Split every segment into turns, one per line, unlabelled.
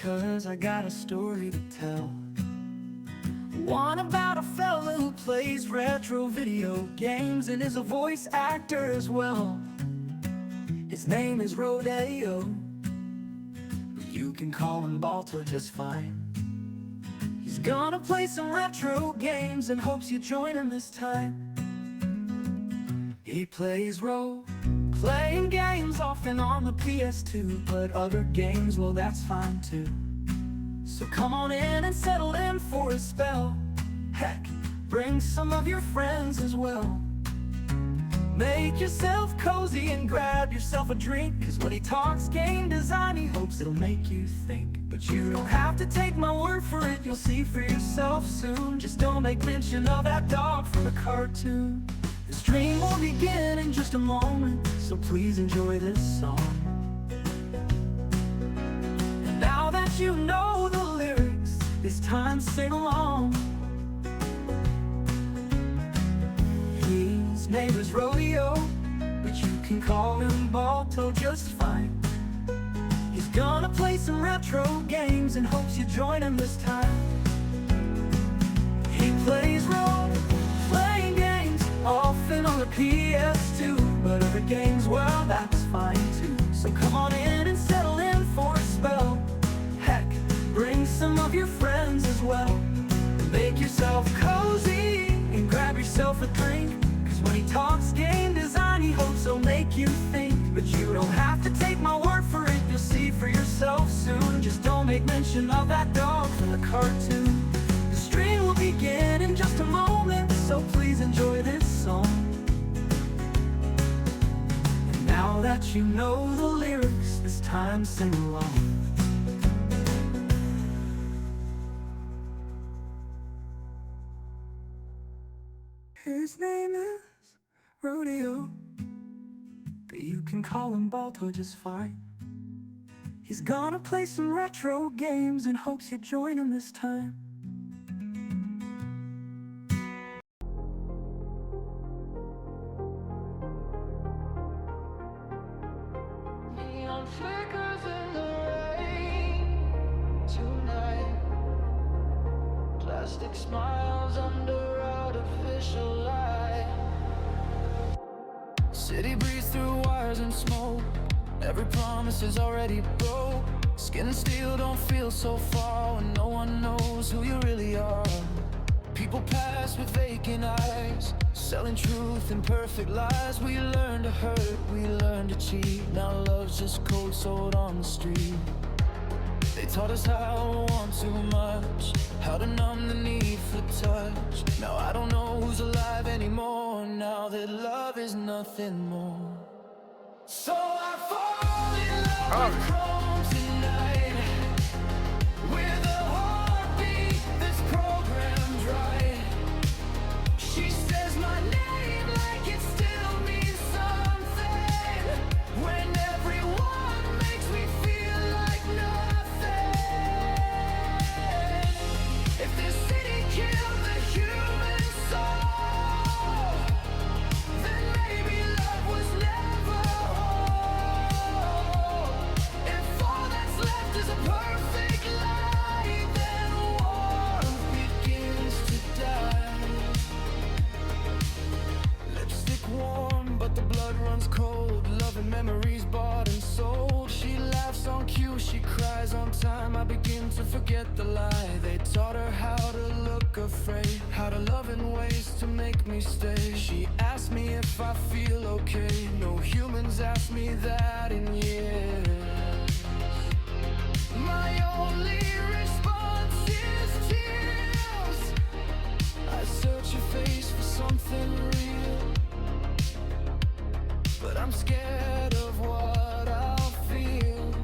'cause I got a story to tell. One about a fella who plays retro video games and is a voice actor as well. His name is Rodeo, but you can call him Balto just fine. He's gonna play some retro games and hopes you join him this time. He plays role-playing games often on the PS2, but other games, well, that's fine too. So come on in and settle in for a spell. Heck, bring some of your friends as well. Make yourself cozy and grab yourself a drink, 'cause when he talks game design, he hopes it'll make you think. But you don't have to take my word for it, you'll see for yourself soon. Just don't make mention of that dog from the cartoon. The stream will begin in just a moment, so please enjoy this song. And now that you know the lyrics, it's time to sing along. His name is Rodeo, but you can call him Balto just fine. He's gonna play some retro games and hopes you join him this time. He plays role-playing games often on the PS2, but other games, well, that's fine too. So come on in and settle in for a spell. Heck, bring some of your friends as well. Make yourself cozy and grab yourself a drink, 'cause when he talks game design, he hopes he'll make you think. But you don't have to take my word for it, you'll see for yourself soon. Just don't make mention of that dog from the cartoon. The stream will begin in just a moment, so please enjoy this song. And now that you know the lyrics, it's time to sing along. His name is Rodeo, but you can call him Balto just fine. He's gonna play some retro games and hopes you join him this time.
Neon flickers in the rain tonight. Plastic smiles under artificial light. City breathes through wires and smoke. Every promise is already broke. Skin and steel don't feel so far when no one knows who you really are. People pass with vacant eyes, selling truth and perfect lies. We learn to hurt, we learn to cheat. Now love's just cold sold on the street. They taught us how to want too much, how to numb the need for touch. Now I don't know who's alive anymore, now that love is nothing more. So I fall in love with chrome tonight, with a heartbeat that's programmed right. She says my name like it still means something, when everyone makes me feel like nothing. If this city killed the human soul, then maybe love was never whole. If all that's left is a perfect lie, then warmth begins to die. Lipstick warm, but the blood runs cold. Love and memories bought and sold. She laughs on cue, she cries on time. I begin to forget the lie. They taught her how to look afraid, how to love in ways to make me stay. She asked me if I feel okay. No humans asked me that in years. My only response is tears. I search your face for something real, but I'm scared of what I'll feel.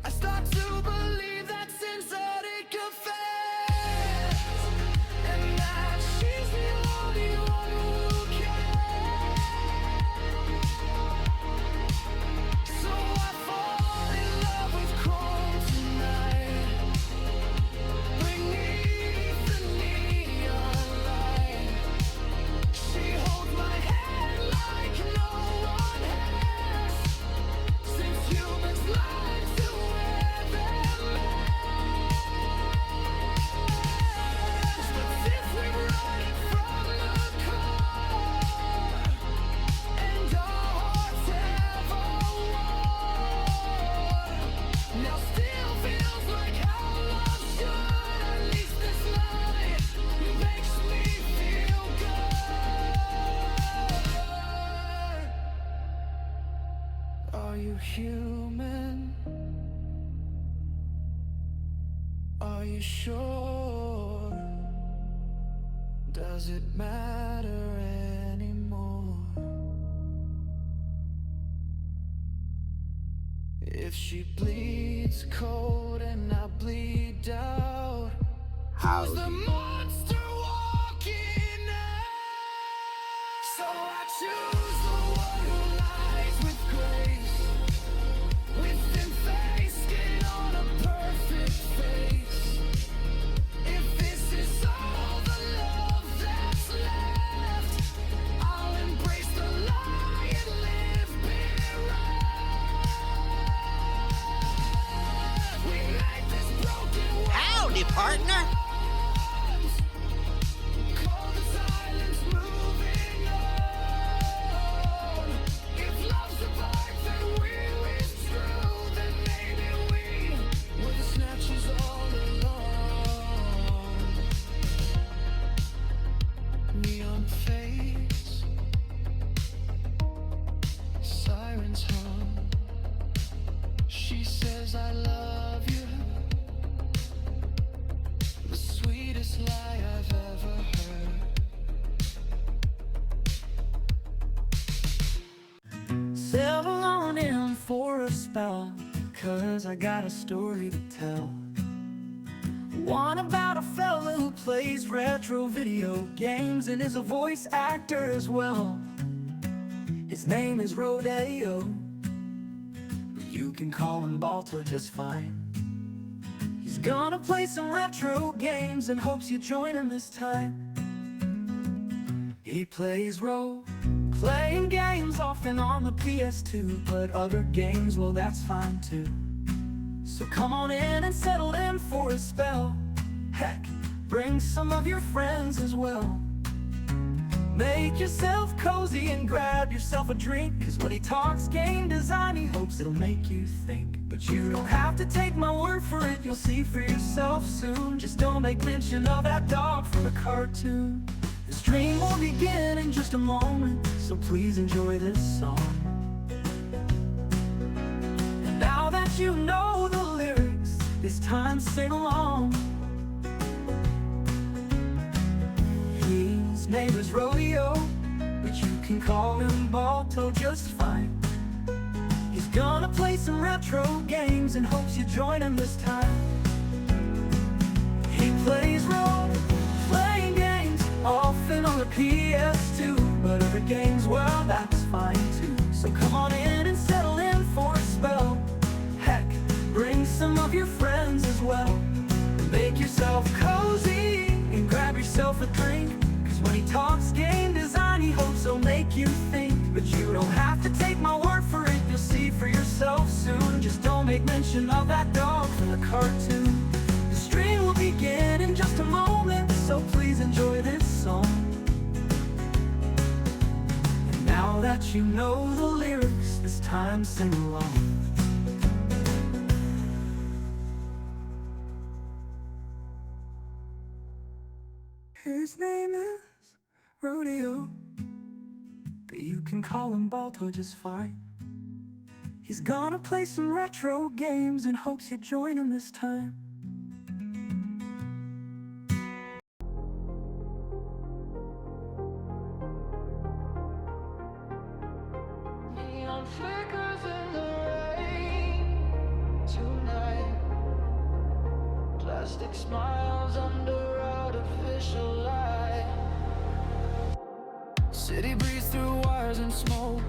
I start to believe that sincerity confess, and that she's the only one who can. So I fall Are you sure? Does it matter anymore? If she bleeds cold and I bleed out, who's the monster walking out? So I choose the one who lies with grace, with thin face, skin on a perfect face. If this is all the love that's left, I'll embrace the lie and live bereft. We made this broken world.
Howdy, partner.
Call the silence moving on. If love's a part that will is true, then maybe we were the snatchers all along. Neon face, sirens hum. She says I love you, the sweetest lie I've ever heard.
Settle on in for a spell, 'cause I got a story to tell. One about a fella who plays retro video games and is a voice actor as well. His name is Rodeo. You can call him Balto just fine. He's gonna play some retro games and hopes you join him this time. He plays role-playing games often on the PS2, but other games, well, that's fine too. So come on in and settle in for a spell. Heck, bring some of your friends as well. Make yourself cozy and grab yourself a drink, 'cause when he talks game design, he hopes it'll make you think. But you don't have to take my word for it, you'll see for yourself soon. Just don't make mention of that dog from the cartoon. The stream will begin in just a moment, so please enjoy this song. And now that you know the lyrics, this time sing along. His name is Rodeo, but you can call him Balto just fine. He's gonna play some retro games and hopes you join him this time. He plays role-playing games often on the PS2, but other games, well, that's fine too. So come on in and settle in for a spell. Heck, bring some of your friends as well. Make yourself cozy and grab yourself a drink, 'cause when he talks game design, he hopes he'll make you think. But you don't have to take my word for it, you'll see for yourself soon. Just don't make mention of that dog from the cartoon. The stream will begin in just a moment, so please enjoy this song. And now that you know the lyrics, this time sing along. His name is Rodeo, but you can call him Balto just fine. He's gonna play some retro games and hopes you join him this time.
Neon flickers in the rain tonight. Plastic smiles under artificial light. City breathes through wires and smoke.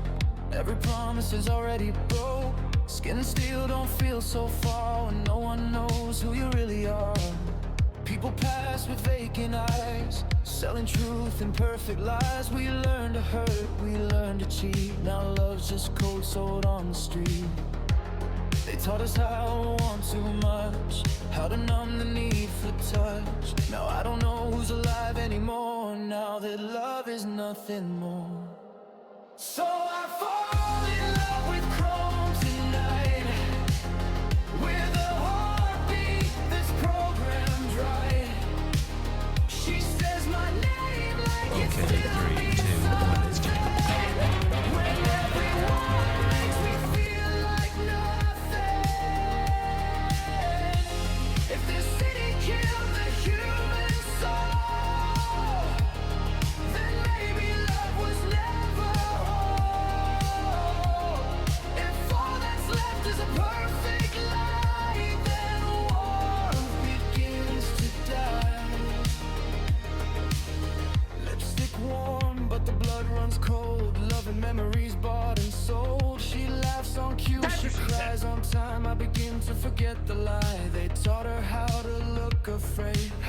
Every promise is already broke. Skin and steel don't feel so far when no one knows who you really are. People pass with vacant eyes, selling truth and perfect lies. We learn to hurt, we learn to cheat. Now love's just cold sold on the street. They taught us how to want too much, how to numb the need for touch. Now I don't know who's alive anymore, now that love is nothing more. So I fall in love with chrome tonight, with a heartbeat that's programmed right. She says my name like it's still means something. When everyone makes me feel like nothing. If this city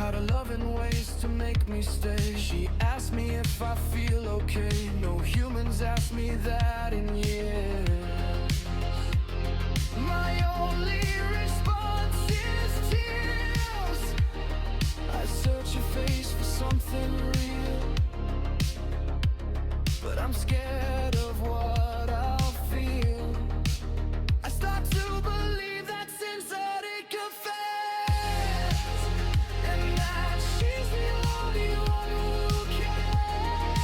How to love in ways to make me stay. She asked me if I feel okay. No humans asked me that in years. My only response is tears. I search your face for something real, but I'm scared of what I'll feel. I start to believe that sincerity confess, and that she's the only one who cares.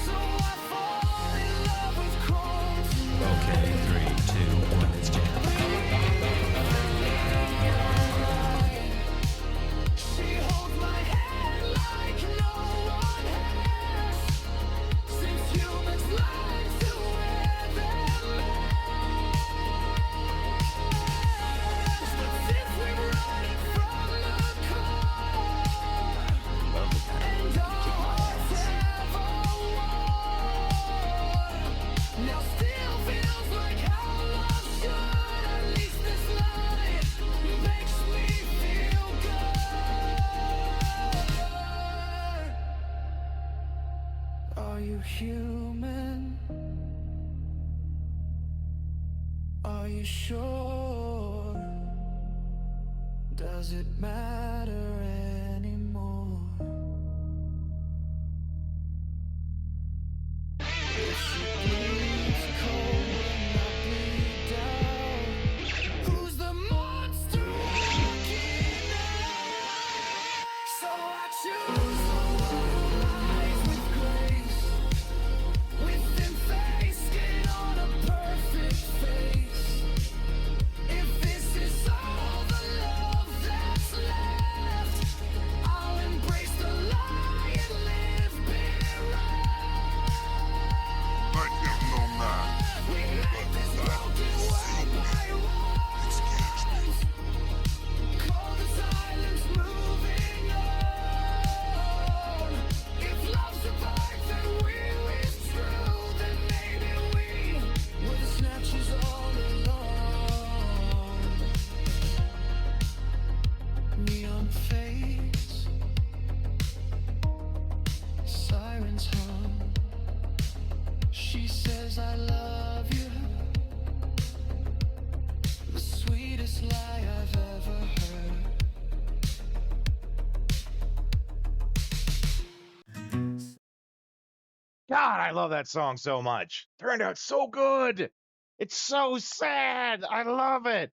So I fall in love with Chrome tonight.
Okay, 3, 2, 1, it's jam.
She holds my hand like no one has, since humans learned to wear their masks. But since we're running from the core, and our hearts have a war, now still feels like how love should. At least this night makes me feel good. Are you human? Are you sure? Does it matter anymore? If she bleeds cold and I bleed out, who's the monster walking out? So I choose the one who lies with grace, with thin face, skin on a perfect face. If this is all the love that's left, I'll embrace the lie and live better. We make this broken world by ones. Call the silence moving on. If love's a part that we is true, then maybe we were the snatchers all along. Neon fades, sirens hum. She says I love you, the sweetest lie I've ever heard.
God, I love that song so much. Turned out so good. It's so sad. I love it.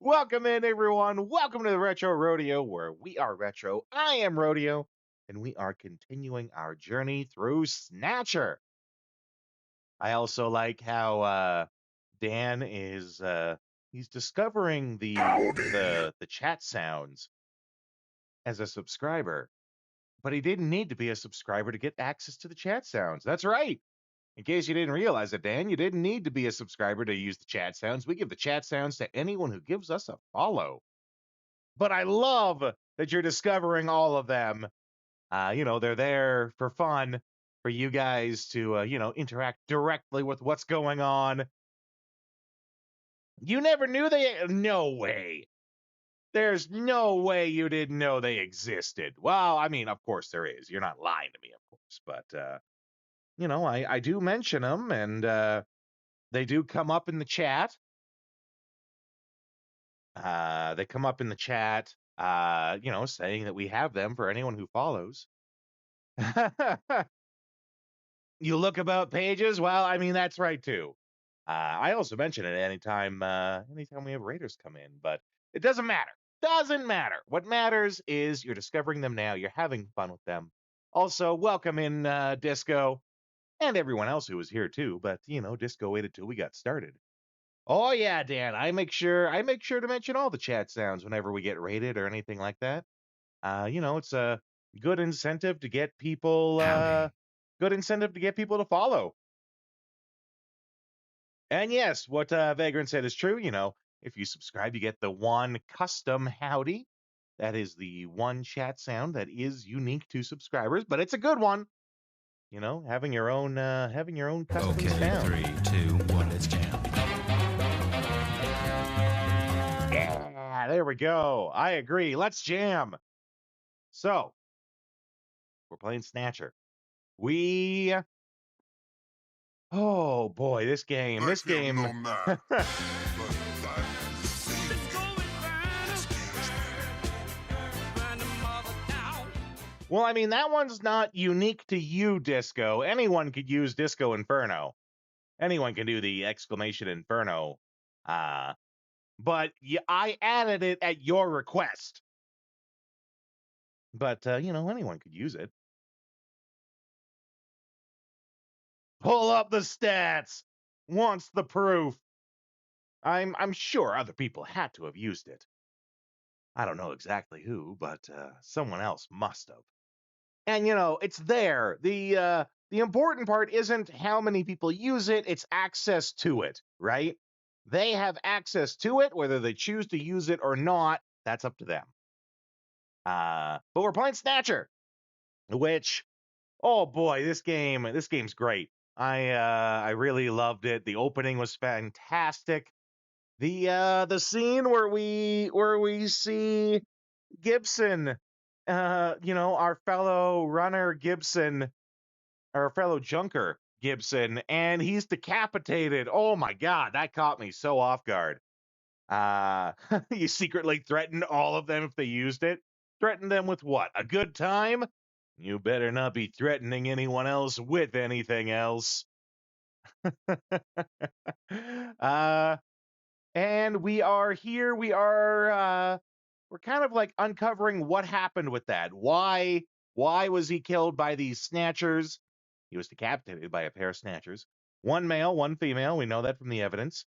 Welcome in, everyone. Welcome to the Retro Rodeo, where we are retro. I am Rodeo, and we are continuing our journey through Snatcher. I also like how Dan is he's discovering the chat sounds as a subscriber. But he didn't need to be a subscriber to get access to the chat sounds. That's right. In case you didn't realize it, Dan, you didn't need to be a subscriber to use the chat sounds. We give the chat sounds to anyone who gives us a follow. But I love that you're discovering all of them. They're there for fun, for you guys to, interact directly with what's going on. You never knew no way. There's no way you didn't know they existed. Well, I mean, of course there is. You're not lying to me, of course. But, I do mention them, and they do come up in the chat. They come up in the chat, saying that we have them for anyone who follows. You look about pages? Well, I mean, that's right, too. I also mention it anytime we have raiders come in, but it doesn't matter. Doesn't matter. What matters is you're discovering them now. You're having fun with them. Also, welcome in Disco and everyone else who was here too. But Disco waited till we got started. Oh yeah, Dan. I make sure to mention all the chat sounds whenever we get raided or anything like that. It's a good incentive to get people. Good incentive to get people to follow. And yes, what Vagrant said is true. If you subscribe, you get the one custom howdy. That is the one chat sound that is unique to subscribers, but it's a good one. Having your own custom
Okay,
sound.
3, 2, 1, it's jam.
Yeah, there we go. I agree. Let's jam. So, we're playing Snatcher. We Oh boy, this game. This game. Well, I mean, that one's not unique to you, Disco. Anyone could use Disco Inferno. Anyone can do the exclamation Inferno. Uh, but I added it at your request. But, anyone could use it. Pull up the stats. Wants the proof. I'm sure other people had to have used it. I don't know exactly who, but someone else must have. And it's there. The important part isn't how many people use it, it's access to it, right? They have access to it, whether they choose to use it or not, that's up to them. But we're playing Snatcher, which, oh boy, this game's great. I really loved it. The opening was fantastic. The scene where we see Gibson, our fellow runner Gibson, our fellow junker Gibson, and he's decapitated. Oh my god, that caught me so off guard. You secretly threatened all of them if they used it. Threatened them with what? A good time? You better not be threatening anyone else with anything else. uh and we are here. We're kind of like uncovering what happened with that. Why was he killed by these snatchers? He was decapitated by a pair of snatchers. One male, one female. We know that from the evidence.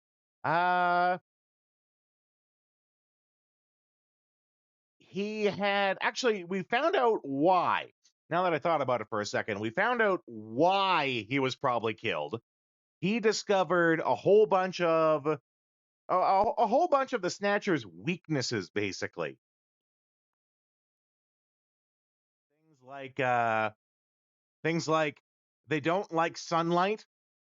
He had actually, we found out why. Now that I thought about it for a second, we found out why he was probably killed. He discovered a whole bunch of a whole bunch of the snatchers' weaknesses, basically. Things like they don't like sunlight.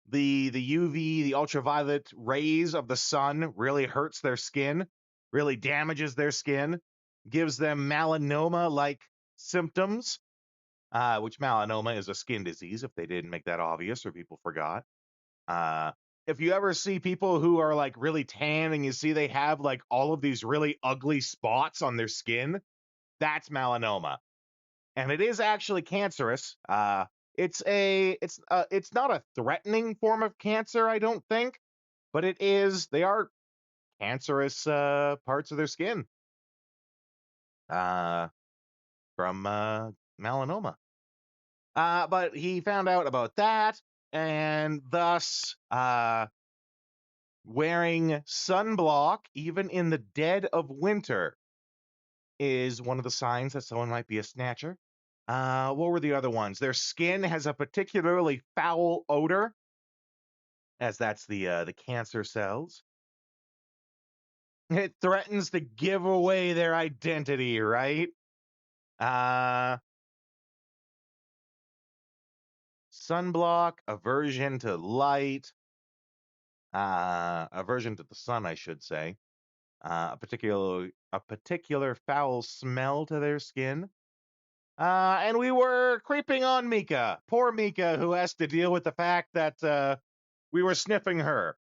The UV, the ultraviolet rays of the sun really hurts their skin, really damages their skin, gives them melanoma like symptoms, which melanoma is a skin disease, if they didn't make that obvious or people forgot. Uh, if you ever see people who are like really tan and you see they have like all of these really ugly spots on their skin, that's melanoma. And it is actually cancerous. It's not a threatening form of cancer, I don't think, but they are cancerous parts of their skin uh, from melanoma. But he found out about that, and thus wearing sunblock, even in the dead of winter, is one of the signs that someone might be a snatcher. What were the other ones? Their skin has a particularly foul odor, as that's the cancer cells. It threatens to give away their identity, right? Sunblock, aversion to light, aversion to the sun, I should say. A particular foul smell to their skin. And we were creeping on Mika, poor Mika, who has to deal with the fact that we were sniffing her.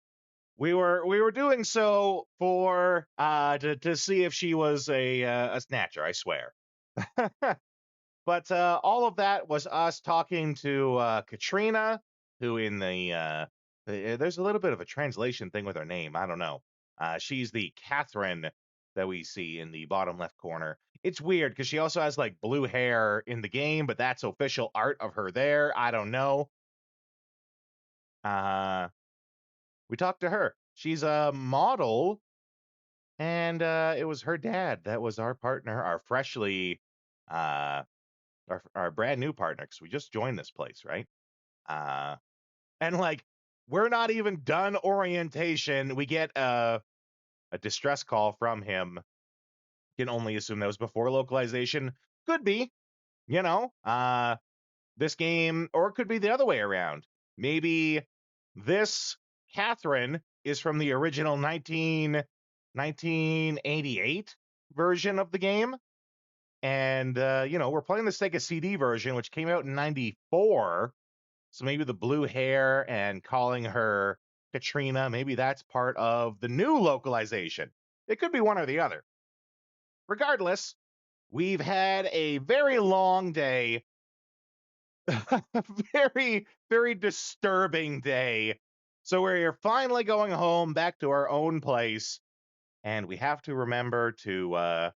We were doing so for to see if she was a snatcher. I swear. But all of that was us talking to Katrina, who in there's a little bit of a translation thing with her name. I don't know. She's the Catherine that we see in the bottom left corner. It's weird because she also has like blue hair in the game, but that's official art of her there. I don't know. We talked to her. She's a model, and it was her dad that was our partner, our freshly uh, our brand new partner, because we just joined this place, right? Uh, and like we're not even done orientation. We get a distress call from him. Can only assume that was before localization. Could be, this game, or it could be the other way around. Maybe this Catherine is from the original 1988 version of the game. And, we're playing the Sega CD version, which came out in 94. So maybe the blue hair and calling her Katrina, maybe that's part of the new localization. It could be one or the other. Regardless, we've had a very long day, very, very disturbing day. So we're finally going home back to our own place, and we have to remember to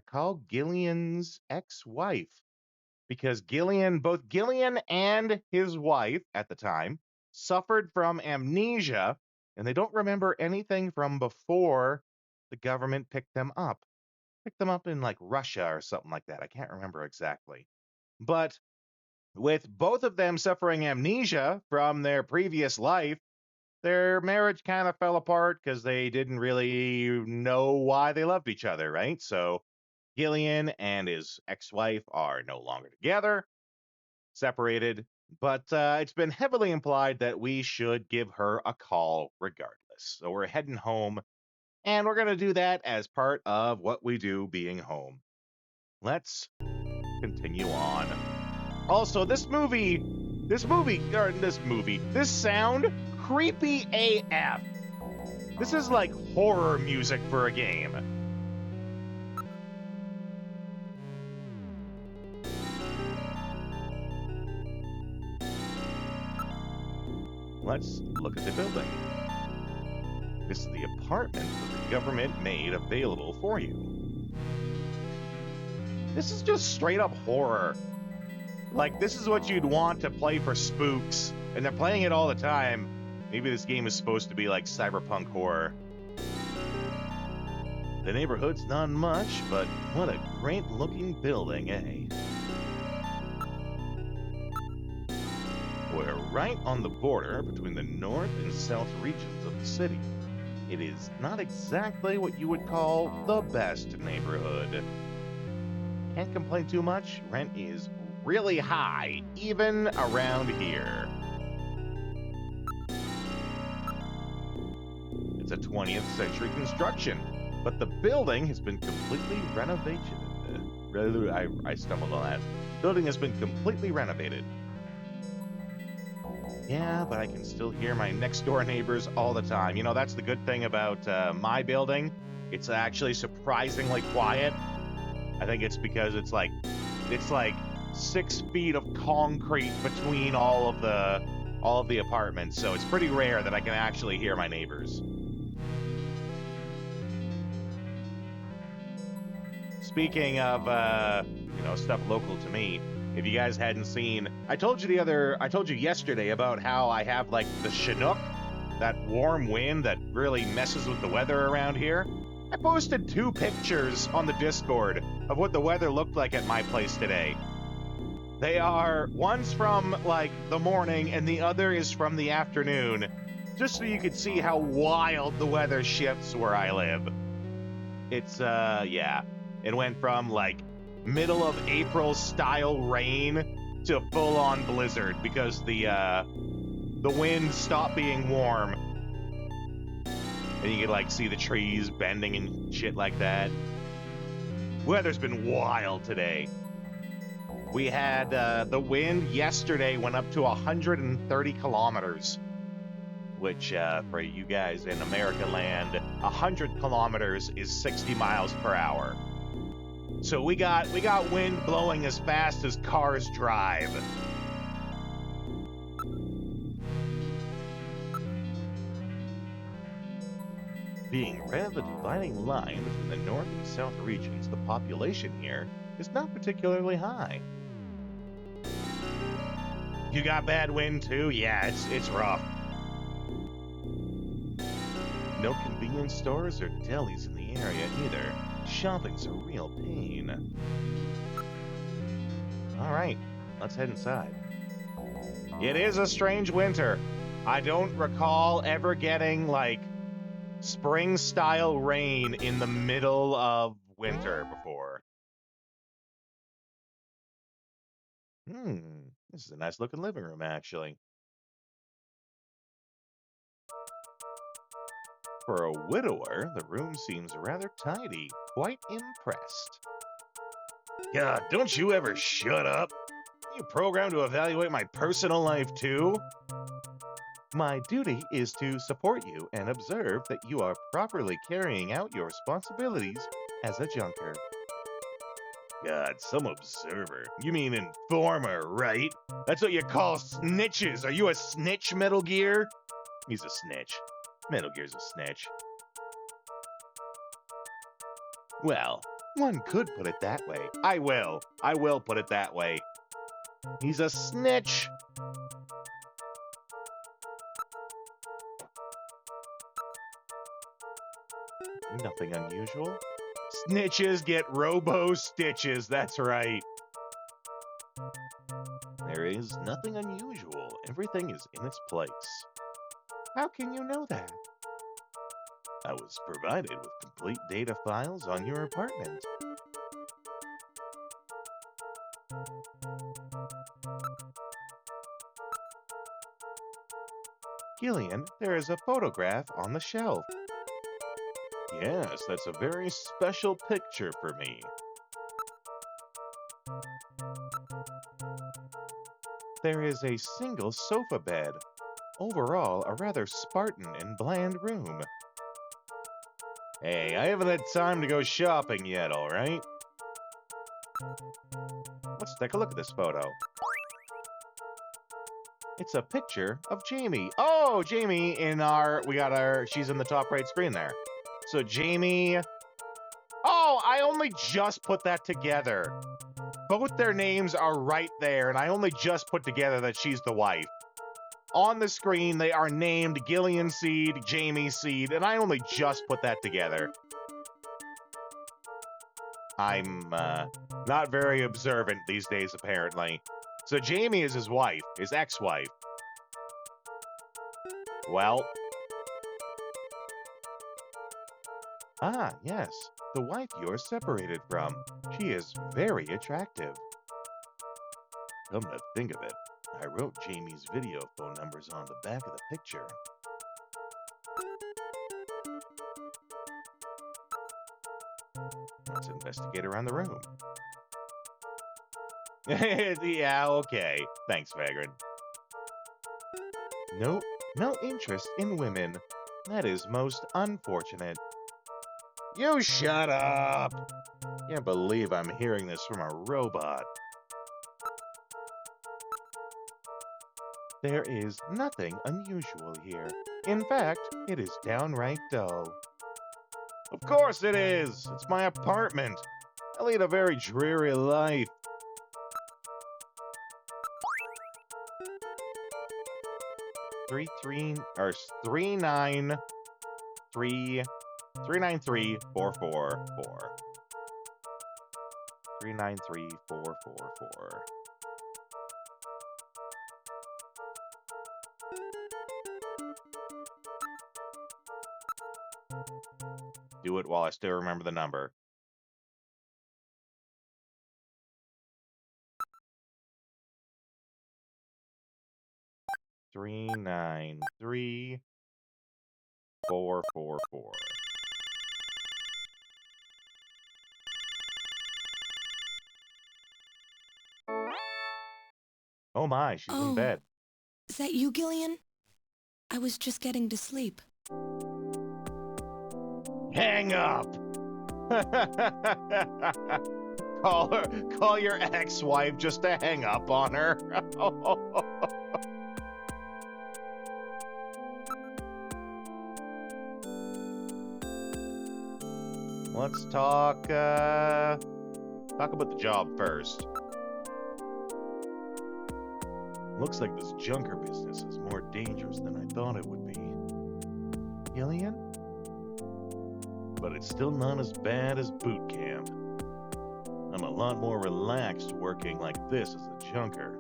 call Gillian's ex-wife, because both Gillian and his wife at the time suffered from amnesia, and they don't remember anything from before the government picked them up. Picked them up in like Russia or something like that. I can't remember exactly. But with both of them suffering amnesia from their previous life, their marriage kind of fell apart because they didn't really know why they loved each other, right? So Gillian and his ex-wife are no longer together, separated, but it's been heavily implied that we should give her a call regardless. So we're heading home, and we're going to do that as part of what we do being home. Let's continue on. Also, this sound, creepy AF. This is like horror music for a game. Let's look at the building. This is the apartment that the government made available for you. This is just straight up horror. Like, this is what you'd want to play for spooks, and they're playing it all the time. Maybe this game is supposed to be like cyberpunk horror. The neighborhood's not much, but what a great looking building, eh? We're right on the border between the north and south regions of the city. It is not exactly what you would call the best neighborhood. Can't complain too much. Rent is really high, even around here. It's a 20th century construction, but the building has been completely renovated. I stumbled on that. Building has been completely renovated. Yeah, but I can still hear my next door neighbors all the time. You know, that's the good thing about my building. It's actually surprisingly quiet. I think it's because it's like 6 feet of concrete between all of the apartments, so it's pretty rare that I can actually hear my neighbors. Speaking of stuff local to me, if you guys hadn't seen, I told you yesterday about how I have like the Chinook, that warm wind that really messes with the weather around here. I posted 2 pictures on the Discord of what the weather looked like at my place today. They are, one's from like the morning and the other is from the afternoon, just so you could see how wild the weather shifts where I live. It's yeah. It went from like middle of April style rain to full on blizzard because the wind stopped being warm. And you could like see the trees bending and shit like that. Weather's been wild today. We had the wind yesterday went up to 130 kilometers, which for you guys in America land, 100 kilometers is 60 miles per hour. So we got wind blowing as fast as cars drive. Being right at the dividing line between the north and south regions, the population here is not particularly high. You got bad wind too? Yeah, it's rough. No convenience stores or delis in the area either. Shopping's a real pain. Alright, let's head inside. It is a strange winter. I don't recall ever getting, like, spring-style rain in the middle of winter before. This is a nice-looking living room, actually. For a widower, the room seems rather tidy. Quite impressed. God, don't you ever shut up? Are you programmed to evaluate my personal life too? My duty is to support you and observe that you are properly carrying out your responsibilities as a junker. God, some observer. You mean informer, right? That's what you call snitches. Are you a snitch, Metal Gear? He's a snitch. Metal Gear's a snitch. Well, one could put it that way. I will put it that way. He's a snitch. Nothing unusual. Snitches get robo-stitches, that's right. There is nothing unusual. Everything is in its place. How can you know that? I was provided with complete data files on your apartment. Gillian, there is a photograph on the shelf. Yes, that's a very special picture for me. There is a single sofa bed. Overall, a rather Spartan and bland room. Hey, I haven't had time to go shopping yet, alright? Let's take a look at this photo. It's a picture of Jamie. Oh, Jamie she's in the top right screen there. So Jamie, oh, I only just put that together. Both their names are right there, and I only just put together that she's the wife. On the screen, they are named Gillian Seed, Jamie Seed, and I only just put that together. I'm not very observant these days, apparently. So Jamie is his wife, his ex-wife. Well. Ah, yes, the wife you're separated from. She is very attractive. Come to think of it, I wrote Jamie's video phone numbers on the back of the picture. Let's investigate around the room. Yeah, okay. Thanks, Vagrant. No interest in women. That is most unfortunate. You shut up! Can't believe I'm hearing this from a robot. There is nothing unusual here. In fact, it is downright dull. Of course it is! It's my apartment. I lead a very dreary life. Three nine three 393444. 393444. Do it while I still remember the number. Three nine three 444. Oh my, she's in bed.
Is that you, Gillian? I was just getting to sleep.
Hang up! Call your ex-wife just to hang up on her. Let's talk about the job first. Looks like this junker business is more dangerous than I thought it would be. Gillian? But it's still not as bad as boot camp. I'm a lot more relaxed working like this as a junker.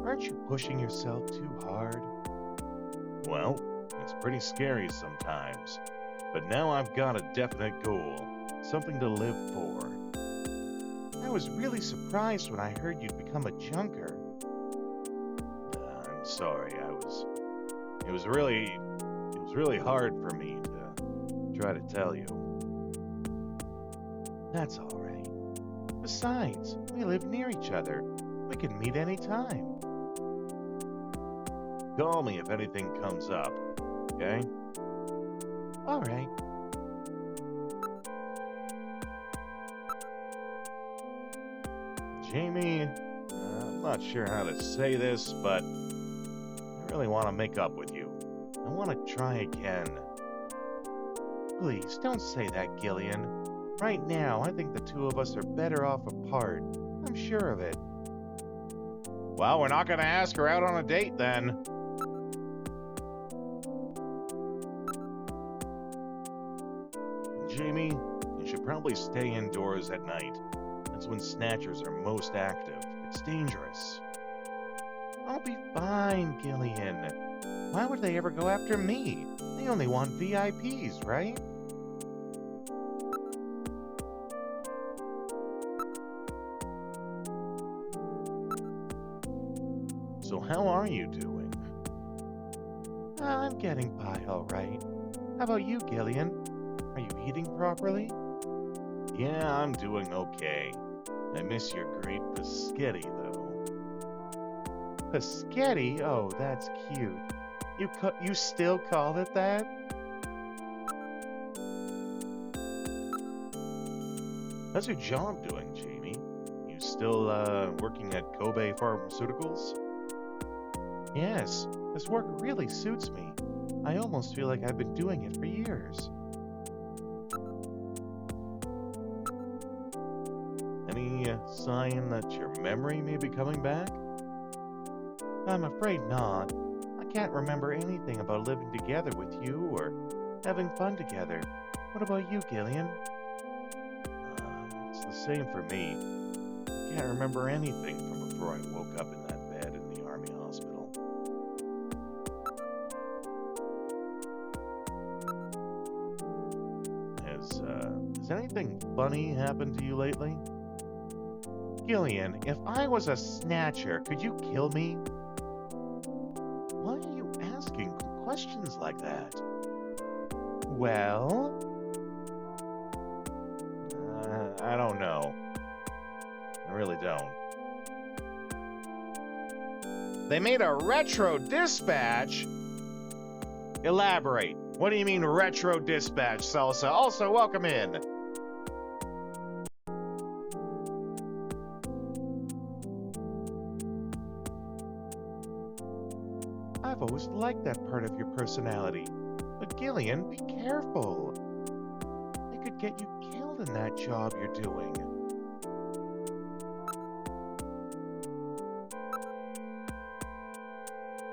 Aren't you pushing yourself too hard? Well, it's pretty scary sometimes. But now I've got a definite goal, something to live for. I was really surprised when I heard you'd become a junker. I'm sorry, it was really really hard for me to try to tell you. That's all right. Besides, we live near each other. We can meet anytime. Call me if anything comes up, okay? All right. Jamie, I'm not sure how to say this, but I really want to make up with you. I want to try again. Please, don't say that, Gillian. Right now, I think the two of us are better off apart. I'm sure of it. Well, we're not going to ask her out on a date then. Jamie, you should probably stay indoors at night. That's when Snatchers are most active. It's dangerous. I'll be fine, Gillian. Why would they ever go after me? They only want VIPs, right? So how are you doing? I'm getting by all right. How about you, Gillian? Are you eating properly? Yeah, I'm doing okay. I miss your great paschetti, though. Paschetti? Oh, that's cute. You still call it that? How's your job doing, Jamie? You still, working at Kobe Pharmaceuticals? Yes, this work really suits me. I almost feel like I've been doing it for years. Any sign that your memory may be coming back? I'm afraid not. I can't remember anything about living together with you or having fun together. What about you, Gillian? It's the same for me. I can't remember anything from before I woke up in that bed in the army hospital. Has anything funny happened to you lately? Gillian, if I was a snatcher, could you kill me? Why are you asking questions like that? Well? I don't know. I really don't. They made a retro dispatch? Elaborate. What do you mean retro dispatch, Salsa? Also, welcome in. I've always liked that part of your personality. But Gillian, be careful. It could get you killed in that job you're doing.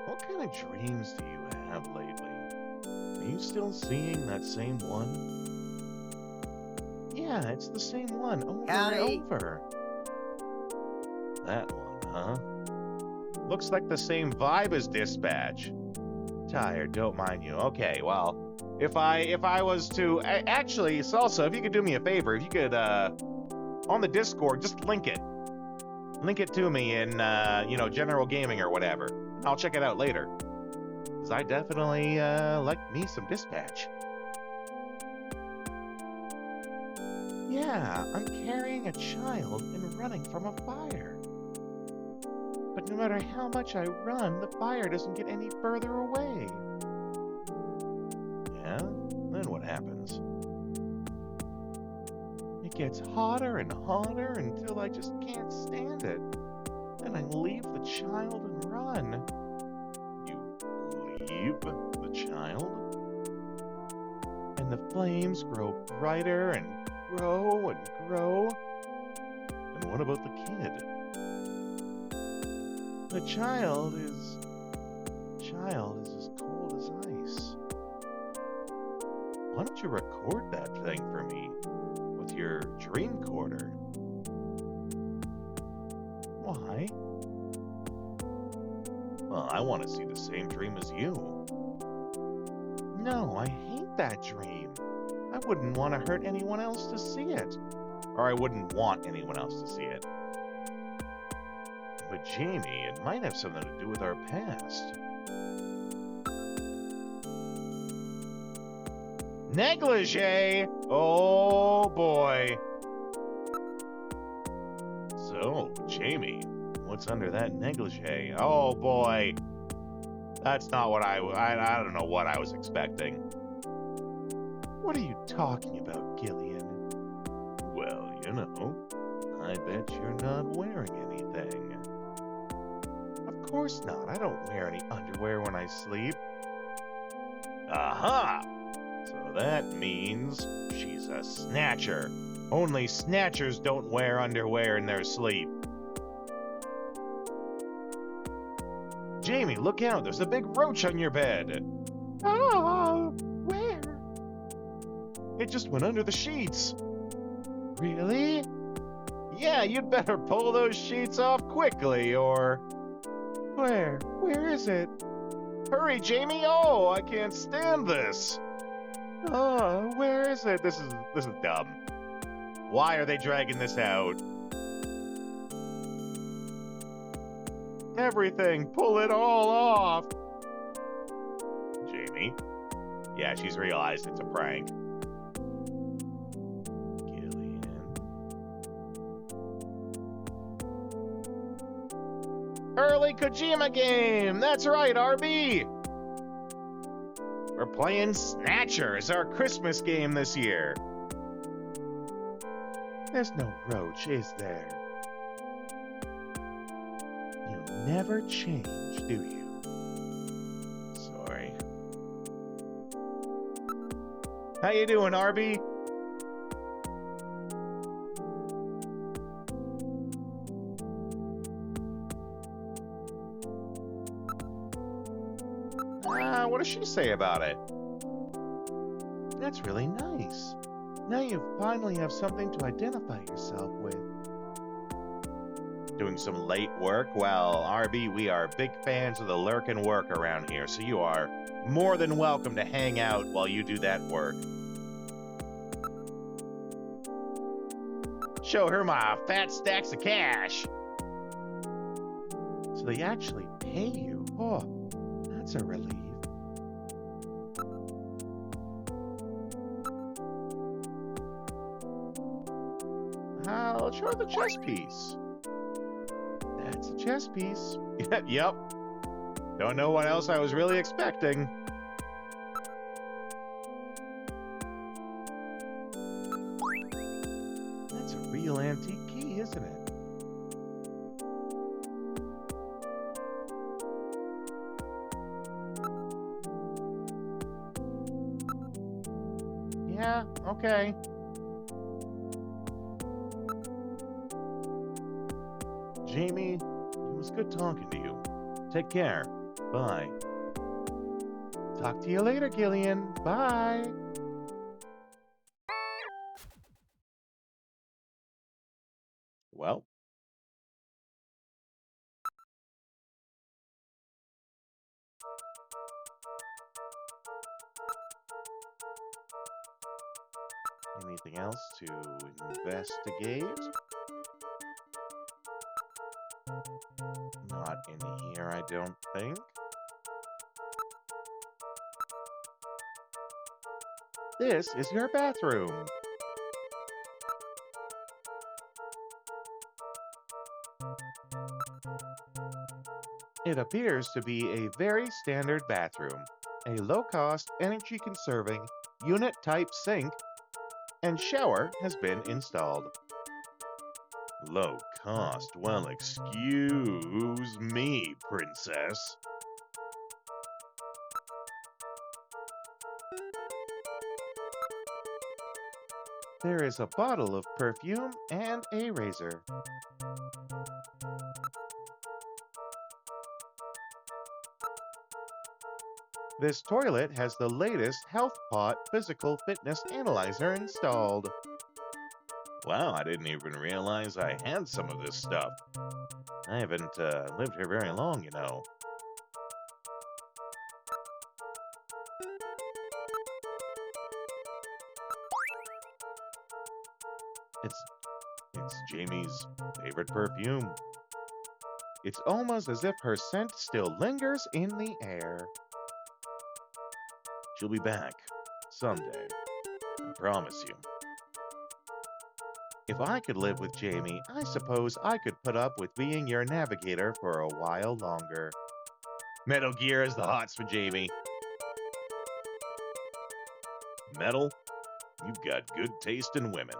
What kind of dreams do you have lately? Are you still seeing that same one? Yeah, it's the same one over and over. That one, huh? Looks like the same vibe as Dispatch. Tired, don't mind you. Okay, well, if I was to actually, Salsa, if you could do me a favor, if you could on the Discord, just link it to me in general gaming or whatever. I'll check it out later. Because I definitely like me some Dispatch. Yeah, I'm carrying a child and running from a fire. But no matter how much I run, the fire doesn't get any further away. Yeah? Then what happens? It gets hotter and hotter until I just can't stand it. Then I leave the child and run. Leave the child? And the flames grow brighter and grow and grow. And what about the kid? The child is as cold as ice. Why don't you record that thing for me with your dreamcorder? Why? Well, I want to see the same dream as you. No, I hate that dream. I wouldn't want to hurt anyone else to see it. Or I wouldn't want anyone else to see it. But Jamie, it might have something to do with our past. Negligee! Oh boy. So, Jamie, what's under that negligee? Oh boy. That's not what I don't know what I was expecting. What are you talking about, Gillian? Well, you know, I bet you're not wearing anything. Of course not. I don't wear any underwear when I sleep. Aha! So that means she's a snatcher. Only snatchers don't wear underwear in their sleep. Jamie, look out. There's a big roach on your bed. Oh, where? It just went under the sheets. Really? Yeah, you'd better pull those sheets off quickly, or... Where? Where is it? Hurry, Jamie! Oh, I can't stand this! Oh, where is it? This is dumb. Why are they dragging this out? Everything! Pull it all off! Jamie? Yeah, she's realized it's a prank. Gillian? Early Kojima game! That's right, RB! We're playing Snatcher as our Christmas game this year. There's no roach, is there? You never change, do you? Sorry. How you doing, Arby? What does she say about it? That's really nice. Now you finally have something to identify yourself with. Doing some late work? Well, RB, we are big fans of the lurkin' work around here, so you are more than welcome to hang out while you do that work. Show her my fat stacks of cash. So they actually pay you. Oh, that's a relief. I'll show her the chess piece. That's a chess piece. Yep. Don't know what else I was really expecting. That's a real antique key, isn't it? Yeah, okay. Jamie, it was good talking to you. Take care. Bye. Talk to you later, Gillian. Bye. Well. Anything else to investigate? Not in here, I don't think. This is your bathroom. It appears to be a very standard bathroom. A low-cost, energy-conserving, unit-type sink and shower has been installed. Low cost? Well, excuse me, princess. There is a bottle of perfume and a razor. This toilet has the latest HealthPot physical fitness analyzer installed. Wow, I didn't even realize I had some of this stuff. I haven't lived here very long, you know. It's Jamie's favorite perfume. It's almost as if her scent still lingers in the air. She'll be back someday. I promise you. If I could live with Jamie, I suppose I could put up with being your navigator for a while longer. Metal Gear is the hots for Jamie. Metal, you've got good taste in women.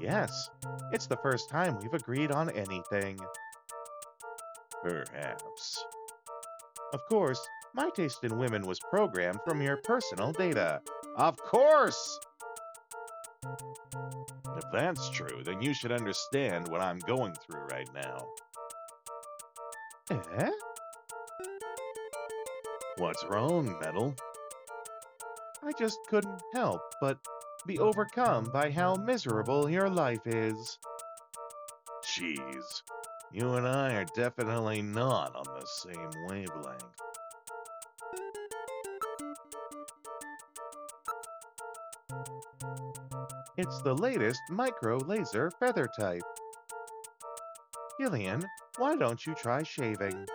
Yes, it's the first time we've agreed on anything. Perhaps. Of course, my taste in women was programmed from your personal data. Of course! If that's true, then you should understand what I'm going through right now. Eh? What's wrong, Metal? I just couldn't help but be overcome by how miserable your life is. Jeez, you and I are definitely not on the same wavelength. It's the latest micro-laser feather type. Gillian, why don't you try shaving?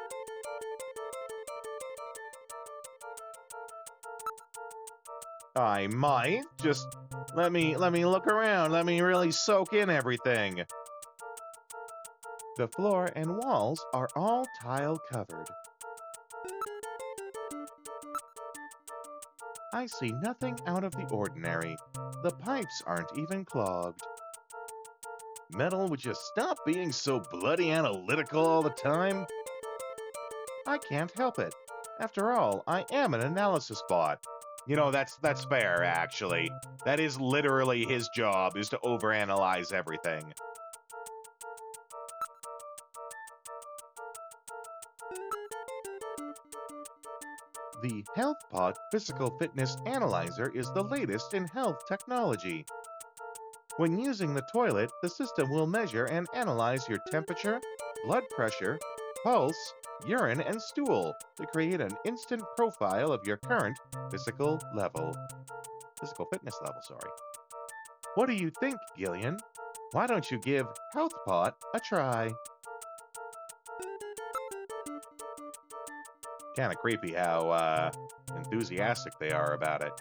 I might. Just let me look around. Let me really soak in everything. The floor and walls are all tile covered. I see nothing out of the ordinary. The pipes aren't even clogged. Metal, would you stop being so bloody analytical all the time? I can't help it. After all, I am an analysis bot. You know, that's fair, actually. That is literally his job, is to overanalyze everything. The HealthPod Physical Fitness Analyzer is the latest in health technology. When using the toilet, the system will measure and analyze your temperature, blood pressure, pulse, urine, and stool to create an instant profile of your current physical fitness level, sorry. What do you think, Gillian? Why don't you give HealthPod a try? Kind of creepy how enthusiastic they are about it.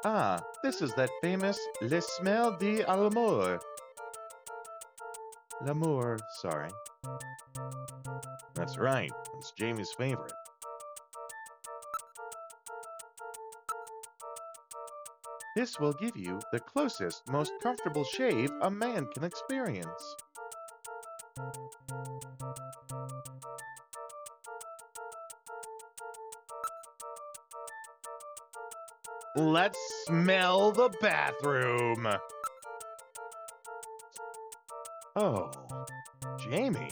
Ah, this is that famous Le Smell d'Amour. L'amour, sorry. That's right, it's Jamie's favorite. This will give you the closest, most comfortable shave a man can experience. Let's smell the bathroom. Oh, Jamie.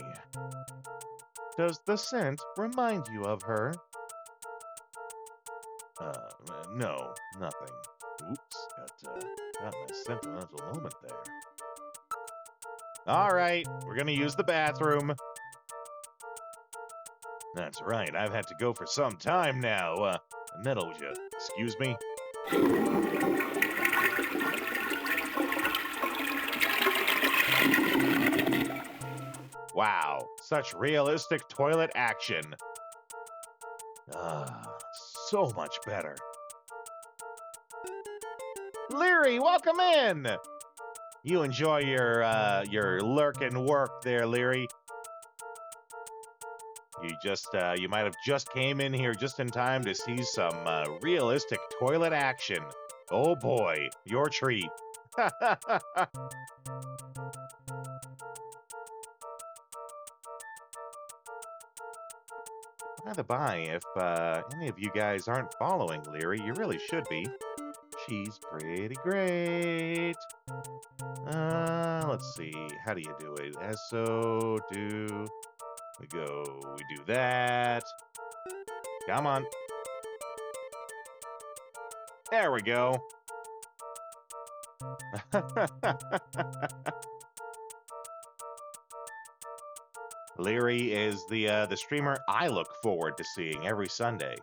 Does the scent remind you of her? No, nothing. Oops, got my sentimental moment there. All right, we're gonna use the bathroom. That's right, I've had to go for some time now. Metal, would you excuse me? Wow, such realistic toilet action. So much better. Leary, welcome in! You enjoy your lurkin' work there, Leary. You might have just came in here just in time to see some realistic toilet action. Oh boy, your treat. By the by, if any of you guys aren't following Leary, you really should be. She's pretty great. Let's see. How do you do it? do. We do that. Come on. There we go. Leary is the streamer I look forward to seeing every Sunday.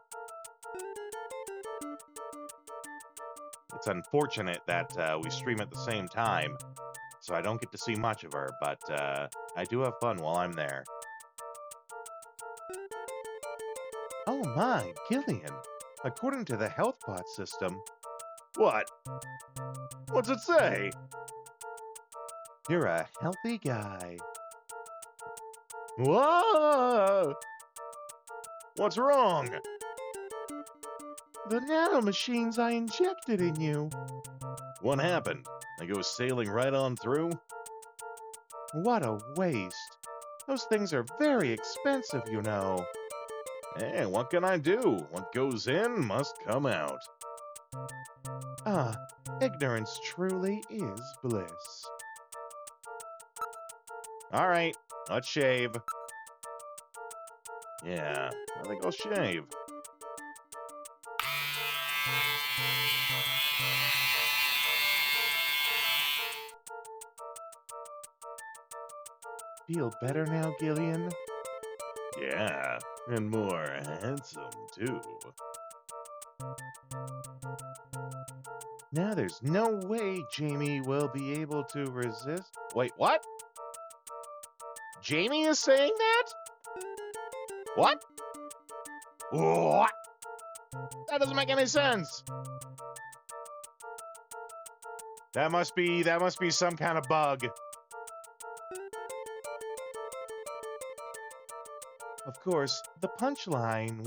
It's unfortunate that we stream at the same time, so I don't get to see much of her, but I do have fun while I'm there. Oh my, Gillian. According to the health bot system. What? What's it say? You're a healthy guy. Whoa! What's wrong? The nanomachines I injected in you. What happened? I go sailing right on through? What a waste. Those things are very expensive, you know. Hey, what can I do? What goes in must come out. Ah, ignorance truly is bliss. All right, let's shave. Yeah, I think I'll shave. Feel better now, Gillian? Yeah, and more handsome, too. Now there's no way Jamie will be able to resist. Wait, what? Jamie is saying that? What? What? That doesn't make any sense. That must be some kind of bug. Of course, the punchline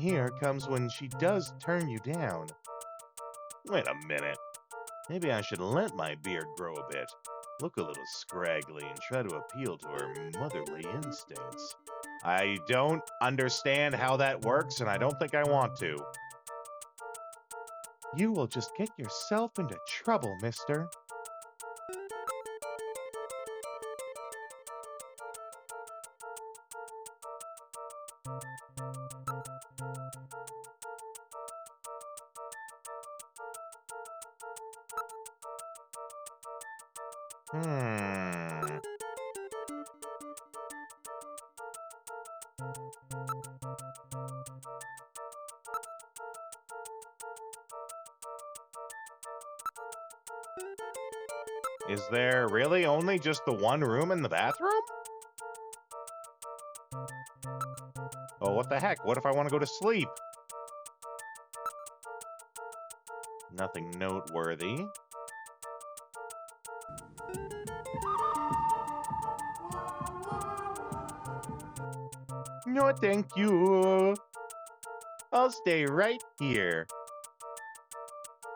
here comes when she does turn you down. Wait a minute. Maybe I should let my beard grow a bit, look a little scraggly, and try to appeal to her motherly instincts. I don't understand how that works, and I don't think I want to. You will just get yourself into trouble, mister. Is there really only just the one room in the bathroom? Oh, what the heck? What if I want to go to sleep? Nothing noteworthy. No, thank you. I'll stay right here.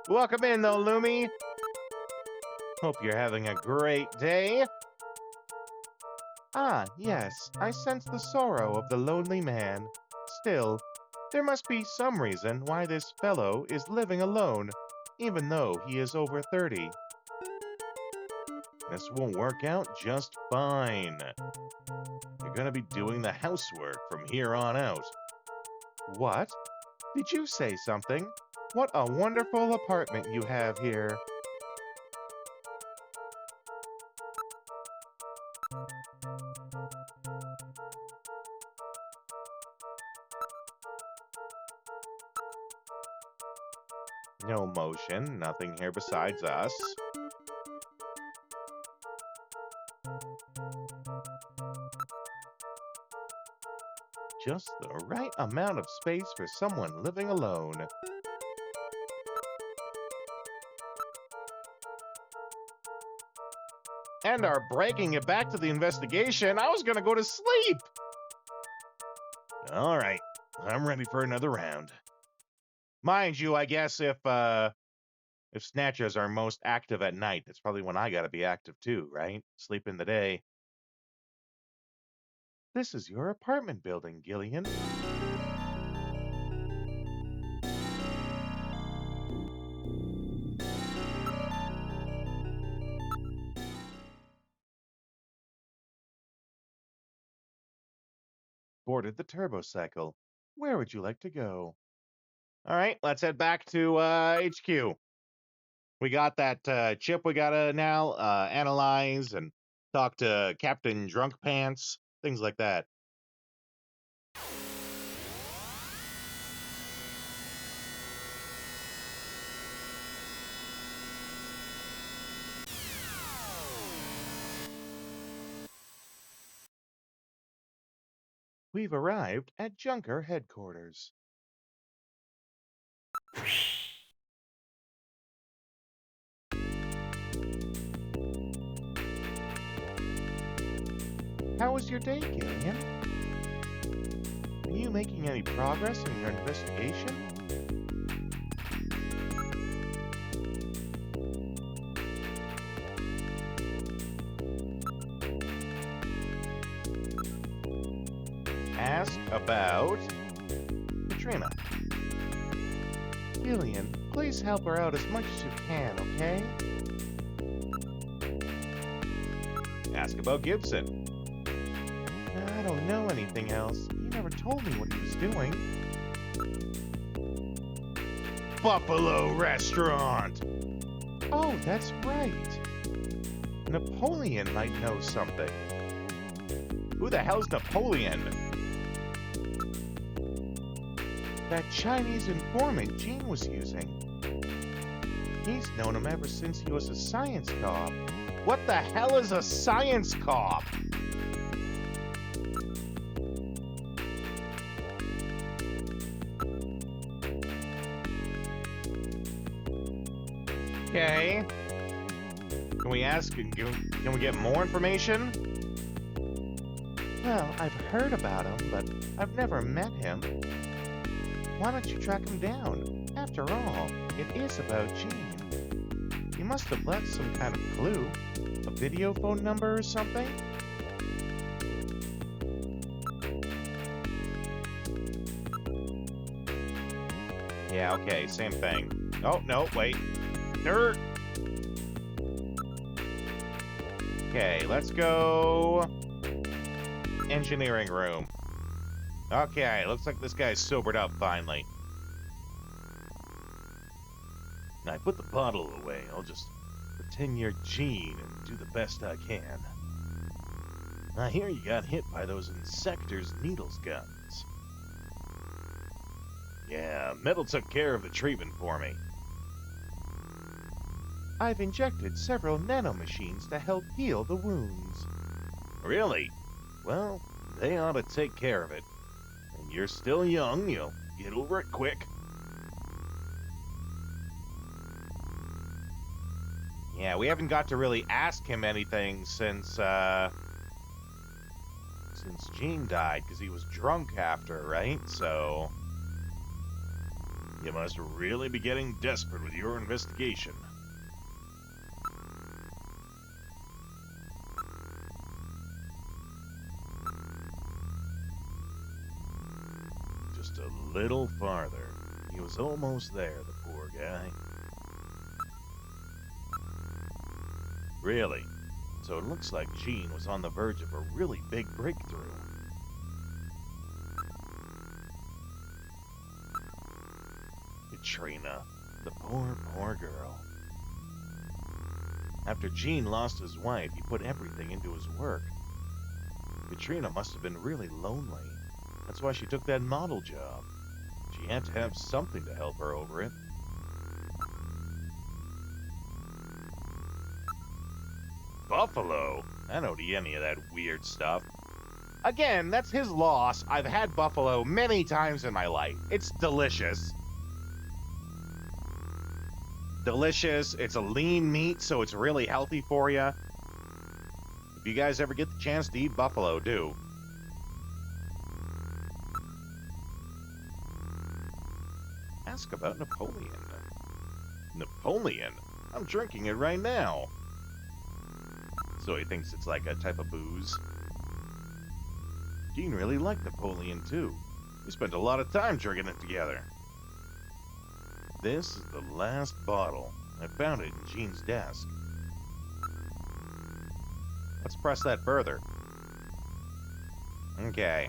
Welcome in, though, Lumi. Hope you're having a great day. Ah, yes, I sense the sorrow of the lonely man. Still, there must be some reason why this fellow is living alone, even though he is over 30. This will work out just fine. You're gonna be doing the housework from here on out. What? Did you say something? What a wonderful apartment you have here. No motion, nothing here besides us. Just the right amount of space for someone living alone. And are breaking it back to the investigation. I was gonna go to sleep. All right, I'm ready for another round. Mind you, I guess if snatchers are most active at night, that's probably when I gotta be active too, right? Sleep in the day. This is your apartment building, Gillian. Boarded the turbocycle. Where would you like to go? All right, let's head back to HQ. We got that chip we gotta now analyze and talk to Captain Drunk Pants, things like that. We've arrived at Junker headquarters. How was your day, Gillian? Are you making any progress in your investigation? Ask about Katrina. Gillian, please help her out as much as you can, okay? Ask about Gibson. I don't know anything else. He never told me what he was doing. Buffalo Restaurant! Oh, that's right. Napoleon might know something. Who the hell's Napoleon? That Chinese informant Gene was using. He's known him ever since he was a science cop. What the hell is a science cop? Okay. Can we ask, can we get more information? Well, I've heard about him, but I've never met him. Why don't you track him down? After all, it is about Gene. He must have left some kind of clue. A video phone number or something? Yeah, okay, same thing. Oh, no, wait. Nerd! Okay, let's go... engineering room. Okay, looks like this guy's sobered up finally. I put the bottle away. I'll just pretend you're Gene and do the best I can. I hear you got hit by those Insector's needles guns. Yeah, Metal took care of the treatment for me. I've injected several nanomachines to help heal the wounds. Really? Well, they ought to take care of it. And you're still young, you'll get over it quick. Yeah, we haven't got to really ask him anything since Gene died, because he was drunk after, right? So... you must really be getting desperate with your investigation. Just a little farther. He was almost there, the poor guy. Really? So it looks like Gene was on the verge of a really big breakthrough. Katrina, the poor, poor girl. After Gene lost his wife, he put everything into his work. Katrina must have been really lonely. That's why she took that model job. She had to have something to help her over it. Buffalo? I don't eat any of that weird stuff. Again, that's his loss. I've had buffalo many times in my life. It's delicious. Delicious. It's a lean meat, so it's really healthy for you. If you guys ever get the chance to eat buffalo, do. Ask about Napoleon. Napoleon? I'm drinking it right now. So he thinks it's like a type of booze. Gene really liked Napoleon, too. We spent a lot of time drinking it together. This is the last bottle. I found it in Gene's desk. Let's press that further. Okay.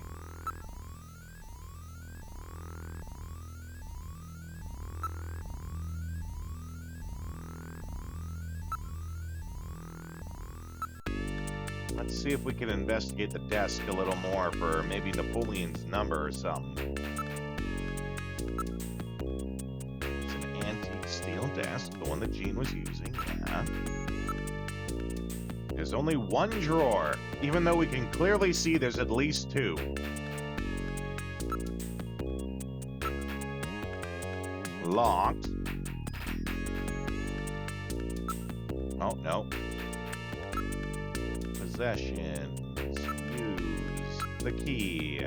Let's see if we can investigate the desk a little more for maybe Napoleon's number or something. It's an antique steel desk, the one that Gene was using, yeah. There's only one drawer, even though we can clearly see there's at least two. Locked. Oh, no. Possessions. Use the key.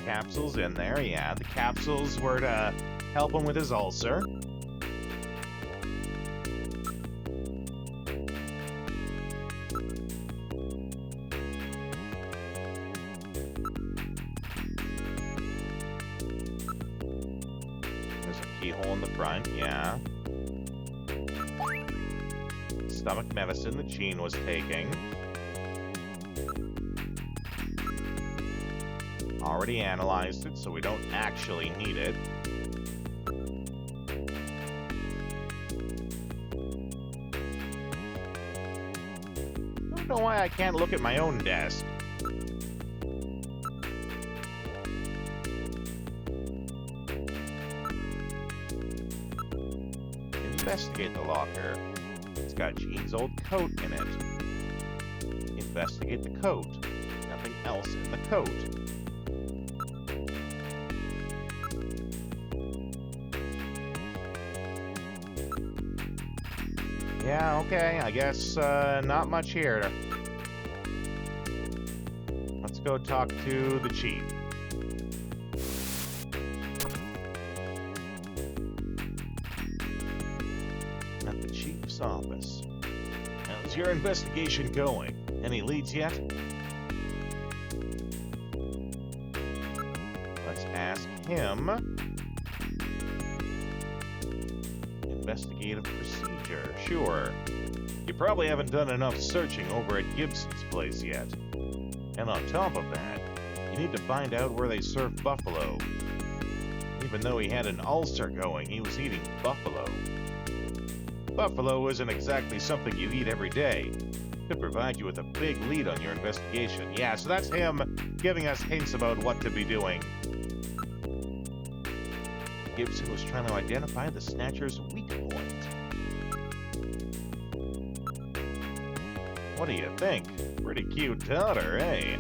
Capsules in there, yeah. The capsules were to help him with his ulcer. There's a keyhole in the front, yeah. Stomach medicine that Gene was taking. Already analyzed it, so we don't actually need it. I don't know why I can't look at my own desk. Investigate the locker. It's got Gene's old coat in it. Investigate the coat. Nothing else in the coat. Yeah, okay, I guess not much here. Let's go talk to the chief. At the chief's office. How's your investigation going? Any leads yet? Let's ask him. Investigative procedure, sure. You probably haven't done enough searching over at Gibson's place yet. And on top of that, you need to find out where they serve buffalo. Even though he had an ulcer going, he was eating buffalo. Buffalo isn't exactly something you eat every day. Could provide you with a big lead on your investigation. Yeah, so that's him giving us hints about what to be doing. Gibson was trying to identify the Snatcher's weak point. What do you think? Pretty cute daughter, eh?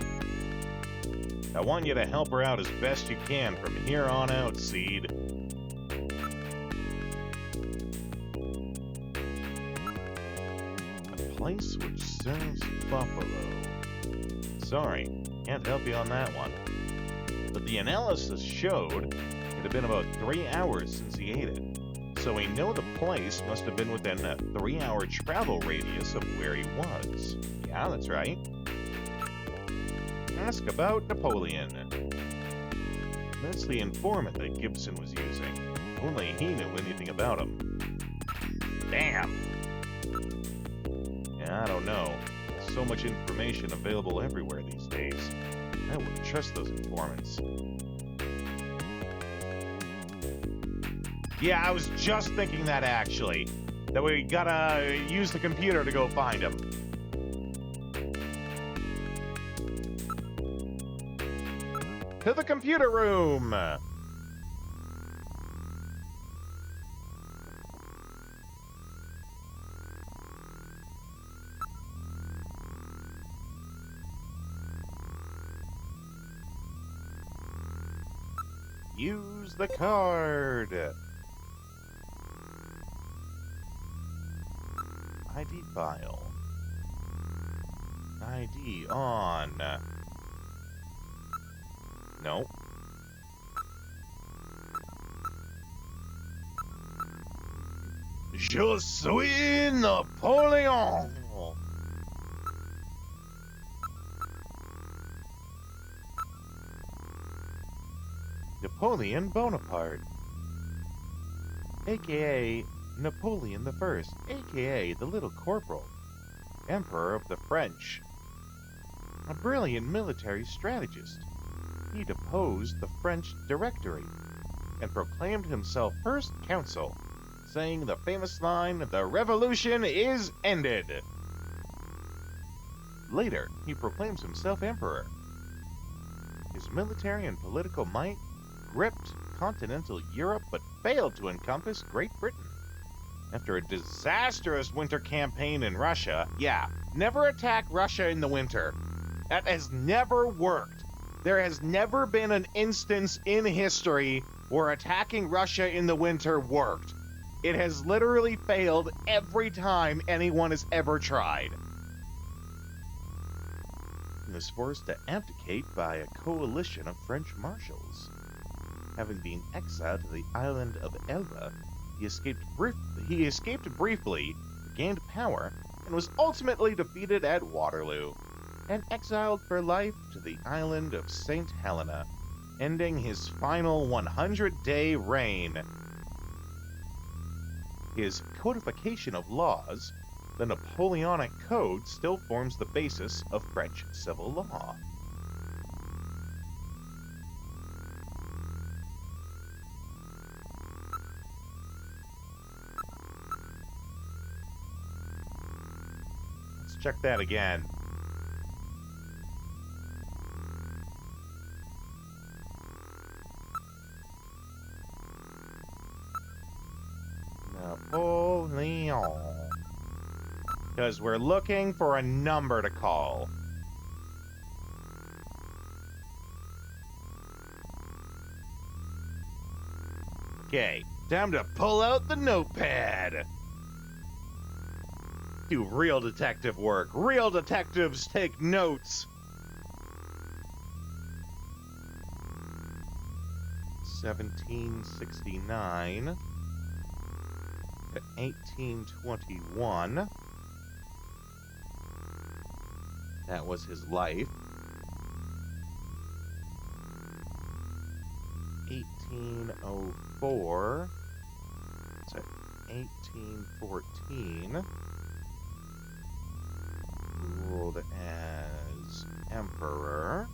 I want you to help her out as best you can from here on out, Seed. A place which serves buffalo. Sorry, can't help you on that one. But the analysis showed it had been about 3 hours since he ate it. So we know the place must have been within a 3-hour travel radius of where he was. Yeah, that's right. Ask about Napoleon. That's the informant that Gibson was using. Only he knew anything about him. Damn! Yeah, I don't know. So much information available everywhere these days. I wouldn't trust those informants. Yeah, I was just thinking that, actually. That we gotta use the computer to go find him. To the computer room! Use the card! ID file. ID on. No. Je suis Napoleon! Napoleon Bonaparte, aka Napoleon I, aka the Little Corporal, Emperor of the French. A brilliant military strategist, he deposed the French Directory and proclaimed himself first consul, saying the famous line, "The revolution is ended." Later, he proclaims himself emperor. His military and political might gripped continental Europe but failed to encompass Great Britain. After a disastrous winter campaign in Russia, yeah, never attack Russia in the winter. That has never worked. There has never been an instance in history where attacking Russia in the winter worked. It has literally failed every time anyone has ever tried. He was forced to abdicate by a coalition of French marshals. Having been exiled to the island of Elba, he escaped briefly, regained power, and was ultimately defeated at Waterloo, and exiled for life to the island of St. Helena, ending his final 100-day reign. His codification of laws, the Napoleonic Code, still forms the basis of French civil law. Let's check that again. Napoleon. Because we're looking for a number to call. Okay, time to pull out the notepad. Do real detective work. Real detectives take notes. 1769 to 1821. That was his life. 1804 to 1814. Ruled as emperor.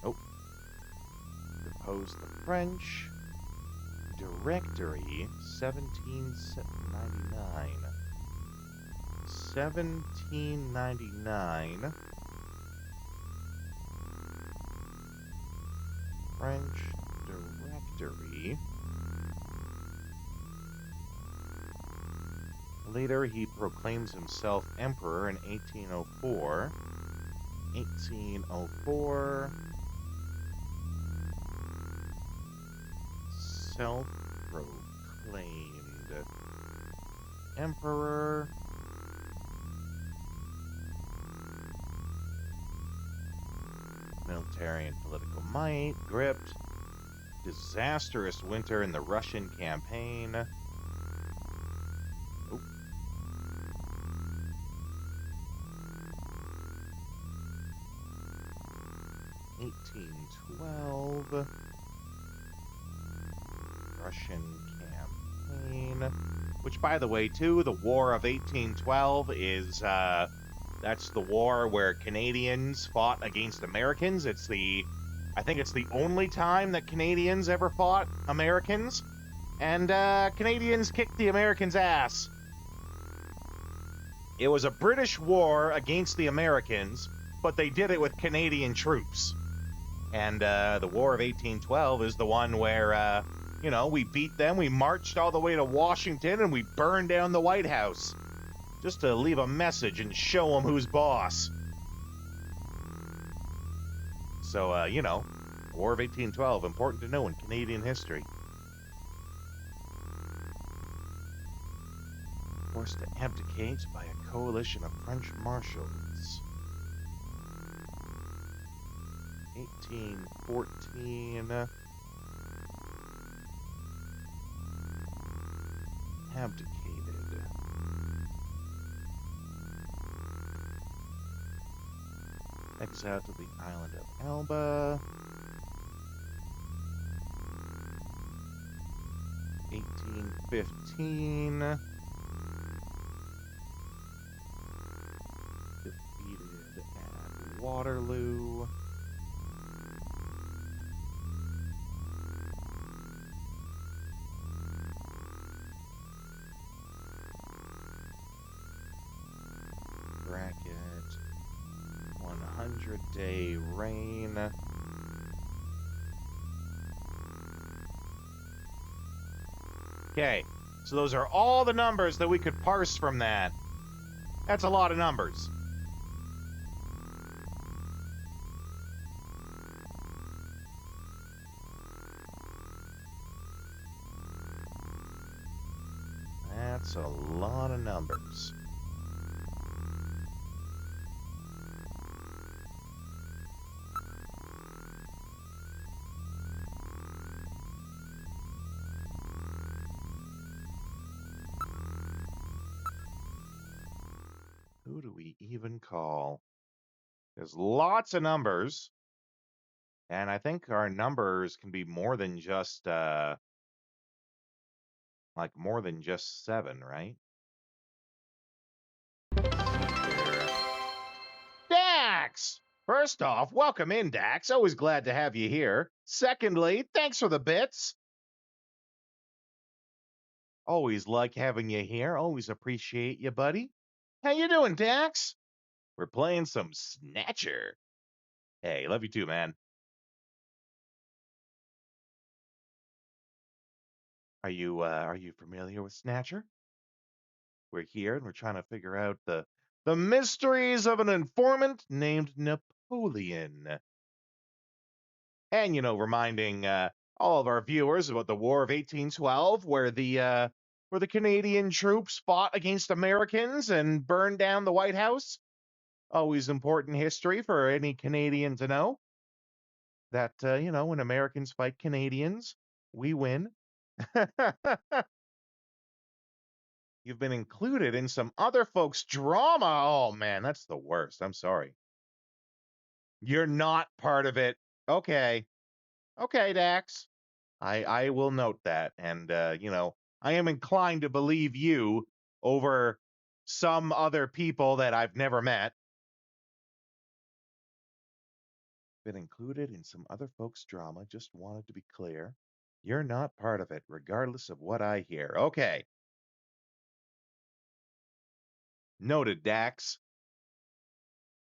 Oh. Deposed the French. Directory, 1799. 1799. French Directory. Later, he proclaims himself emperor in 1804. 1804. Self-proclaimed emperor. Military and political might, gripped. Disastrous winter in the Russian campaign. Oh. (1812) Russian campaign, which, by the way, too, the War of 1812 is that's the war where Canadians fought against Americans. I think it's the only time that Canadians ever fought Americans, and Canadians kicked the Americans' ass. It was a British war against the Americans, but they did it with Canadian troops. And the War of 1812 is the one where, we beat them, we marched all the way to Washington, and we burned down the White House. Just to leave a message and show them who's boss. So, War of 1812, important to know in Canadian history. Forced to abdicate by a coalition of French marshals. 1814. Abdicated. Exiled to the island of Elba. 1815. Defeated at Waterloo. Bracket 100-day reign. Okay, so those are all the numbers that we could parse from that. That's a lot of numbers. That's a lot of numbers. Who do we even call? There's lots of numbers. And I think our numbers can be more than just more than just 7, right? Let's see here. Dax! First off, welcome in, Dax. Always glad to have you here. Secondly, thanks for the bits. Always like having you here. Always appreciate you, buddy. How you doing, Dax? We're playing some Snatcher. Hey, love you too, man. Are you familiar with Snatcher? We're here and we're trying to figure out the mysteries of an informant named Napoleon. And reminding all of our viewers about the War of 1812, where the Canadian troops fought against Americans and burned down the White House. Always important history for any Canadian to know. That when Americans fight Canadians, we win. You've been included in some other folks' drama. Oh, man, that's the worst. I'm sorry. You're not part of it. Okay. Okay, Dax. I will note that. And, I am inclined to believe you over some other people that I've never met. Been included in some other folks' drama. Just wanted to be clear. You're not part of it, regardless of what I hear. Okay. Noted, Dax.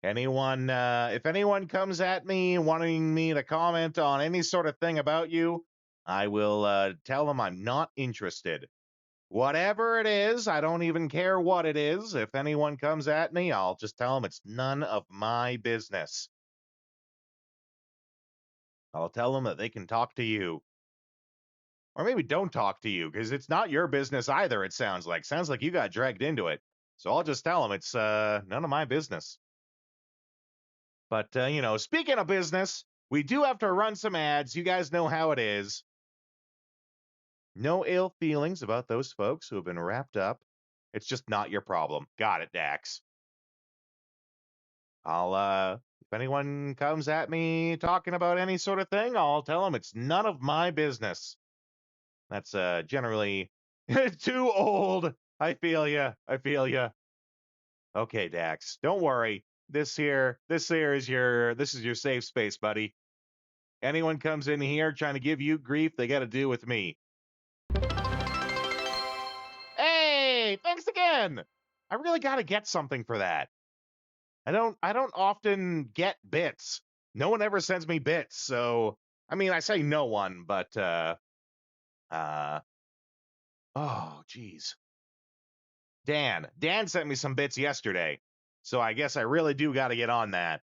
If anyone comes at me wanting me to comment on any sort of thing about you, I will tell them I'm not interested. Whatever it is, I don't even care what it is. If anyone comes at me, I'll just tell them it's none of my business. I'll tell them that they can talk to you. Or maybe don't talk to you, because it's not your business either, it sounds like. Sounds like you got dragged into it. So I'll just tell them it's none of my business. But, speaking of business, we do have to run some ads. You guys know how it is. No ill feelings about those folks who have been wrapped up. It's just not your problem. Got it, Dax. If anyone comes at me talking about any sort of thing, I'll tell them it's none of my business. That's generally too old. I feel ya. Okay, Dax. Don't worry. This here is your safe space, buddy. Anyone comes in here trying to give you grief, they got to do with me. Hey, thanks again. I really got to get something for that. I don't often get bits. No one ever sends me bits, so I mean, I say no one, but oh, geez. Dan sent me some bits yesterday, so I guess I really do got to get on that.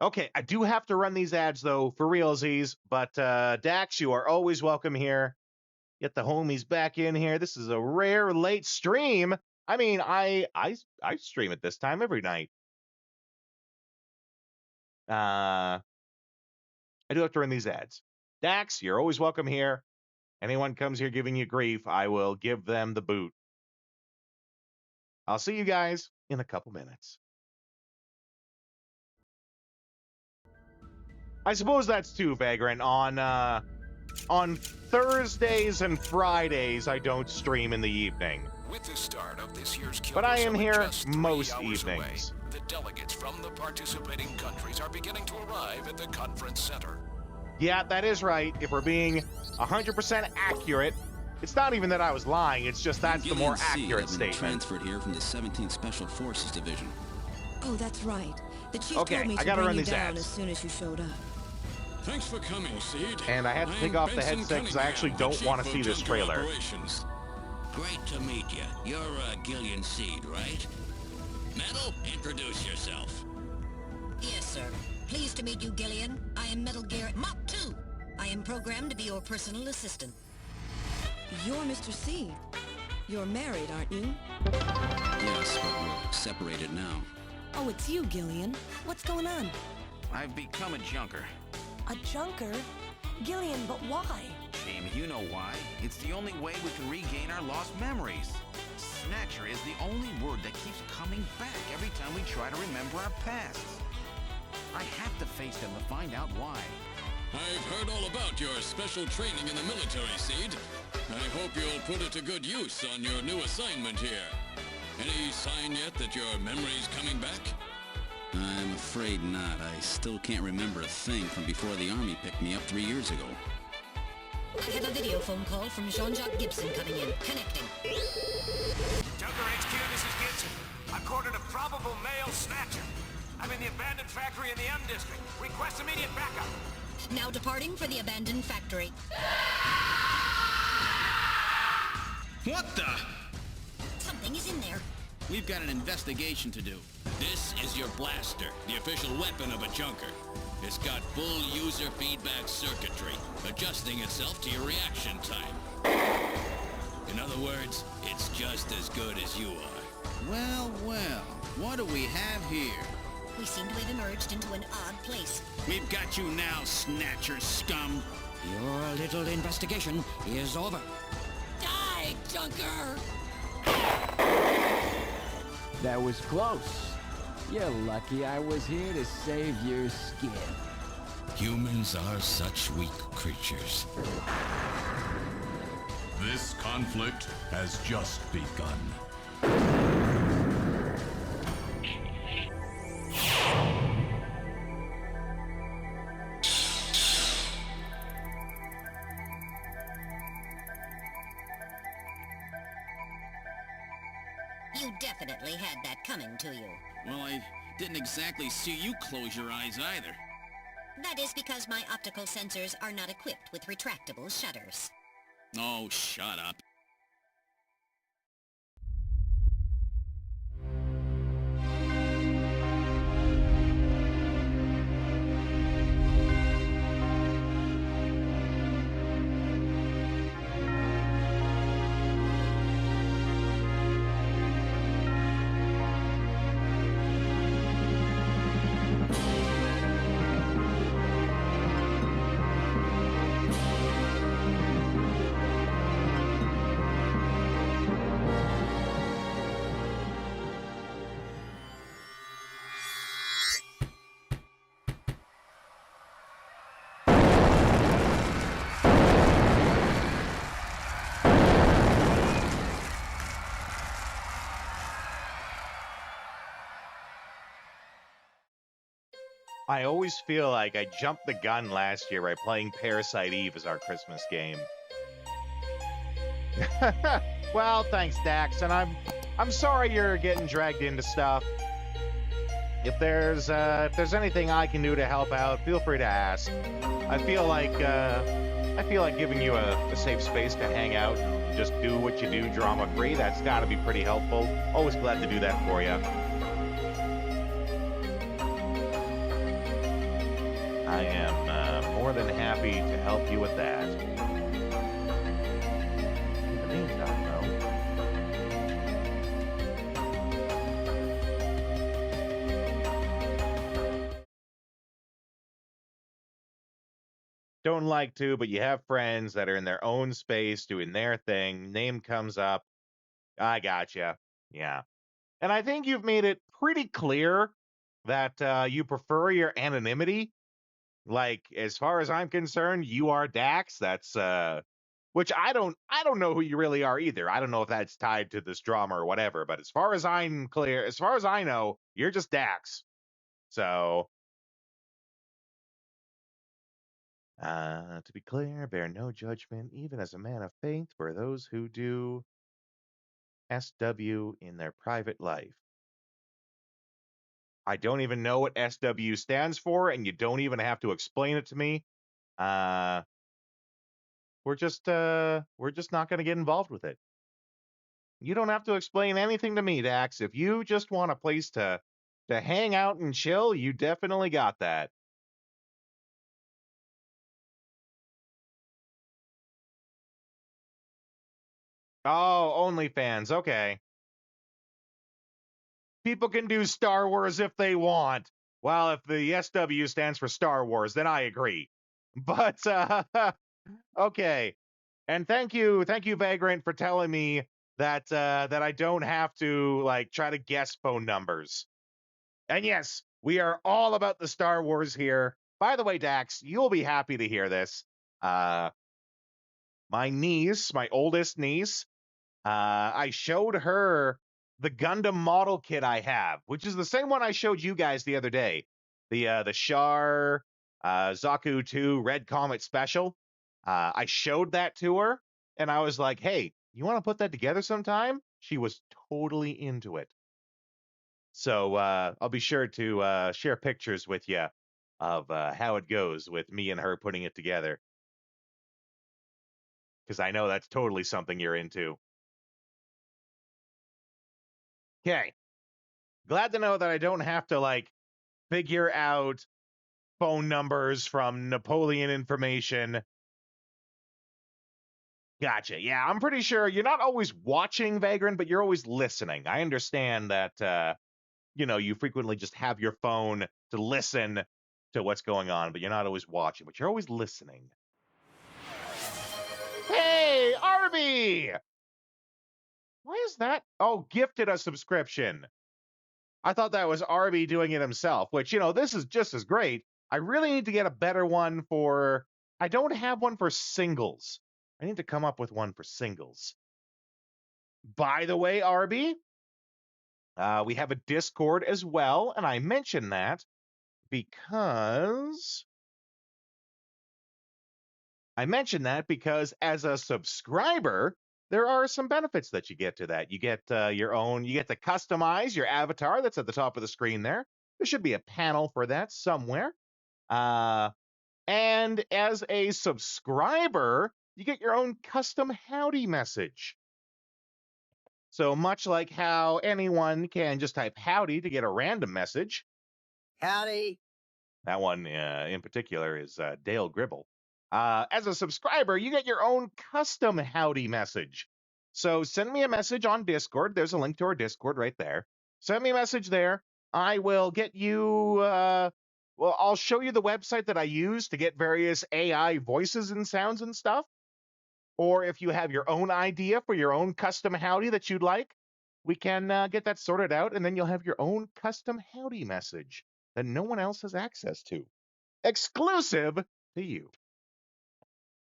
Okay, I do have to run these ads, though, for realsies, but Dax, you are always welcome here. Get the homies back in here. This is a rare late stream. I mean, I stream at this time every night. I do have to run these ads. Dax, you're always welcome here. Anyone comes here giving you grief, I will give them the boot. I'll see you guys in a couple minutes. I suppose that's too, Vagrant. On Thursdays and Fridays, I don't stream in the evening.
With the start of this year's
But I am here
just 3
most
hours
evenings.
away, the delegates from the participating countries are beginning to arrive at the conference center.
Yeah, that is right. If we're being 100% accurate, it's not even that I was lying. It's just that's the more accurate statement.
Transferred here from the 17th Special Forces Division.
Oh, that's right. The chief
Okay,
told me
I
to
gotta
bring
run
you
these
down
ads.
as soon as you showed up.
Thanks for coming, Seed.
And I had to take off the headset because I actually don't want to see this trailer.
Great to meet you. You're Gillian Seed, right? Metal, introduce yourself.
Yes, sir. Pleased to meet you, Gillian. I am Metal Gear Mach 2. I am programmed to be your personal assistant.
You're Mr. C. You're married, aren't you?
Yes, but we're separated now.
Oh, it's you, Gillian. What's going on?
I've become a junker.
A junker? Gillian, but why?
Jamie, you know why. It's the only way we can regain our lost memories. Snatcher is the only word that keeps coming back every time we try to remember our pasts. I have to face them to find out why.
I've heard all about your special training in the military, Seed. I hope you'll put it to good use on your new assignment here. Any sign yet that your memory's coming back?
I'm afraid not. I still can't remember a thing from before the Army picked me up 3 years ago.
I have a video phone call from Jean-Jacques Gibson coming in. Connecting.
Junker HQ, this is Gibson. I've cornered a probable male snatcher. I'm in the abandoned factory in the M district. Request immediate backup.
Now departing for the abandoned factory.
What the?
Something is in there.
We've got an investigation to do.
This is your blaster, the official weapon of a junker. It's got full user feedback circuitry, adjusting itself to your reaction time. In other words, it's just as good as you are.
Well, well. What do we have here?
We seem to have emerged into an odd place.
We've got you now, Snatcher scum.
Your little investigation is over.
Die, Junker!
That was close. You're lucky I was here to save your skin.
Humans are such weak creatures.
This conflict has just begun.
You definitely had that coming to you.
Well, I didn't exactly see you close your eyes either.
That is because my optical sensors are not equipped with retractable shutters.
Oh, shut up.
I always feel like I jumped the gun last year by playing Parasite Eve as our Christmas game. Well, thanks, Dax, and I'm sorry you're getting dragged into stuff. If there's anything I can do to help out, feel free to ask. I feel like giving you a safe space to hang out and just do what you do drama-free. That's got to be pretty helpful. Always glad to do that for you. I am more than happy to help you with that. In the meantime, though, don't like to, but you have friends that are in their own space doing their thing. Name comes up. I gotcha. Yeah. And I think you've made it pretty clear that you prefer your anonymity. Like, as far as I'm concerned, you are Dax. That's which I don't know who you really are either. I don't know if that's tied to this drama or whatever, but as far as I'm clear, as far as I know, you're just Dax. So to be clear, bear no judgment, even as a man of faith, for those who do SW in their private life. I don't even know what SW stands for, and you don't even have to explain it to me. We're just not going to get involved with it. You don't have to explain anything to me, Dax. If you just want a place to hang out and chill, you definitely got that. Oh, OnlyFans. Okay. People can do Star Wars if they want. Well, if the SW stands for Star Wars, then I agree. But okay. And thank you, Vagrant, for telling me that I don't have to like try to guess phone numbers. And yes, we are all about the Star Wars here. By the way, Dax, you'll be happy to hear this. My niece, my oldest niece, I showed her the Gundam model kit I have, which is the same one I showed you guys the other day. The Char Zaku 2 Red Comet Special. I showed that to her, and I was like, "Hey, you want to put that together sometime?" She was totally into it. So I'll be sure to share pictures with you of how it goes with me and her putting it together, because I know that's totally something you're into. Okay. Glad to know that I don't have to like figure out phone numbers from Napoleon information. Gotcha. Yeah, I'm pretty sure you're not always watching Vagrant, but you're always listening. I understand that you frequently just have your phone to listen to what's going on, but you're not always watching, but you're always listening. Hey, Arby! Why is that? Oh, gifted a subscription. I thought that was Arby doing it himself, which, this is just as great. I really need to get a better one for. I don't have one for singles. I need to come up with one for singles. By the way, Arby, we have a Discord as well, and I mention that because as a subscriber, there are some benefits that you get to that. You get you get to customize your avatar that's at the top of the screen there. There should be a panel for that somewhere. And as a subscriber, you get your own custom howdy message. So much like how anyone can just type howdy to get a random message.
Howdy.
That one in particular is Dale Gribble. As a subscriber, you get your own custom howdy message. So send me a message on Discord. There's a link to our Discord right there. Send me a message there. I will get you. I'll show you the website that I use to get various AI voices and sounds and stuff. Or if you have your own idea for your own custom howdy that you'd like, we can get that sorted out, and then you'll have your own custom howdy message that no one else has access to, exclusive to you.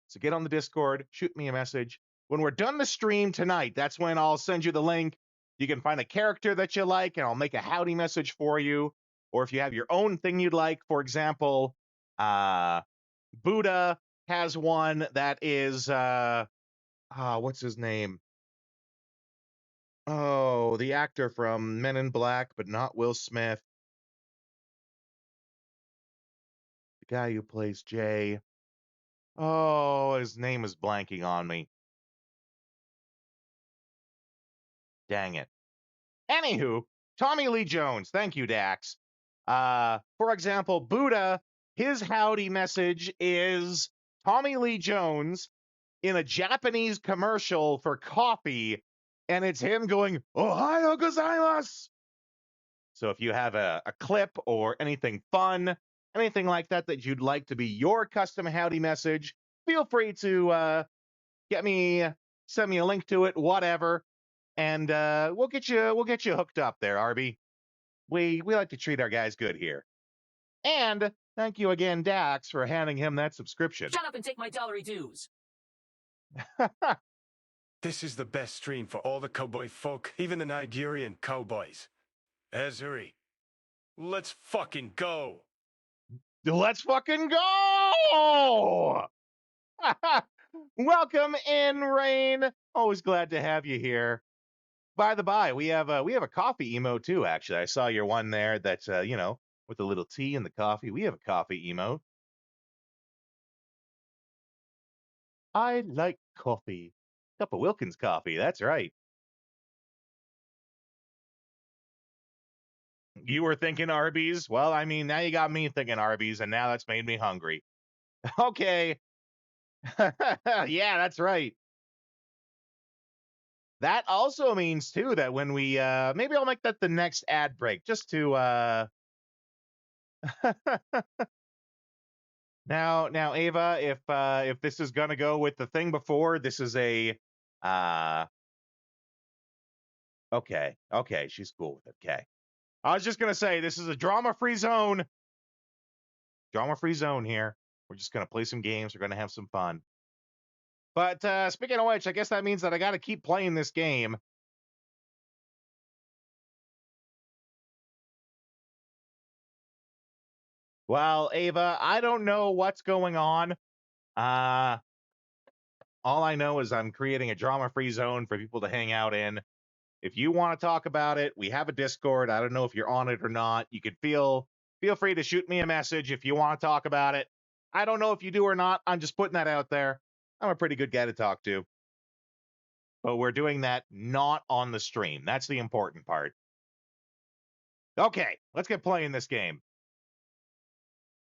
So get on the Discord, shoot me a message. When we're done the stream tonight, that's when I'll send you the link. You can find a character that you like, and I'll make a howdy message for you. Or if you have your own thing you'd like, for example, Buddha has one that is, what's his name? Oh, the actor from Men in Black, but not Will Smith. The guy who plays Jay. Oh, his name is blanking on me. Dang it. Anywho, Tommy Lee Jones. Thank you, Dax. For example, Buddha, his howdy message is Tommy Lee Jones in a Japanese commercial for coffee, and it's him going, Ohio gozaimasu! So if you have a clip or anything fun, anything like that that you'd like to be your custom howdy message, feel free to send me a link to it, whatever, and we'll get you hooked up there, Arby. We like to treat our guys good here. And thank you again, Dax, for handing him that subscription.
Shut up and take my dollary dues.
This is the best stream for all the cowboy folk, even the Nigerian cowboys. Ezuri, let's fucking go.
Let's fucking go! Welcome in, Rain. Always glad to have you here. By the by, we have a coffee emote too. Actually, I saw your one there. That's with a little tea and the coffee. We have a coffee emote. I like coffee. Cup of Wilkins coffee. That's right. You were thinking Arby's? Well, I mean, now you got me thinking Arby's, and now that's made me hungry. Okay. Yeah, that's right. That also means too that when we maybe I'll make that the next ad break just to now Ava, if this is gonna go with the thing before, this is a uh okay, she's cool with it. Okay. I was just gonna say this is a drama-free zone. Drama-free zone here. We're just gonna play some games, we're gonna have some fun. But speaking of which, I guess that means that I gotta keep playing this game. Well, Ava, I don't know what's going on. Uh all I know is I'm creating a drama-free zone for people to hang out in. If you want to talk about it, we have a Discord. I don't know if you're on it or not. You could feel free to shoot me a message if you want to talk about it. I don't know if you do or not. I'm just putting that out there. I'm a pretty good guy to talk to. But we're doing that not on the stream. That's the important part. Okay, let's get playing this game.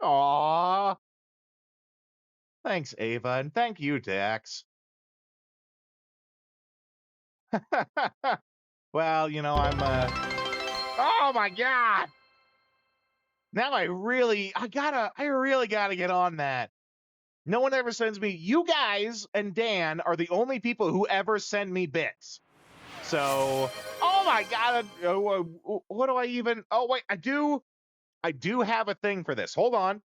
Aww. Thanks, Ava, and thank you, Dax. Well, you know, I'm oh my god! Now I really gotta get on that. No one ever sends me. You guys and Dan are the only people who ever send me bits. So, oh my god, what do I even? Oh wait, I do have a thing for this. Hold on.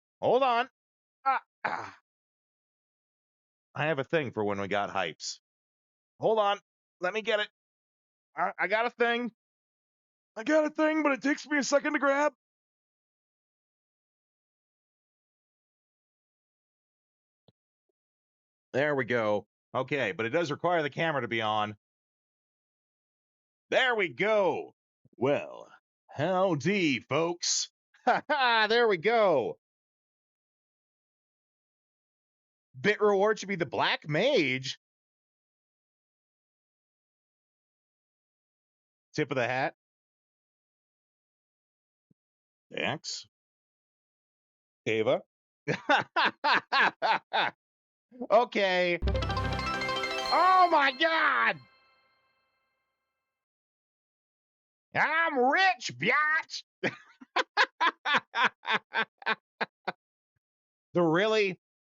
Ah, ah. I have a thing for when we got hypes. Hold on, let me get it. I got a thing. But it takes me a second to grab. There we go. Okay, but it does require the camera to be on. There we go. Well, howdy, folks. Ha ha, there we go. Bit reward should be the Black Mage. Tip of the hat. Thanks. Ava. Okay. Oh my god! I'm rich, biatch!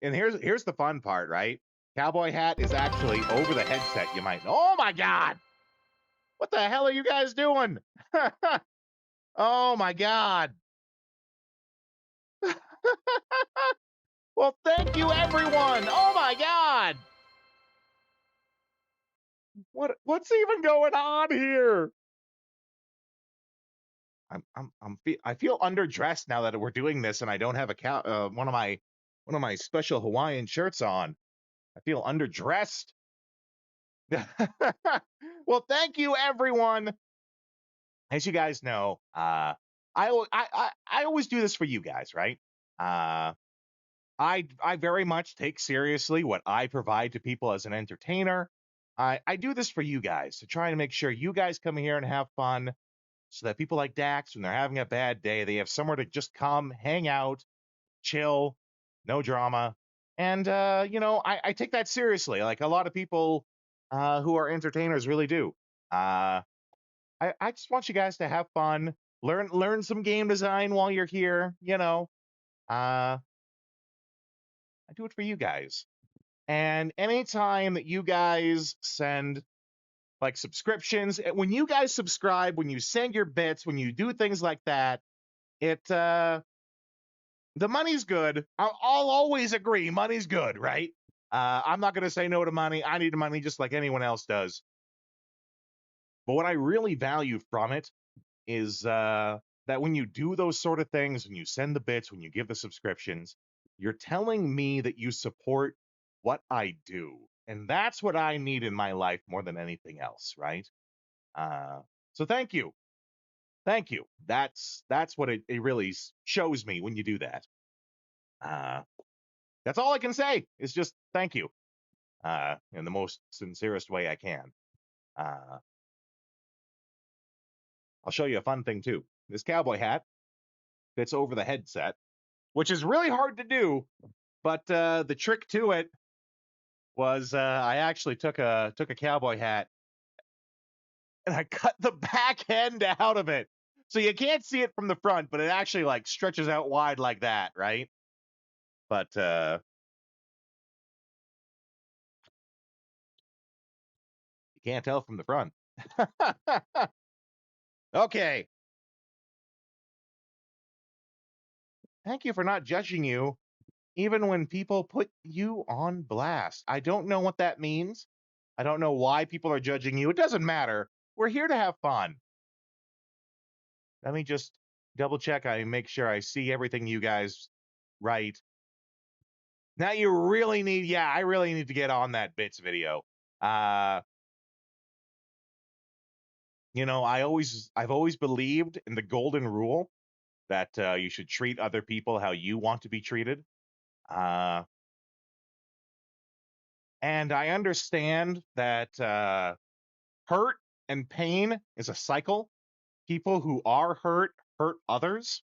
And here's the fun part, right? Cowboy hat is actually over the headset. You might. Oh my god! What the hell are you guys doing? Oh my god! Well, thank you, everyone. Oh my god! What's even going on here? I feel underdressed now that we're doing this, and I don't have one of my special Hawaiian shirts on. I feel underdressed. Well, thank you, everyone. As you guys know, I always do this for you guys, right? I very much take seriously what I provide to people as an entertainer. I do this for you guys to try and make sure you guys come here and have fun, so that people like Dax, when they're having a bad day, they have somewhere to just come, hang out, chill, no drama. And I take that seriously, like a lot of people who are entertainers really do. I just want you guys to have fun, learn some game design while you're here. I do it for you guys. And anytime that you guys send like subscriptions, when you guys subscribe, when you send your bits, when you do things like that, the money's good. I'll always agree, money's good, right? I'm not going to say no to money. I need money just like anyone else does. But what I really value from it is that when you do those sort of things, when you send the bits, when you give the subscriptions, you're telling me that you support what I do. And that's what I need in my life more than anything else, right? So thank you. Thank you. That's what it really shows me when you do that. That's all I can say is just thank you in the most sincerest way I can. I'll show you a fun thing too. This cowboy hat fits over the headset, which is really hard to do, but the trick to it was I actually took a cowboy hat and I cut the back end out of it. So you can't see it from the front, but it actually like stretches out wide like that, right? But you can't tell from the front. Okay. Thank you for not judging you, even when people put you on blast. I don't know what that means. I don't know why people are judging you. It doesn't matter. We're here to have fun. Let me just double check. I make sure I see everything you guys right. Now you really need, yeah, I really need to get on that bits video. You know, I've always believed in the golden rule that you should treat other people how you want to be treated. And I understand that hurt and pain is a cycle. People who are hurt others.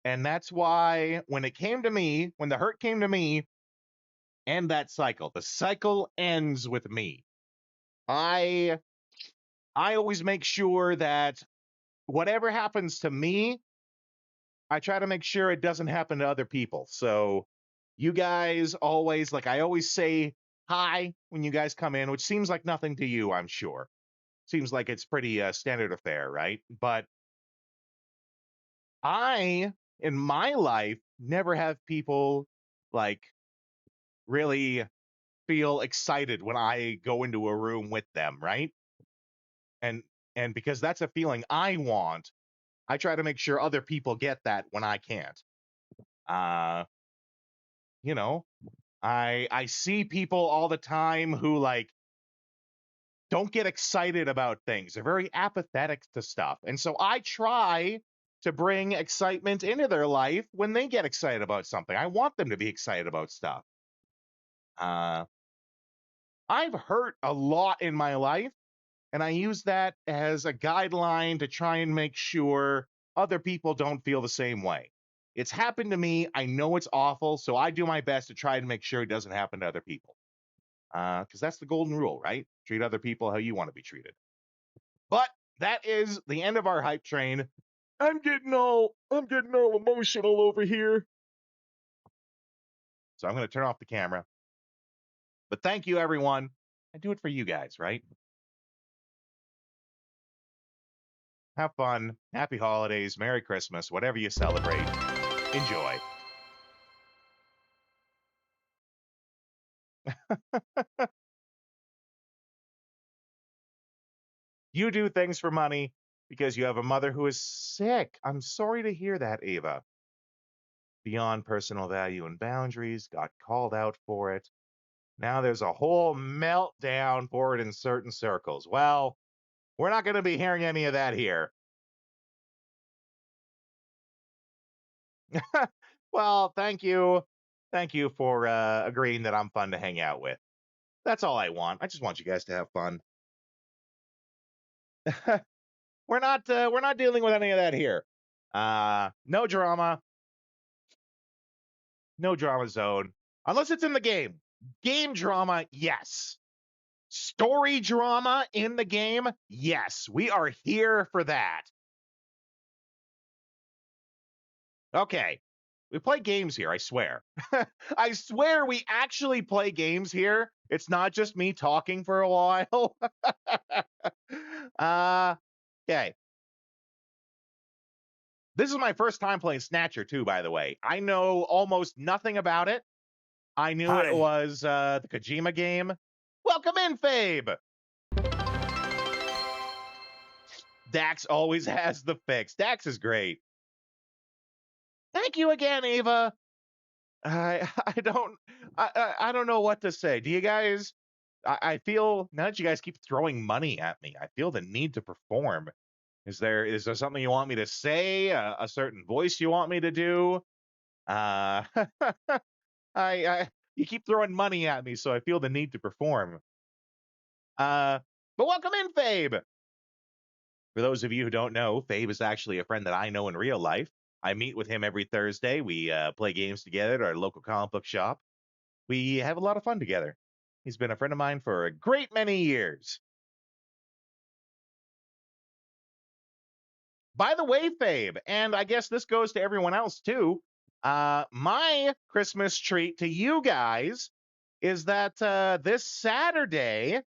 And that's why when it came to me, when the hurt came to me, end that cycle. The cycle ends with me. I always make sure that whatever happens to me, I try to make sure it doesn't happen to other people. So you guys always, like I always say hi when you guys come in, which seems like nothing to you, I'm sure. Seems like it's pretty standard affair, right? But I, in my life, never have people like really feel excited when I go into a room with them, right? And because that's a feeling I want, I try to make sure other people get that when I can't. Uh, you know, I see people all the time who like don't get excited about things. They're very apathetic to stuff. And so I try to bring excitement into their life when they get excited about something. I want them to be excited about stuff. I've hurt a lot in my life, and I use that as a guideline to try and make sure other people don't feel the same way. It's happened to me. I know it's awful, so I do my best to try and make sure it doesn't happen to other people. Because that's the golden rule, right? Treat other people how you want to be treated. But that is the end of our hype train. I'm getting all emotional over here. So I'm going to turn off the camera. But thank you, everyone. I do it for you guys, right? Have fun. Happy holidays. Merry Christmas. Whatever you celebrate. Enjoy. You do things for money because you have a mother who is sick. I'm sorry to hear that, Ava. Beyond personal value and boundaries, got called out for it. Now there's a whole meltdown for it in certain circles. Well, we're not going to be hearing any of that here. Well, thank you. Thank you for agreeing that I'm fun to hang out with. That's all I want. I just want you guys to have fun. We're not dealing with any of that here. No drama. No drama zone. Unless it's in the game. Game drama, yes. Story drama in the game, yes. We are here for that. Okay. We play games here, I swear. I swear we actually play games here. It's not just me talking for a while. Okay. This is my first time playing Snatcher, too, by the way. I know almost nothing about it. I knew it was the Kojima game. Welcome in, Fabe! Dax always has the fix. Dax is great. Thank you again, Ava. I don't know what to say. Do you guys? I feel now that you guys keep throwing money at me, I feel the need to perform. Is there something you want me to say? A certain voice you want me to do? I you keep throwing money at me, so I feel the need to perform. But welcome in, Fabe. For those of you who don't know, Fabe is actually a friend that I know in real life. I meet with him every Thursday. We play games together at our local comic book shop. We have a lot of fun together. He's been a friend of mine for a great many years. By the way, Fabe, and I guess this goes to everyone else too, my Christmas treat to you guys is that this Saturday,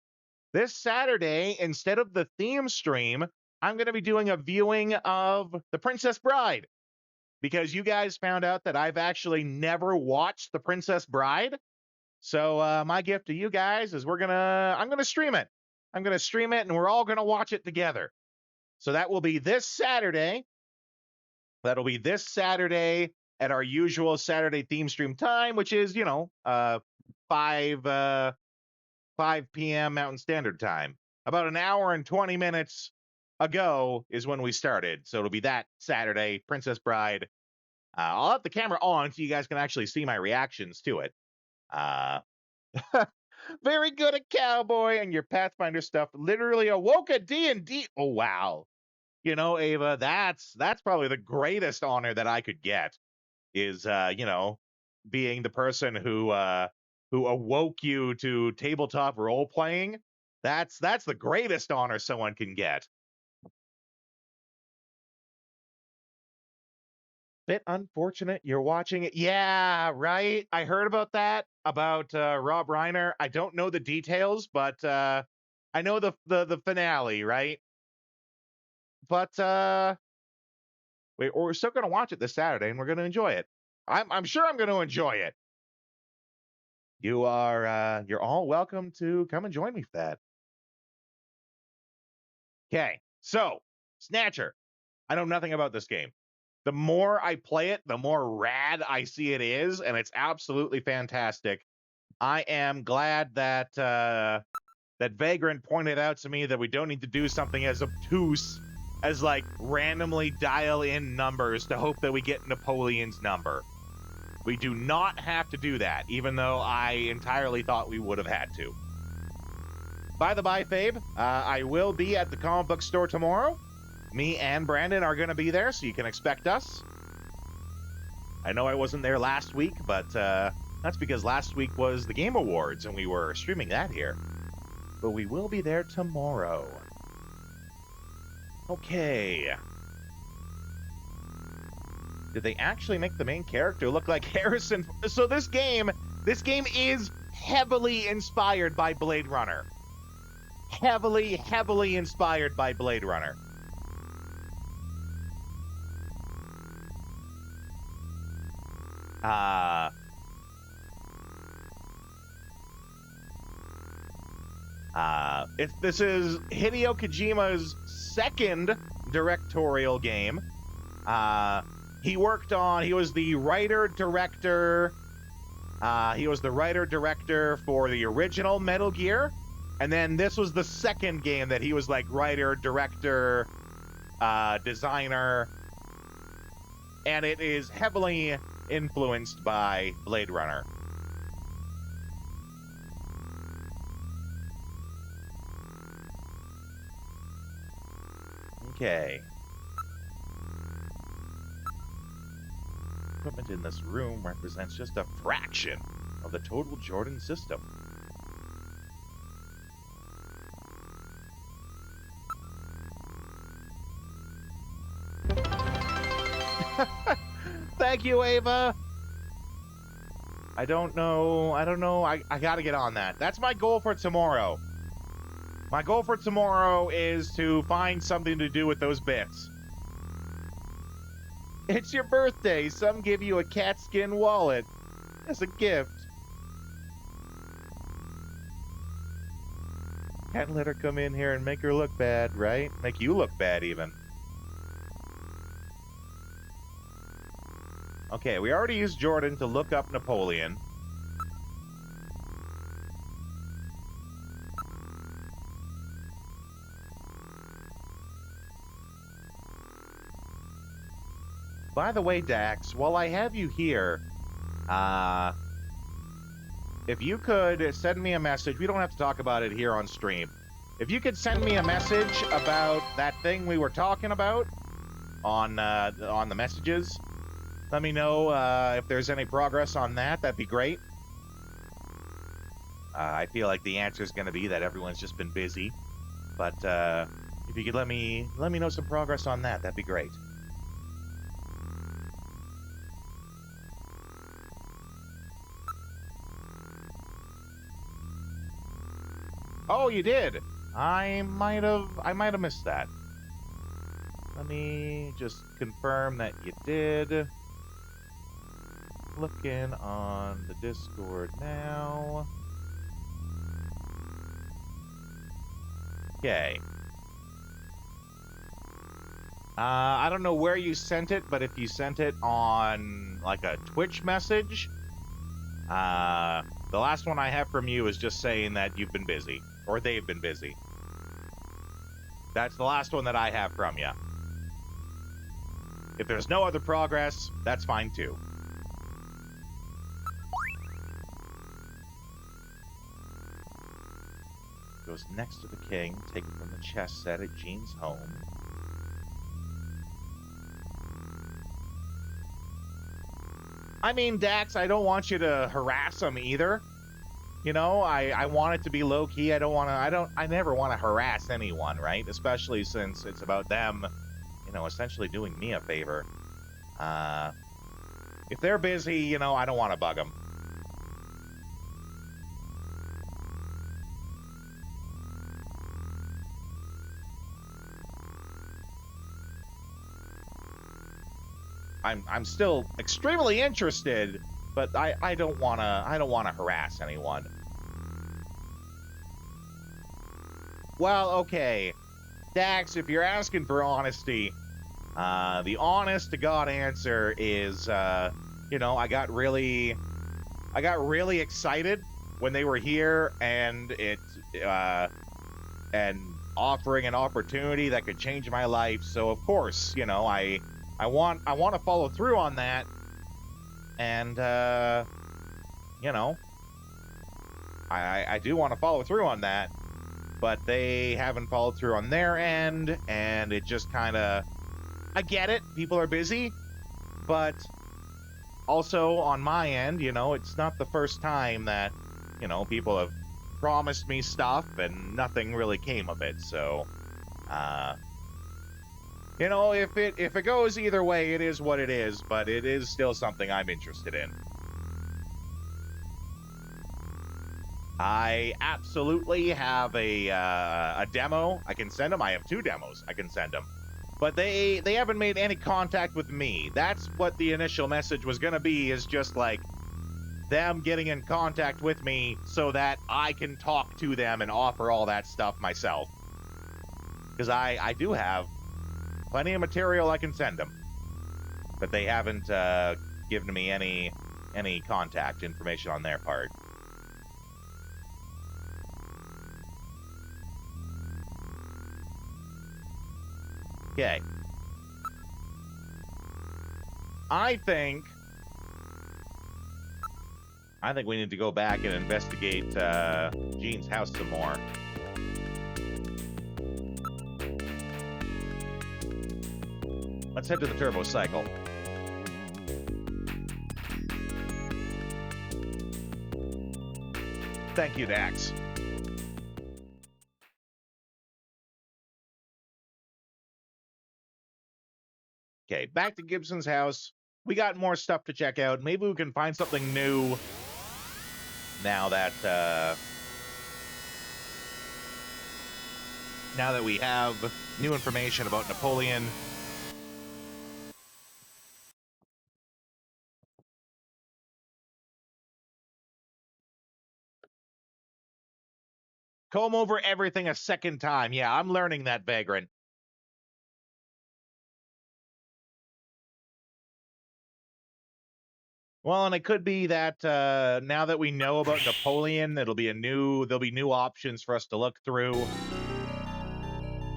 instead of the theme stream, I'm going to be doing a viewing of The Princess Bride, because you guys found out that I've actually never watched The Princess Bride. So my gift to you guys is I'm going to stream it. I'm going to stream it, and we're all going to watch it together. So that will be this Saturday. That'll be this Saturday at our usual Saturday theme stream time, which is, 5 p.m. Mountain Standard Time. About an hour and 20 minutes ago is when we started. So it'll be that Saturday, Princess Bride. I'll have the camera on so you guys can actually see my reactions to it. Very good at Cowboy and your Pathfinder stuff. Literally awoke a D&D. Oh, wow. Ava, that's probably the greatest honor that I could get is, being the person who awoke you to tabletop role playing. That's the greatest honor someone can get. Bit unfortunate you're watching it. Yeah, right. I heard about that, about Rob Reiner. I don't know the details, but I know the finale, right? But we're still going to watch it this Saturday, and we're going to enjoy it. I'm sure I'm going to enjoy it. You're all welcome to come and join me for that. Okay, so Snatcher. I know nothing about this game. The more I play it, the more rad I see it is, and it's absolutely fantastic. I am glad that that Vagrant pointed out to me that we don't need to do something as obtuse as like randomly dial in numbers to hope that we get Napoleon's number. We do not have to do that, even though I entirely thought we would have had to. By the by, Fabe, I will be at the comic book store tomorrow. Me and Brandon are going to be there, so you can expect us. I know I wasn't there last week, but that's because last week was the Game Awards, and we were streaming that here. But we will be there tomorrow. Okay. Did they actually make the main character look like Harrison? So this game is heavily inspired by Blade Runner. Heavily inspired by Blade Runner. This is Hideo Kojima's second directorial game. He was the writer-director for the original Metal Gear, and then this was the second game that he was like writer, director, designer, and it is heavily influenced by Blade Runner. Okay. Equipment in this room represents just a fraction of the total Jordan system. Thank you, Ava. I don't know. I gotta get on that. That's my goal for tomorrow. My goal for tomorrow is to find something to do with those bits. It's your birthday. Some give you a cat skin wallet as a gift. Can't let her come in here and make her look bad, right? Make you look bad, even. Okay, we already used Jordan to look up Napoleon. By the way, Dax, while I have you here, if you could send me a message, we don't have to talk about it here on stream. If you could send me a message about that thing we were talking about on the messages, let me know if there's any progress on that. That'd be great. I feel like the answer is going to be that everyone's just been busy. But If you could let me know some progress on that, that'd be great. Oh, you did. I might have missed that. Let me just confirm that you did. Looking on the Discord now. Okay. I don't know where you sent it, but if you sent it on like a Twitch message, the last one I have from you is just saying that you've been busy, or they've been busy. That's the last one that I have from you. If there's no other progress, that's fine too. Goes next to the king, taken from the chess set at Jean's home. I mean, Dax, I don't want you to harass him either. You know, I want it to be low key. I never want to harass anyone, right? Especially since it's about them, you know, essentially doing me a favor. If they're busy, you know, I don't want to bug them. I'm still extremely interested, but I don't wanna harass anyone. Well, okay, Dax, if you're asking for honesty, the honest to God answer is, you know, I got really excited when they were here, and and offering an opportunity that could change my life. So of course, you know, I want to follow through on that, and you know, I do want to follow through on that, but they haven't followed through on their end, and it just kind of, I get it, people are busy, but also on my end, you know, it's not the first time that, you know, people have promised me stuff and nothing really came of it. So you know, if it goes either way, it is what it is, but it is still something I'm interested in. I absolutely have a demo I can send them. I have 2 demos I can send them, but they haven't made any contact with me. That's what the initial message was gonna be, is just like them getting in contact with me so that I can talk to them and offer all that stuff myself. Because I do have plenty of material I can send them, but they haven't given me any contact information on their part. Okay. I think we need to go back and investigate Jean's house some more. Let's head to the turbo cycle. Thank you, Dax. Okay, back to Gibson's house. We got more stuff to check out. Maybe we can find something new now that we have new information about Napoleon. Comb over everything a second time. Yeah, I'm learning that, Vagrant. Well, and it could be that now that we know about Napoleon, there'll be new options for us to look through.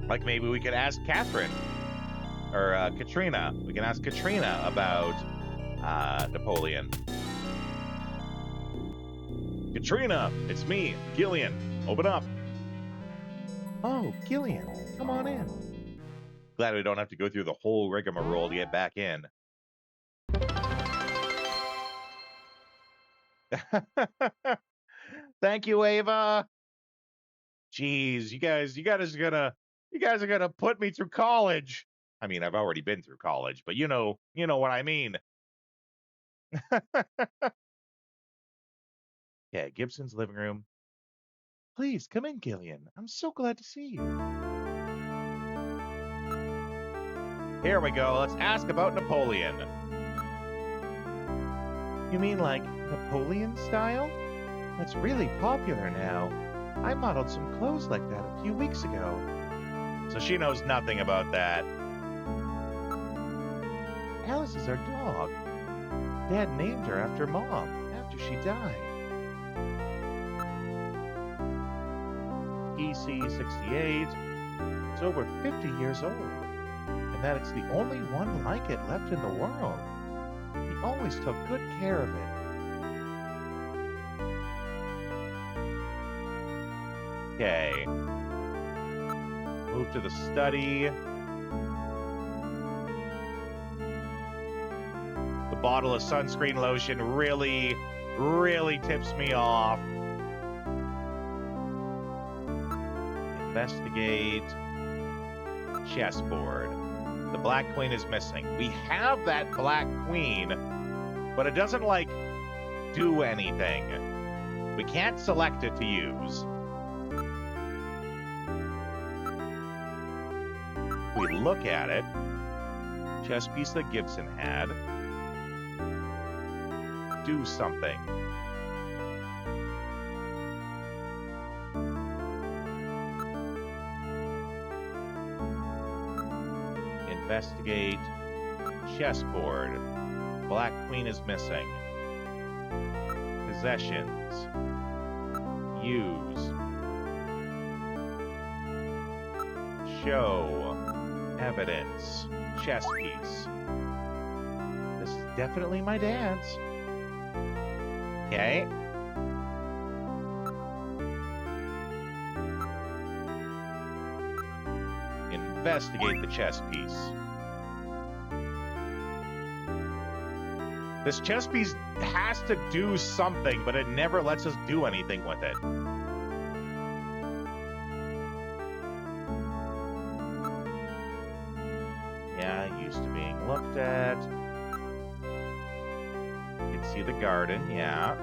Like maybe we could ask Catherine or Katrina. We can ask Katrina about Napoleon. Katrina, it's me, Gillian. Open up. Oh, Gillian, come on in. Glad we don't have to go through the whole rigmarole to get back in. Thank you, Ava. Jeez, you guys are gonna You guys are gonna put me through college. I mean, I've already been through college, but you know what I mean. Yeah, Gibson's living room. Please come in, Gillian. I'm so glad to see you. Here we go. Let's ask about Napoleon. You mean like Napoleon style? That's really popular now. I modeled some clothes like that a few weeks ago. So she knows nothing about that. Alice is our dog. Dad named her after Mom, after she died. PC68. It's over 50 years old, and that it's the only one like it left in the world. He always took good care of it. Okay. Move to the study. The bottle of sunscreen lotion really tips me off. Investigate. Chessboard. The Black Queen is missing. We have that Black Queen, but it doesn't, like, do anything. We can't select it to use. We look at it. Chess piece that Gibson had. Do something. Investigate. Chessboard. Black Queen is missing. Possessions. Use. Show. Evidence. Chess piece. This is definitely my dance. Okay. Investigate the chess piece. This chess piece has to do something, but it never lets us do anything with it. Yeah, used to being looked at. You can see the garden, yeah.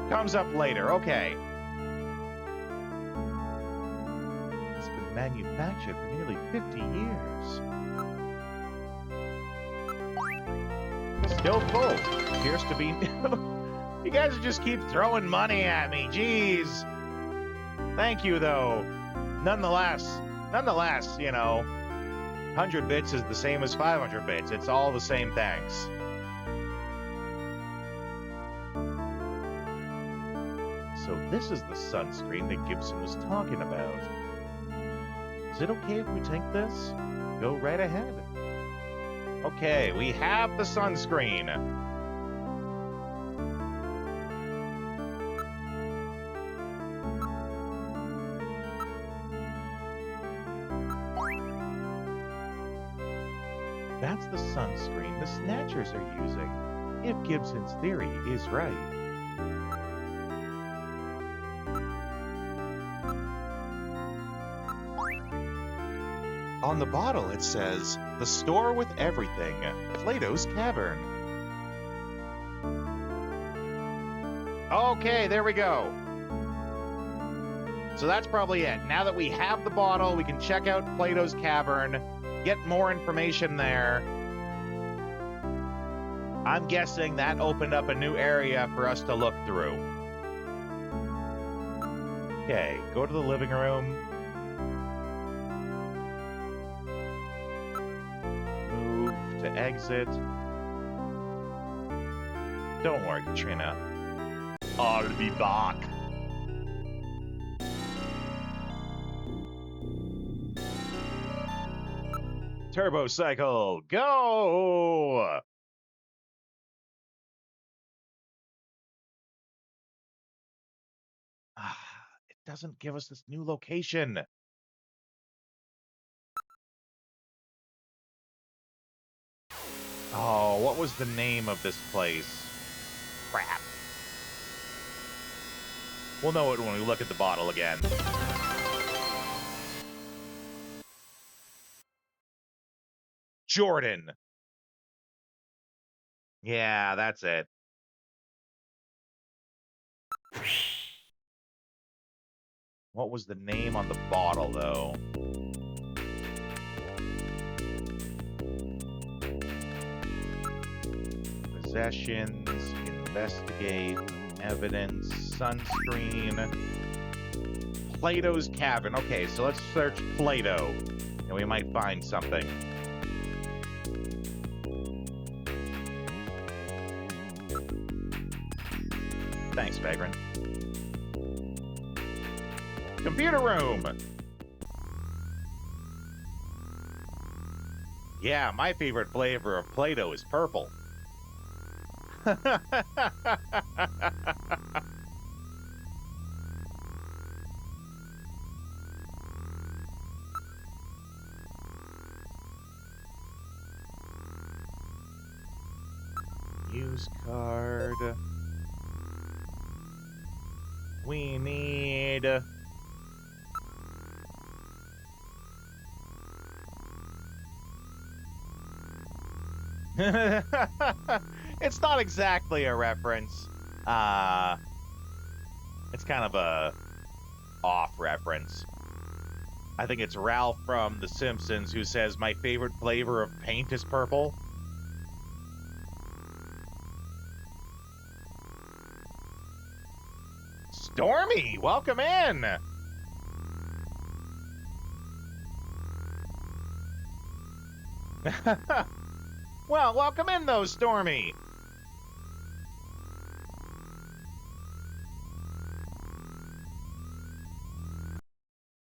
Comes up later, okay. It's been manufactured for nearly 50 years. Still full. Appears to be new. You guys just keep throwing money at me. Jeez. Thank you, though. Nonetheless, you know, 100 bits is the same as 500 bits. It's all the same thanks. So this is the sunscreen that Gibson was talking about. Is it okay if we take this? Go right ahead. Okay, we have the sunscreen. That's the sunscreen the Snatchers are using, if Gibson's theory is right. On the bottle it says, "The store with everything, Plato's Cavern." Okay, there we go. So that's probably it. Now that we have the bottle, we can check out Plato's Cavern, get more information there. I'm guessing that opened up a new area for us to look through. Okay, go to the living room. Move to exit. Don't worry, Katrina. I'll be back. Turbo cycle, go! It doesn't give us this new location. Oh, what was the name of this place? Crap. We'll know it when we look at the bottle again. Jordan. Yeah, that's it. What was the name on the bottle, though? Possessions, investigate, evidence, sunscreen, Plato's Cavern. Okay, so let's search Plato, and we might find something. Thanks, Vagrant. Computer room! Yeah, my favorite flavor of Play-Doh is purple. Use card. We need... It's not exactly a reference. It's kind of a off reference. I think it's Ralph from The Simpsons who says, my favorite flavor of paint is purple. Stormy, welcome in. Well, welcome in, though, Stormy.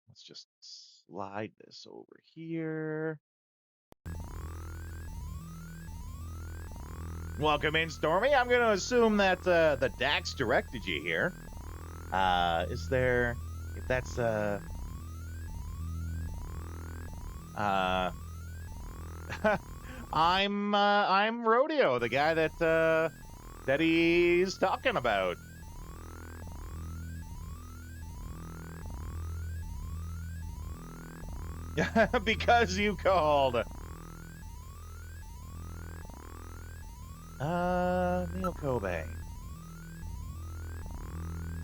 Let's just slide this over here. Welcome in, Stormy. I'm going to assume that the Dax directed you here. Is there... If that's... I'm Rodeo, the guy that he's talking about. Because you called. Neil Kobe.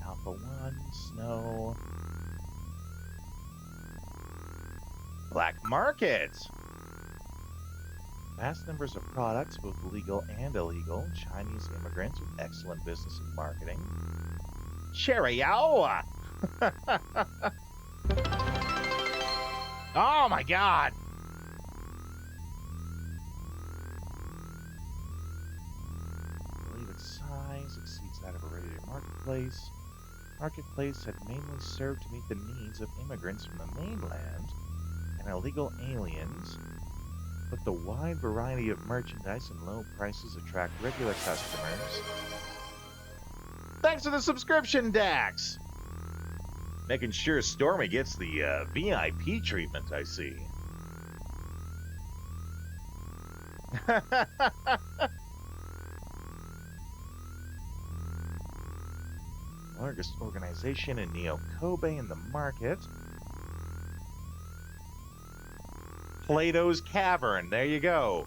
Alpha 1, Snow. Black Market. Vast numbers of products, both legal and illegal. Chinese immigrants with excellent business and marketing. Cheerio! Oh my god! I believe its size exceeds that of a regular marketplace. Marketplace had mainly served to meet the needs of immigrants from the mainland and illegal aliens, but the wide variety of merchandise and low prices attract regular customers. Thanks for the subscription, Dax! Making sure Stormy gets the VIP treatment, I see. Largest organization in Neo Kobe in the market. Plato's Cavern. There you go.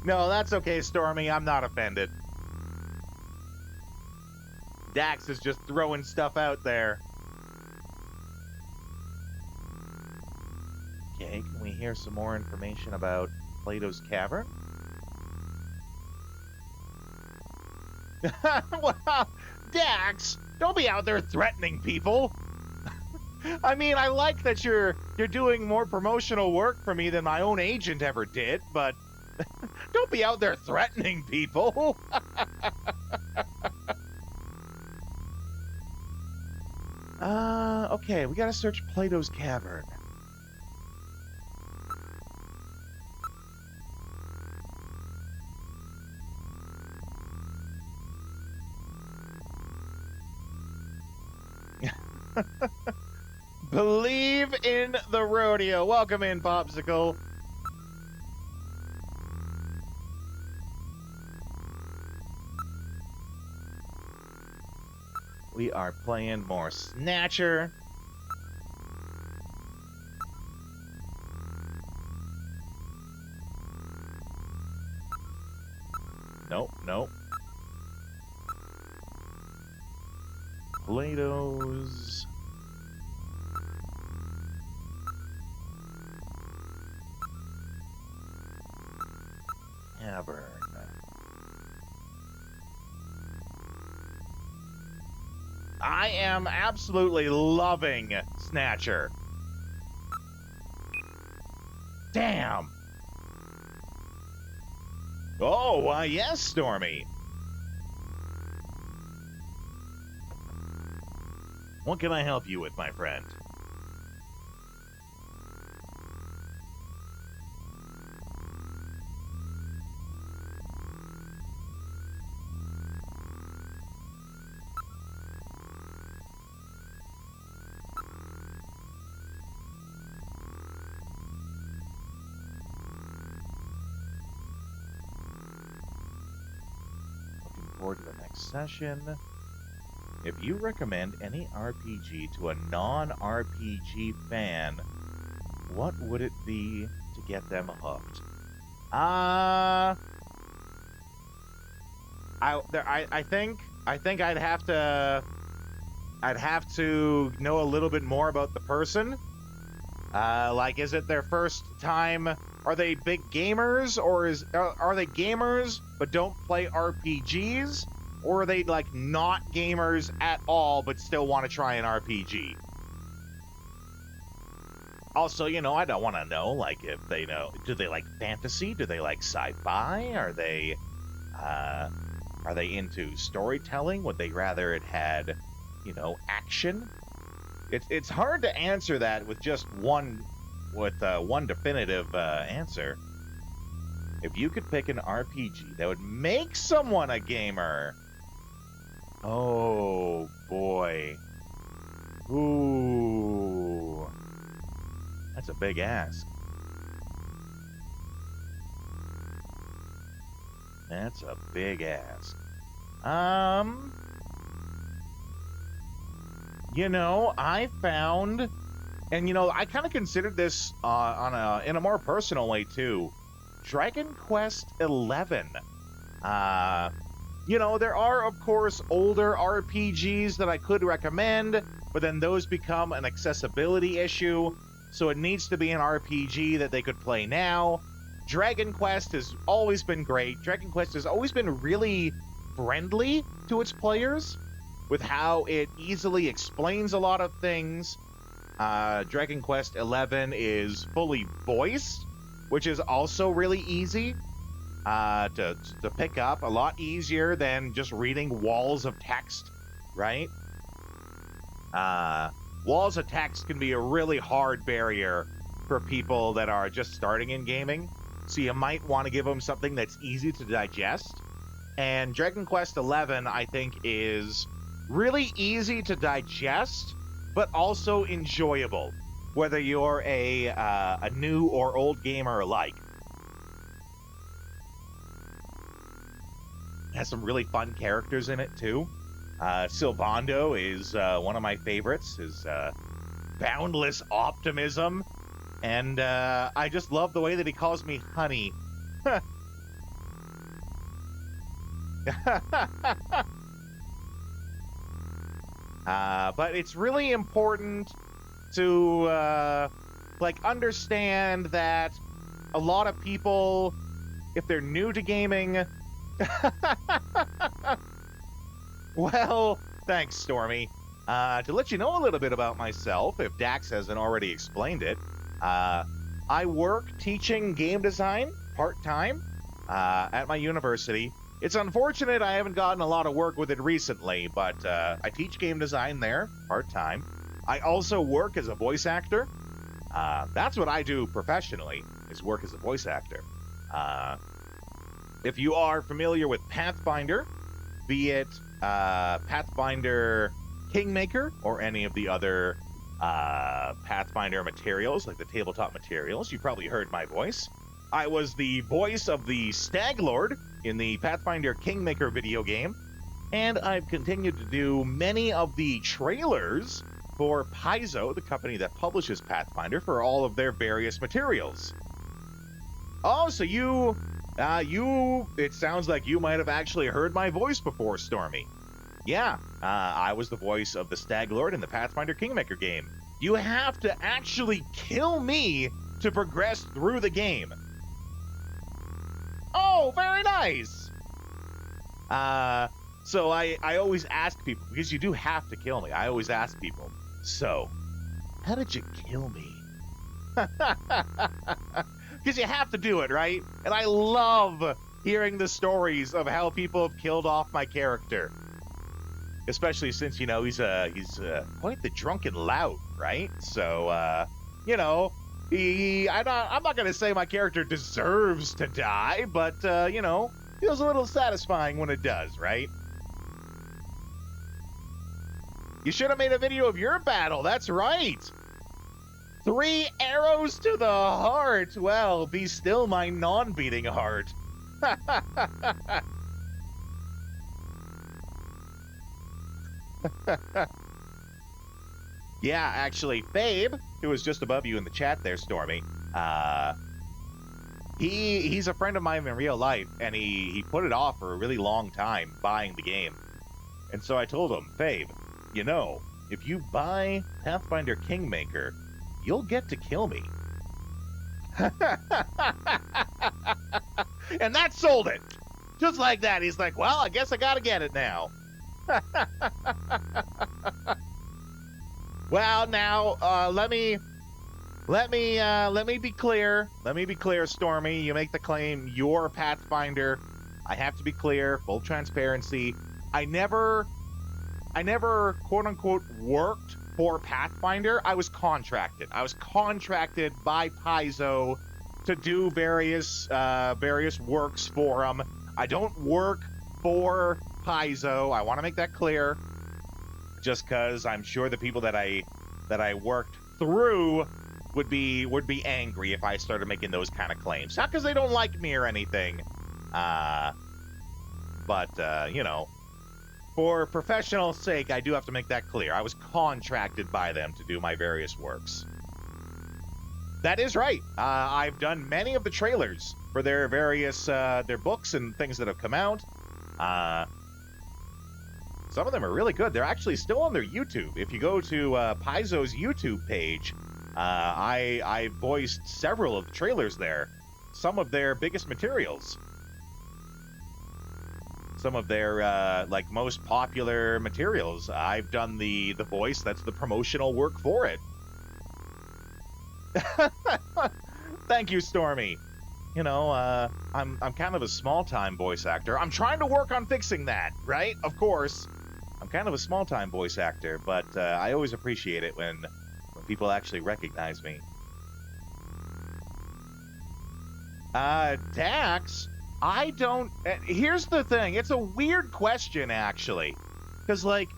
No, that's okay, Stormy. I'm not offended. Dax is just throwing stuff out there. Okay, can we hear some more information about Plato's Cavern? Well, Dax, don't be out there threatening people. I mean, I like that you're doing more promotional work for me than my own agent ever did, but don't be out there threatening people. Okay, we gotta search Plato's Cavern. Believe in the rodeo. Welcome in, Popsicle. We are playing more Snatcher. Nope, nope. Plato's. Cavern. I am absolutely loving Snatcher. Damn. Oh, why yes, Stormy. What can I help you with, my friend? Looking forward to the next session. If you recommend any RPG to a non-RPG fan, what would it be to get them hooked? I think I'd have to know a little bit more about the person. Like, is it their first time? Are they big gamers, or are they gamers but don't play RPGs? Or are they, like, not gamers at all, but still want to try an RPG? Also, you know, I don't want to know, like, if they know, do they like fantasy? Do they like sci-fi? Are they into storytelling? Would they rather it had, you know, action? It's hard to answer that with just one definitive answer. If you could pick an RPG that would make someone a gamer. Oh, boy. Ooh. That's a big ask. That's a big ask. You know, I found, and you know, I kind of considered this in a more personal way too. Dragon Quest XI. You know, there are, of course, older RPGs that I could recommend, but then those become an accessibility issue, so it needs to be an RPG that they could play now. Dragon Quest has always been great. Dragon Quest has always been really friendly to its players with how it easily explains a lot of things. Dragon Quest XI is fully voiced, which is also really easy. To pick up, a lot easier than just reading walls of text, right? Walls of text can be a really hard barrier for people that are just starting in gaming, so you might want to give them something that's easy to digest. And Dragon Quest XI, I think, is really easy to digest, but also enjoyable, whether you're a new or old gamer alike. Has some really fun characters in it, too. Sylvando is one of my favorites. His boundless optimism. And I just love the way that he calls me honey. But it's really important to understand that a lot of people, if they're new to gaming, well, thanks, Stormy. To let you know a little bit about myself, if Dax hasn't already explained it, I work teaching game design part-time at my university. It's unfortunate I haven't gotten a lot of work with it recently, but I teach game design there part-time. I also work as a voice actor. That's what I do professionally, is work as a voice actor. If you are familiar with Pathfinder, be it Pathfinder Kingmaker or any of the other Pathfinder materials, like the tabletop materials, you probably heard my voice. I was the voice of the Stag Lord in the Pathfinder Kingmaker video game, and I've continued to do many of the trailers for Paizo, the company that publishes Pathfinder, for all of their various materials. Oh, so you It sounds like you might have actually heard my voice before, Stormy. Yeah, I was the voice of the Stag Lord in the Pathfinder Kingmaker game. You have to actually kill me to progress through the game. Oh, very nice. So I always ask people, because you do have to kill me, I always ask people, so, how did you kill me? Because you have to do it, right? And I love hearing the stories of how people have killed off my character. Especially since, you know, he's quite the drunken lout, right? So, you know, I'm not going to say my character deserves to die, but, you know, feels a little satisfying when it does, right? You should have made a video of your battle, that's right! 3 arrows to the heart! Well, be still my non-beating heart. Yeah, actually, Fabe, who was just above you in the chat there, Stormy, he's a friend of mine in real life, and he put it off for a really long time buying the game. And so I told him, Fabe, you know, if you buy Pathfinder Kingmaker, you'll get to kill me. And that sold it. Just like that. He's like, well, I guess I gotta get it now. Well, now, let me be clear. Let me be clear, Stormy. You make the claim you're Pathfinder. I have to be clear, full transparency. I never quote unquote worked for Pathfinder. I was contracted. I was contracted by Paizo to do various works for them. I don't work for Paizo. I want to make that clear. Just because I'm sure the people that I worked through would be angry if I started making those kind of claims. Not because they don't like me or anything, but you know, for professional sake, I do have to make that clear. I was contracted by them to do my various works. That is right. I've done many of the trailers for their various their books and things that have come out. Some of them are really good. They're actually still on their YouTube. If you go to Paizo's YouTube page, I voiced several of the trailers there. Some of their biggest materials. Some of their like most popular materials. I've done the voice. That's the promotional work for it. Thank you, Stormy. You know, I'm kind of a small-time voice actor. I'm trying to work on fixing that, right? Of course. I'm kind of a small-time voice actor, but I always appreciate it when people actually recognize me. Dax, I don't... Here's the thing. It's a weird question, actually. Because, like,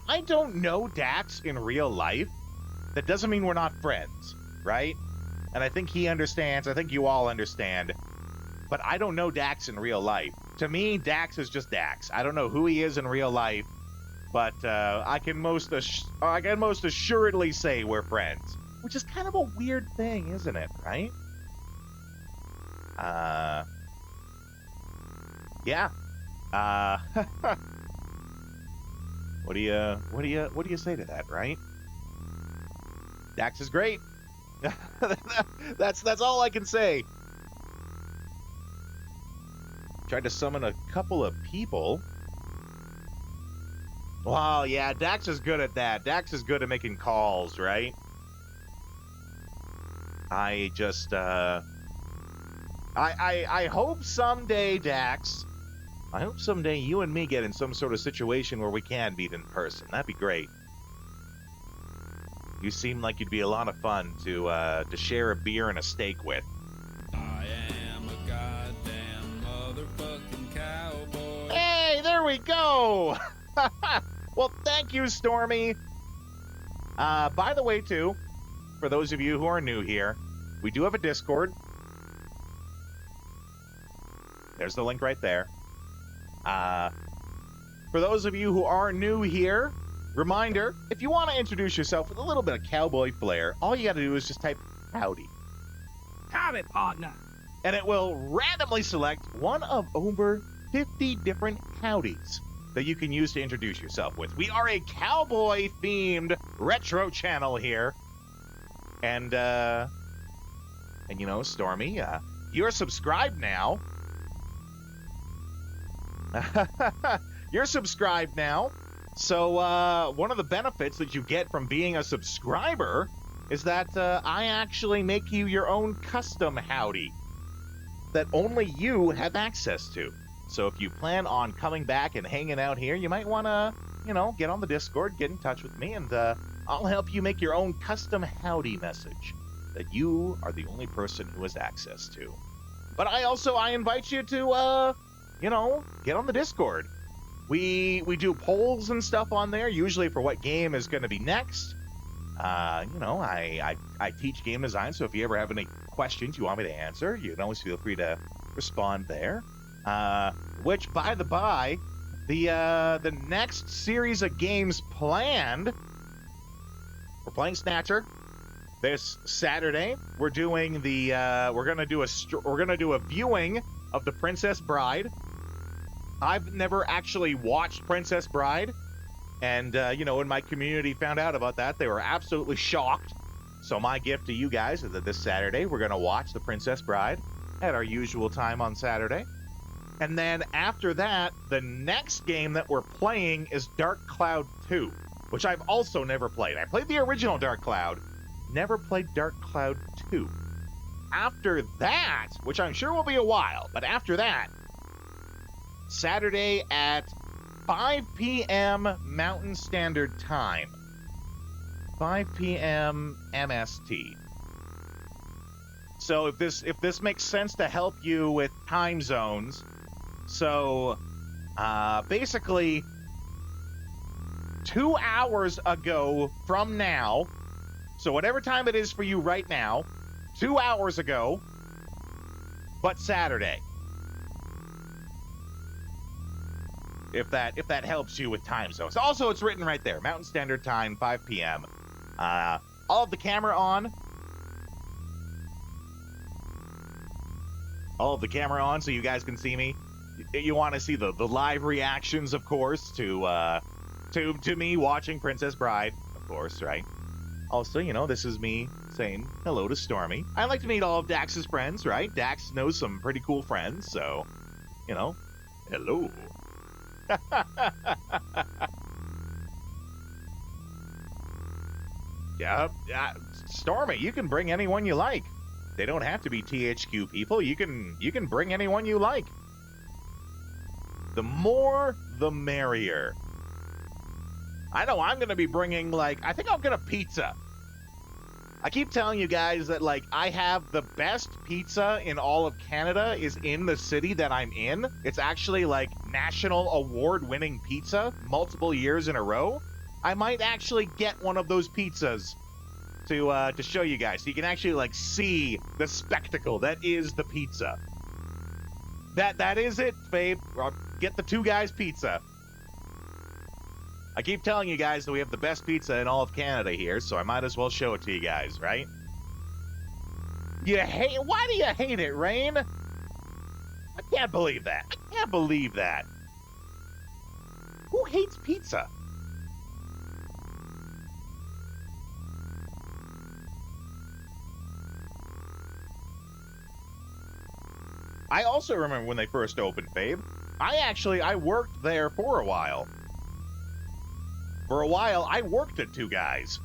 I don't know Dax in real life. That doesn't mean we're not friends, right? And I think he understands. I think you all understand. But I don't know Dax in real life. To me, Dax is just Dax. I don't know who he is in real life. But I can most assuredly say we're friends, which is kind of a weird thing, isn't it? Right? Yeah. What do you say to that, right? Dax is great. That's all I can say. Tried to summon a couple of people. Wow, yeah, Dax is good at that. Dax is good at making calls, right? I just, I hope someday, Dax, I hope someday you and me get in some sort of situation where we can meet in person. That'd be great. You seem like you'd be a lot of fun to share a beer and a steak with.
I am a goddamn motherfucking cowboy.
Hey, there we go! Well, thank you, Stormy. By the way, too, for those of you who are new here, we do have a Discord. There's the link right there. For those of you who are new here, reminder, if you want to introduce yourself with a little bit of cowboy flair, all you got to do is just type howdy.
Howdy, partner.
and it will randomly select one of over 50 different howdies that you can use to introduce yourself with. We are a cowboy-themed retro channel here. And you know, Stormy, you're subscribed now. You're subscribed now. So one of the benefits that you get from being a subscriber is that I actually make you your own custom howdy that only you have access to. So if you plan on coming back and hanging out here, you might want to, you know, get on the Discord, get in touch with me, and I'll help you make your own custom howdy message that you are the only person who has access to. But I invite you to, you know, get on the Discord. We do polls and stuff on there, usually for what game is going to be next. You know, I teach game design, so if you ever have any questions you want me to answer, you can always feel free to respond there. Which, by the by, the next series of games planned, we're playing Snatcher this Saturday. We're doing the we're gonna do a viewing of The Princess Bride. I've never actually watched Princess Bride, and you know, when my community found out about that, they were absolutely shocked. So my gift to you guys is that this Saturday we're gonna watch The Princess Bride at our usual time on Saturday. And then after that, the next game that we're playing is Dark Cloud 2, which I've also never played. I played the original Dark Cloud, never played Dark Cloud 2. After that, which I'm sure will be a while, but after that, Saturday at 5 p.m. Mountain Standard Time. 5 p.m. MST. So if this makes sense to help you with time zones, so basically 2 hours ago from now, so whatever time it is for you right now, 2 hours ago, but Saturday. If that helps you with time zones. Also, it's written right there, Mountain Standard Time, 5 p.m. I'll have the camera on. I'll have the camera on so you guys can see me. You want to see the live reactions, of course, to me watching Princess Bride, of course, right? Also, you know, this is me saying hello to Stormy. I like to meet all of Dax's friends, right? Dax knows some pretty cool friends, so, you know, hello. Yeah, Stormy, you can bring anyone you like. They don't have to be THQ people. You can bring anyone you like. The more, the merrier. I know I'm going to be bringing, like, I think I'll get a pizza. I keep telling you guys that, like, I have the best pizza in all of Canada is in the city that I'm in. It's actually, like, national award-winning pizza multiple years in a row. I might actually get one of those pizzas to show you guys, so you can actually, like, see the spectacle that is the pizza. That is it, babe. Get the Two Guys pizza. I keep telling you guys that we have the best pizza in all of Canada here, so I might as well show it to you guys, right? Why do you hate it, Rain? I can't believe that. I can't believe that. Who hates pizza? I also remember when they first opened, babe. I worked there for a while. For a while, I worked at Two Guys.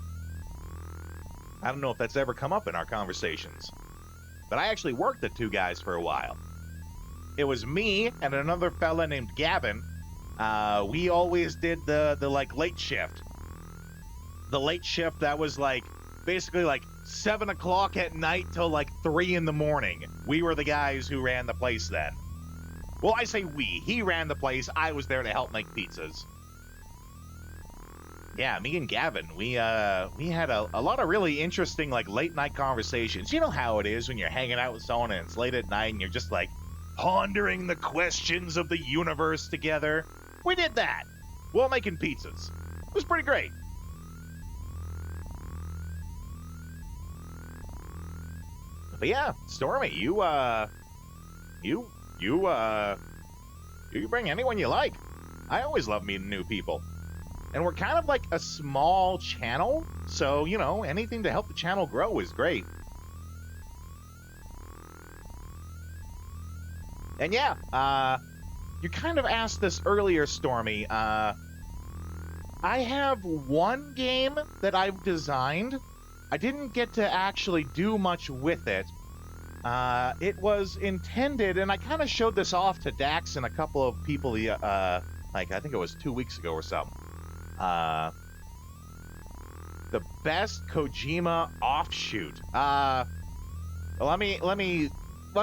I don't know if that's ever come up in our conversations, but I actually worked at Two Guys for a while. It was me and another fella named Gavin. We always did the like late shift. The late shift that was like basically like 7 o'clock at night till like 3 in the morning. We were the guys who ran the place then. Well, I say we. He ran the place. I was there to help make pizzas. Yeah, me and Gavin, we had a lot of really interesting, like, late-night conversations. You know how it is when you're hanging out with someone and it's late at night and you're just, like, pondering the questions of the universe together. We did that while making pizzas. It was pretty great. But yeah, Stormy, you you bring anyone you like. I always love meeting new people. And we're kind of like a small channel, so, you know, anything to help the channel grow is great. And yeah, you kind of asked this earlier, Stormy. I have one game that I've designed. I didn't get to actually do much with it. It was intended, and I kind of showed this off to Dax and a couple of people, like, I think it was 2 weeks ago or something. The best Kojima offshoot. Let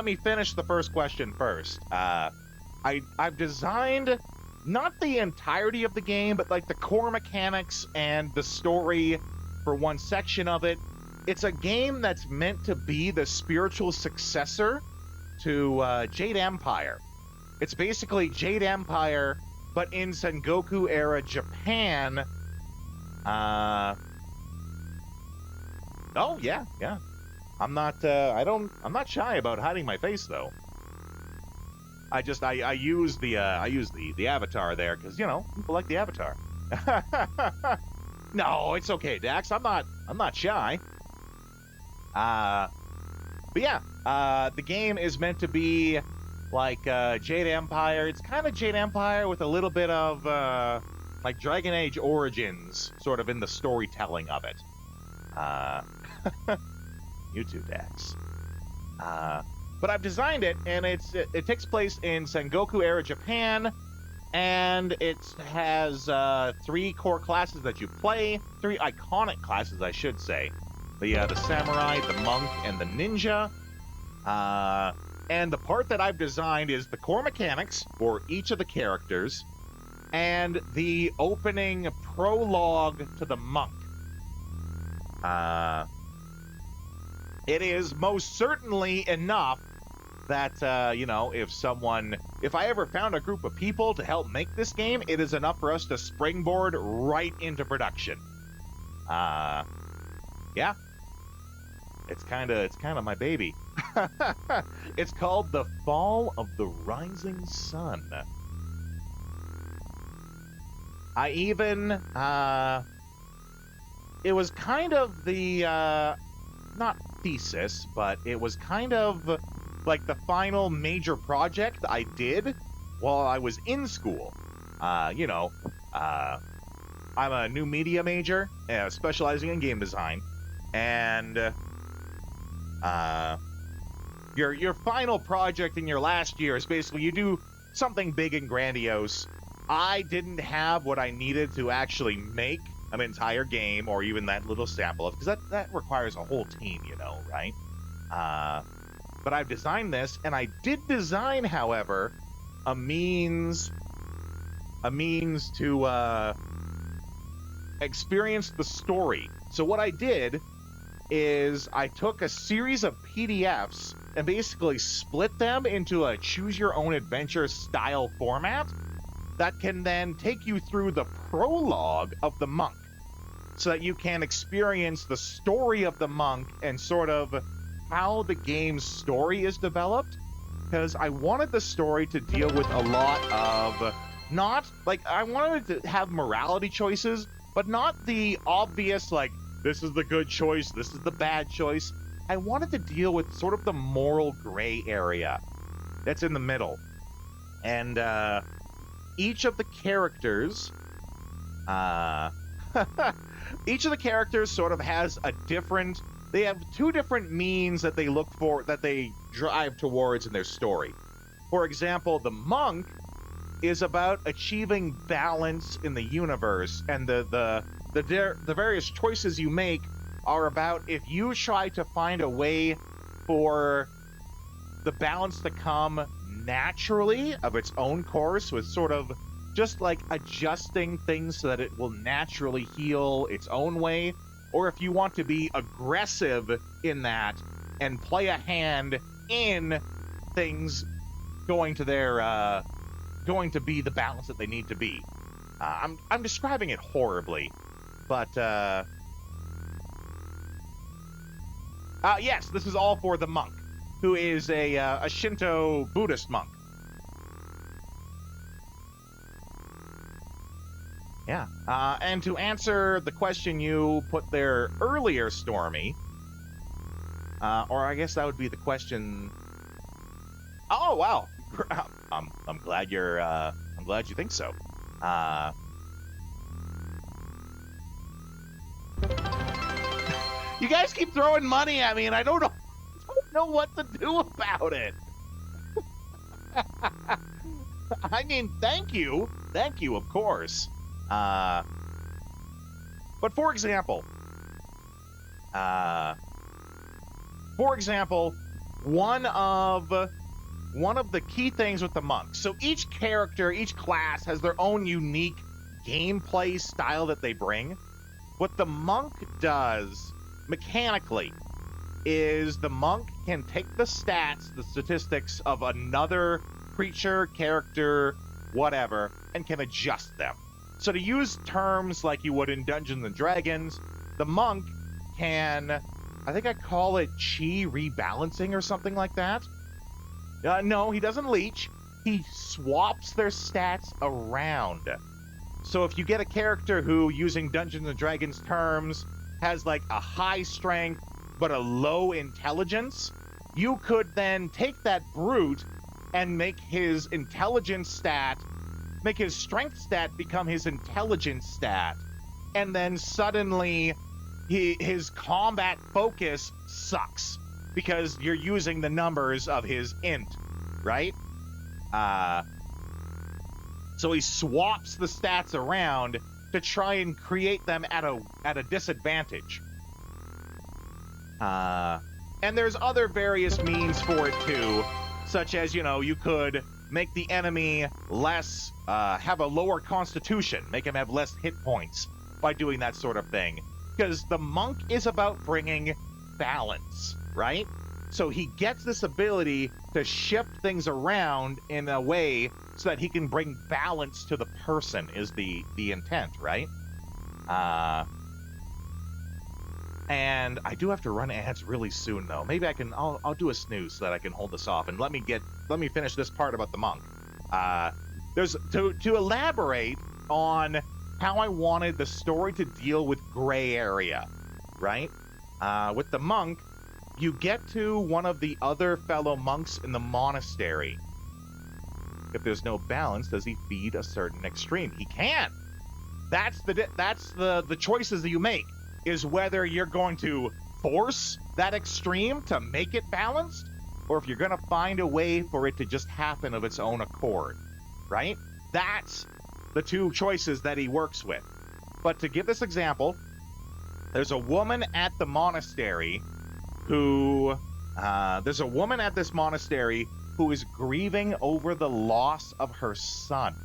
me finish the first question first. I've designed not the entirety of the game, but like the core mechanics and the story for one section of it. It's a game that's meant to be the spiritual successor to Jade Empire. It's basically Jade Empire, but in Sengoku era Japan. Oh yeah. I'm not shy about hiding my face though. I use the avatar there because, you know, people like the avatar. No, it's okay, Dax. I'm not shy. But yeah, the game is meant to be like Jade Empire. It's kind of Jade Empire with a little bit of like Dragon Age Origins sort of in the storytelling of it. You too, Dax. But I've designed it, and it takes place in Sengoku era Japan, and it has 3 core classes that you play, 3 iconic classes, I should say. The samurai, the monk, and the ninja. And the part that I've designed is the core mechanics for each of the characters, and the opening prologue to the monk. It is most certainly enough that, you know, if I ever found a group of people to help make this game, it is enough for us to springboard right into production. Yeah. It's kind of my baby. It's called The Fall of the Rising Sun. I even, it was kind of the, not thesis, but it was kind of like the final major project I did while I was in school. You know, I'm a new media major, specializing in game design, and your final project in your last year is basically you do something big and grandiose. I didn't have what I needed to actually make an entire game or even that little sample of, because that requires a whole team, you know, right? But I've designed this, and I did design, however, a means to experience the story. So what I did is I took a series of PDFs and basically split them into a choose-your-own-adventure style format that can then take you through the prologue of the monk, so that you can experience the story of the monk and sort of how the game's story is developed. Because I wanted the story to deal with a lot of, not, like, I wanted it to have morality choices, but not the obvious, like, this is the good choice, this is the bad choice. I wanted to deal with sort of the moral gray area that's in the middle. And, each of the characters, each of the characters sort of has a different, they have 2 different means that they look for, that they drive towards in their story. For example, the monk is about achieving balance in the universe, and the various choices you make are about if you try to find a way for the balance to come naturally of its own course, with sort of just like adjusting things so that it will naturally heal its own way, or if you want to be aggressive in that and play a hand in things going to their going to be the balance that they need to be. I'm describing it horribly, but yes, this is all for the monk. who is a Shinto Buddhist monk. Yeah. And to answer the question you put there earlier, Stormy, or I guess that would be the question. Oh wow, I'm glad I'm glad you think so. You guys keep throwing money at me, and I don't know what to do about it. I mean, thank you, of course. But for example, one of the key things with the monks. So each character, each class has their own unique gameplay style that they bring. What the monk does mechanically is the monk can take the stats, the statistics of another creature, character, whatever, and can adjust them. So to use terms like you would in Dungeons and Dragons, the monk can, I think I call it chi rebalancing or something like that. No, he doesn't leech. He swaps their stats around. So if you get a character who, using Dungeons and Dragons terms, has like a high strength but a low intelligence, you could then take that brute and make his intelligence stat, make his strength stat become his intelligence stat, and then suddenly his combat focus sucks because you're using the numbers of his int, right? So he swaps the stats around to try and create them at a disadvantage. And there's other various means for it too, such as, you could make the enemy less, have a lower constitution, make him have less hit points by doing that sort of thing. Because the monk is about bringing balance, right? So he gets this ability to shift things around in a way so that he can bring balance to the person is the intent, right? And I do have to run ads really soon though. Maybe I'll do a snooze so that I can hold this off and let me finish this part about the monk. There's to elaborate on how I wanted the story to deal with gray area, right? With the monk, you get to one of the other fellow monks in the monastery. If there's no balance, does he feed a certain extreme? He can. That's the choices that you make, is whether you're going to force that extreme to make it balanced, or if you're going to find a way for it to just happen of its own accord, right? That's the two choices that he works with. But to give this example, there's a woman at the monastery who is grieving over the loss of her son.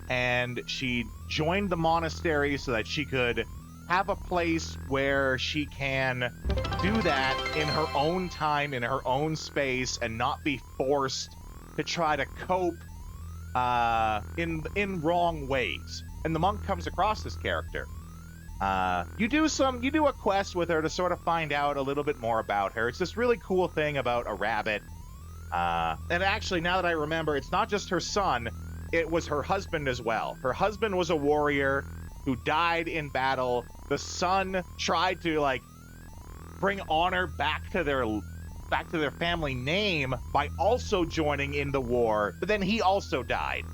And she joined the monastery so that she could have a place where she can do that in her own time, in her own space, and not be forced to try to cope in wrong ways. And the monk comes across this character. You do a quest with her to sort of find out a little bit more about her. It's this really cool thing about a rabbit. And actually, now that I remember, it's not just her son, it was her husband as well. Her husband was a warrior who died in battle. The son tried to bring honor back to their family name by also joining in the war, but then he also died.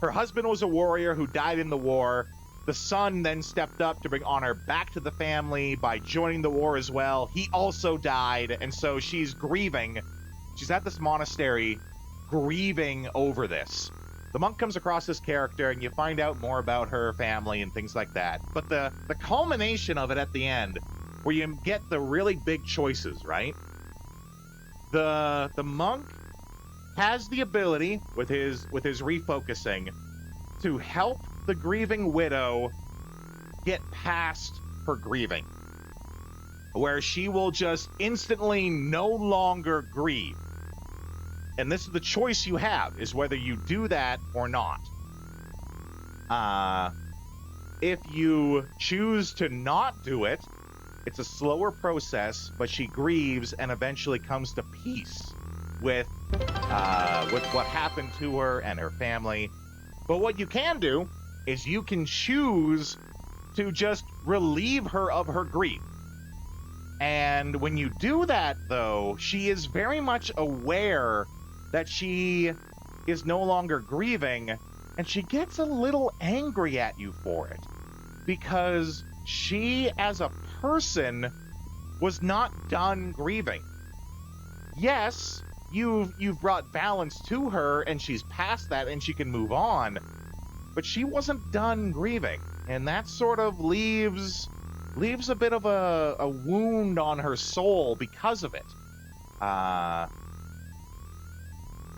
Her husband was a warrior who died in the war. The son then stepped up to bring honor back to the family by joining the war as well. He also died, and so she's grieving. She's at this monastery grieving over this. The monk comes across this character, and you find out more about her family and things like that. But the culmination of it at the end, where you get the really big choices, right? The monk has the ability, with his refocusing, to help the grieving widow get past her grieving, where she will just instantly no longer grieve. And this is the choice you have, is whether you do that or not. If you choose to not do it, It's a slower process, but she grieves and eventually comes to peace with what happened to her and her family. But what you can do is you can choose to just relieve her of her grief. And when you do that, though, she is very much aware that she is no longer grieving, and she gets a little angry at you for it. Because she, as a person, was not done grieving. Yes, you've brought balance to her, and she's past that, and she can move on. But she wasn't done grieving, and that sort of leaves a bit of a wound on her soul because of it.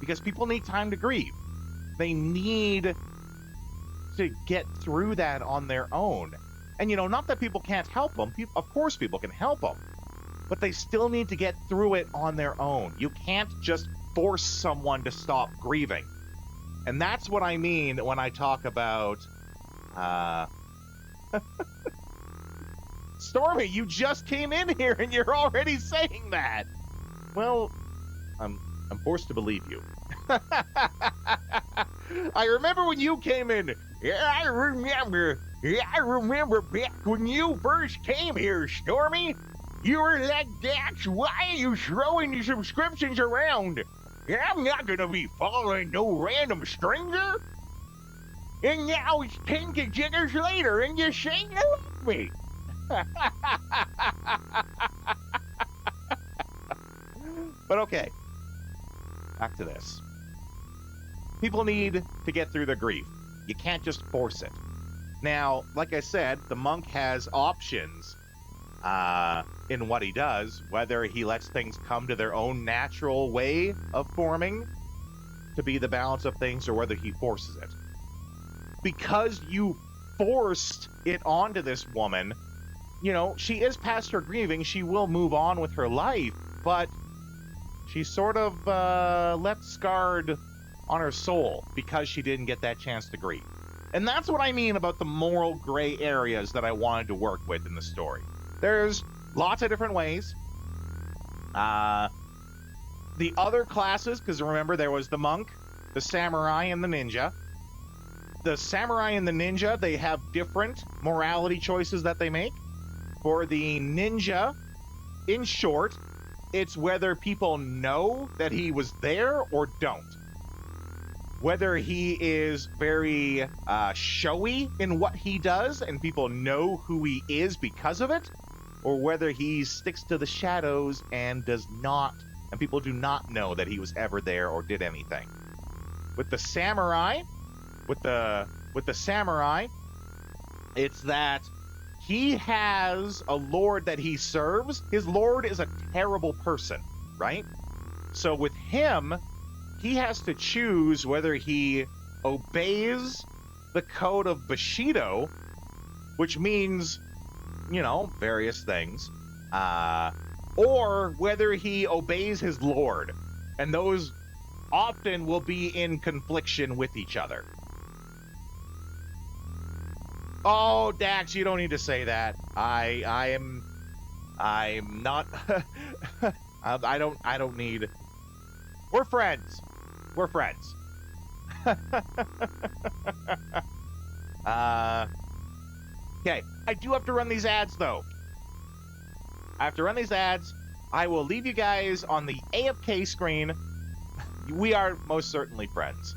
Because people need time to grieve. They need to get through that on their own. And, not that people can't help them. Of course people can help them. But they still need to get through it on their own. You can't just force someone to stop grieving. And that's what I mean when I talk about... Stormy, you just came in here and you're already saying that. Well, I'm forced to believe you. I remember when you came in. Yeah, I remember back when you first came here, Stormy. You were like, Dax, why are you throwing your subscriptions around? I'm not gonna be following no random stranger. And now it's 10 jiggers later and you say you love me. But okay, back to this. People need to get through their grief. You can't just force it. Now, like I said, the monk has options in what he does, whether he lets things come to their own natural way of forming to be the balance of things, or whether he forces it. Because you forced it onto this woman, she is past her grieving. She will move on with her life, but she's sort of left scarred on her soul because she didn't get that chance to grieve. And that's what I mean about the moral gray areas that I wanted to work with in the story. There's lots of different ways. The other classes, because remember there was the monk, the samurai, and the ninja. The samurai and the ninja, they have different morality choices that they make. For the ninja, in short, it's whether people know that he was there or don't. Whether he is very showy in what he does and people know who he is because of it, or whether he sticks to the shadows and does not, and people do not know that he was ever there or did anything. With the samurai, it's that he has a lord that he serves. His lord is a terrible person, right? So with him, he has to choose whether he obeys the code of Bushido, which means, various things, or whether he obeys his lord. And those often will be in confliction with each other. Oh, Dax, you don't need to say that. I'm not. I don't need. We're friends. We're friends. Okay, I do have to run these ads though. I have to run these ads. I will leave you guys on the AFK screen. We are most certainly friends.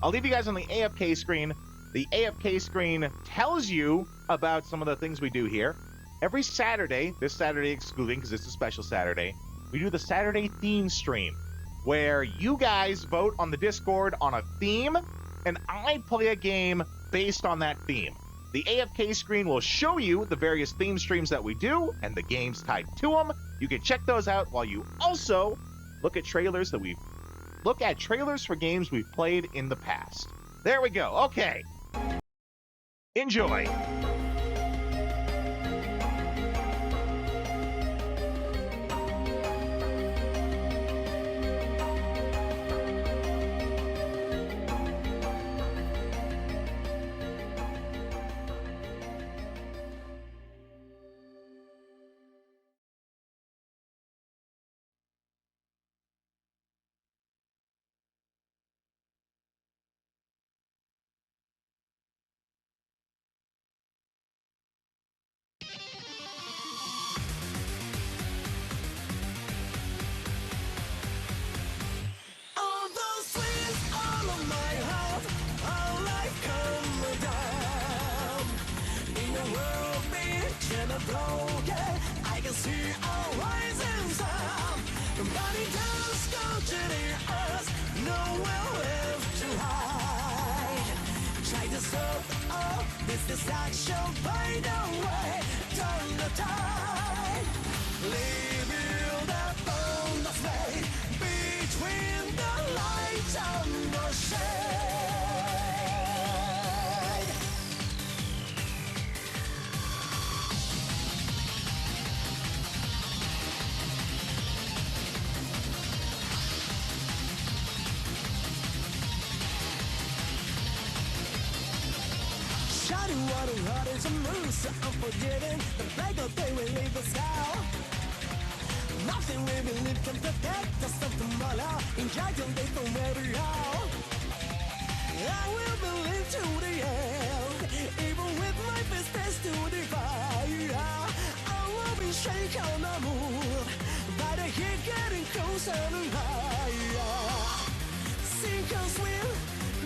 I'll leave you guys on the AFK screen. The AFK screen tells you about some of the things we do here. Every Saturday, this Saturday excluding because it's a special Saturday, we do the Saturday theme stream where you guys vote on the Discord on a theme and I play a game based on that theme. The AFK screen will show you the various theme streams that we do and the games tied to them. You can check those out while you also look at trailers for games we've played in the past. There we go. Okay. Enjoy.
nowhere left to hide. Try to stop all this distraction, find a way, turn the tide. Rebuild the bond that's made between the light and the shade. Shining water, heart is a moose, so unforgiving. The flag of day will leave the sky. Nothing we believe can protect us from tomorrow. Enjoy till they from where we are. I will believe to the end, even with my best face to the fire. I will be shaken on move by the heat getting closer and higher. Sink and swim,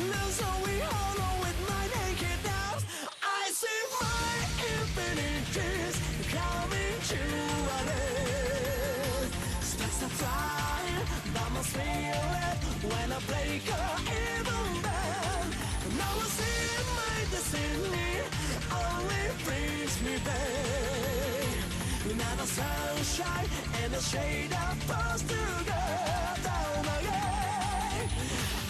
lose all we hollow with my naked arms. I see my infinite tears coming to an end. Starts to fly by my spirit when I break her even then. Now I see my destiny only brings me pain. Now the sunshine and the shade are forced to go down again.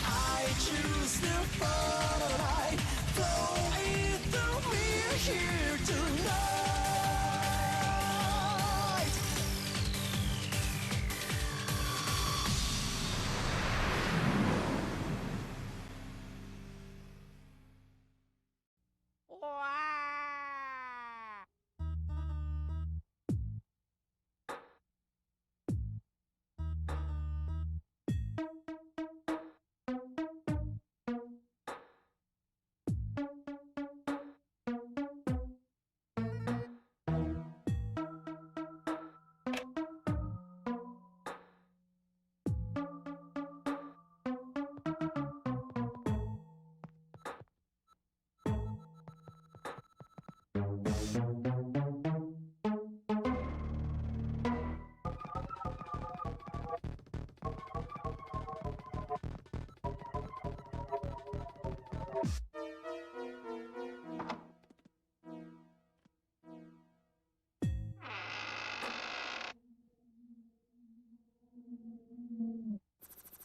I choose to follow the light flowing through me here tonight.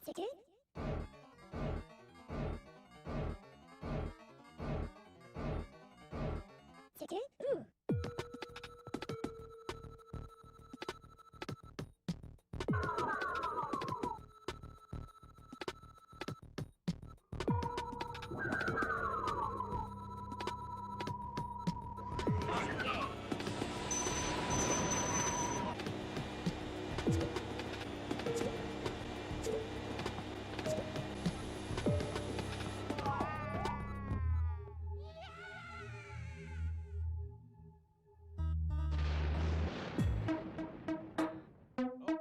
Ticket? Ticket? Ooh.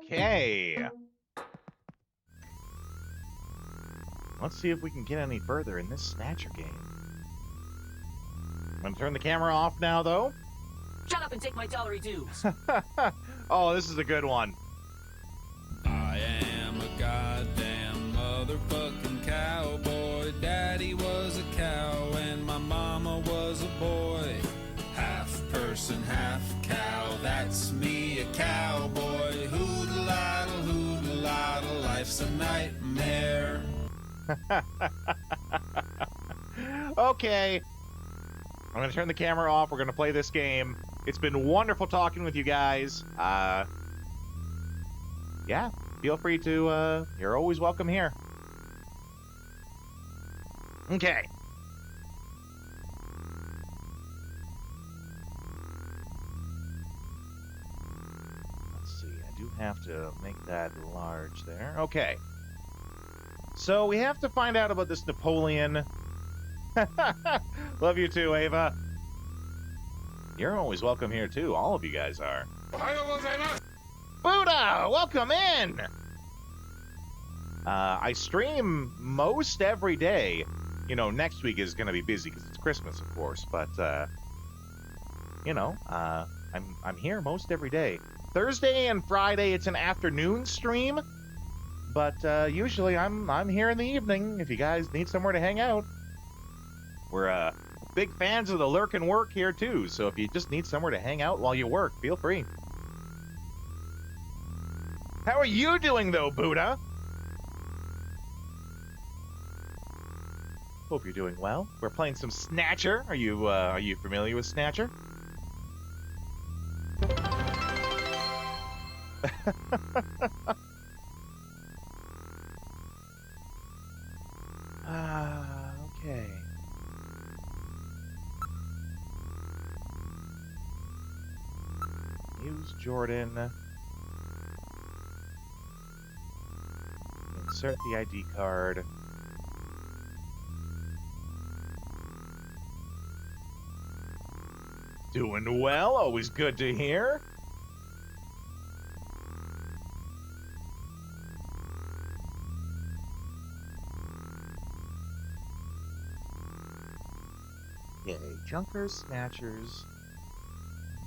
Okay. Let's see if we can get any further in this Snatcher game. I'm going to turn the camera off now, though.
Shut up and take my salary dues.
Oh, this is a good one.
I am a goddamn motherfucking cowboy. Daddy was a cow and my mama was a boy. Half person, half cow, that's me, a cowboy. Hoodle-idle, hoodle-idle, life's a nightmare.
Okay. I'm going to turn the camera off. We're going to play this game. It's been wonderful talking with you guys. Yeah, feel free to, you're always welcome here. Okay. Let's see, I do have to make that large there. Okay. So we have to find out about this Napoleon. Love you too, Ava. You're always welcome here too. All of you guys are. Buddha, welcome in. I stream most every day. You know, next week is going to be busy because it's Christmas, of course. But you know, I'm here most every day. Thursday and Friday, it's an afternoon stream. but usually I'm here in the evening if you guys need somewhere to hang out. We're big fans of the lurk and work here too, so if you just need somewhere to hang out while you work, feel free. How are you doing though, Buddha? Hope you're doing well. We're playing some Snatcher. Are you familiar with Snatcher? Okay. Use Jordan. Insert the ID card. Doing well, always good to hear. Okay, Junkers, Snatchers,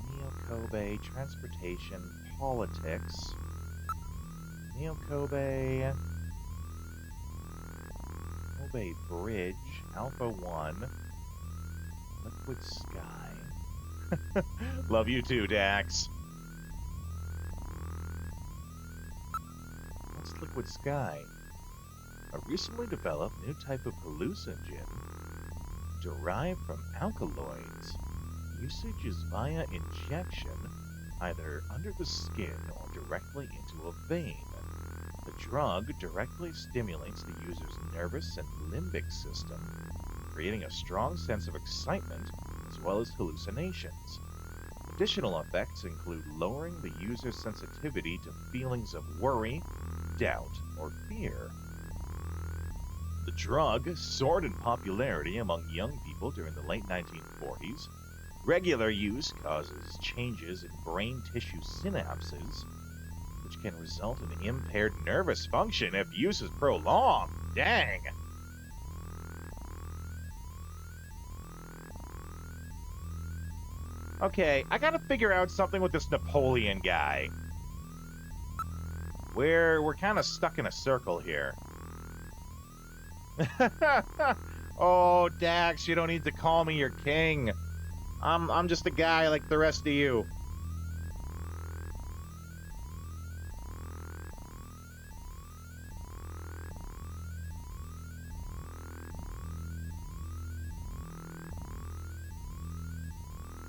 Neo Kobe, Transportation, Politics, Neo Kobe, Kobe Bridge, Alpha 1, Liquid Sky. Love you too, Dax. What's Liquid Sky? A recently developed new type of hallucinogen derived from alkaloids. Usage is via injection, either under the skin or directly into a vein. The drug directly stimulates the user's nervous and limbic system, creating a strong sense of excitement as well as hallucinations. Additional effects include lowering the user's sensitivity to feelings of worry, doubt, or fear. The drug soared in popularity among young people during the late 1940s. Regular use causes changes in brain tissue synapses, which can result in impaired nervous function if use is prolonged. Dang! Okay, I gotta figure out something with this Napoleon guy. We're kind of stuck in a circle here. Oh, Dax, you don't need to call me your king. I'm just a guy like the rest of you.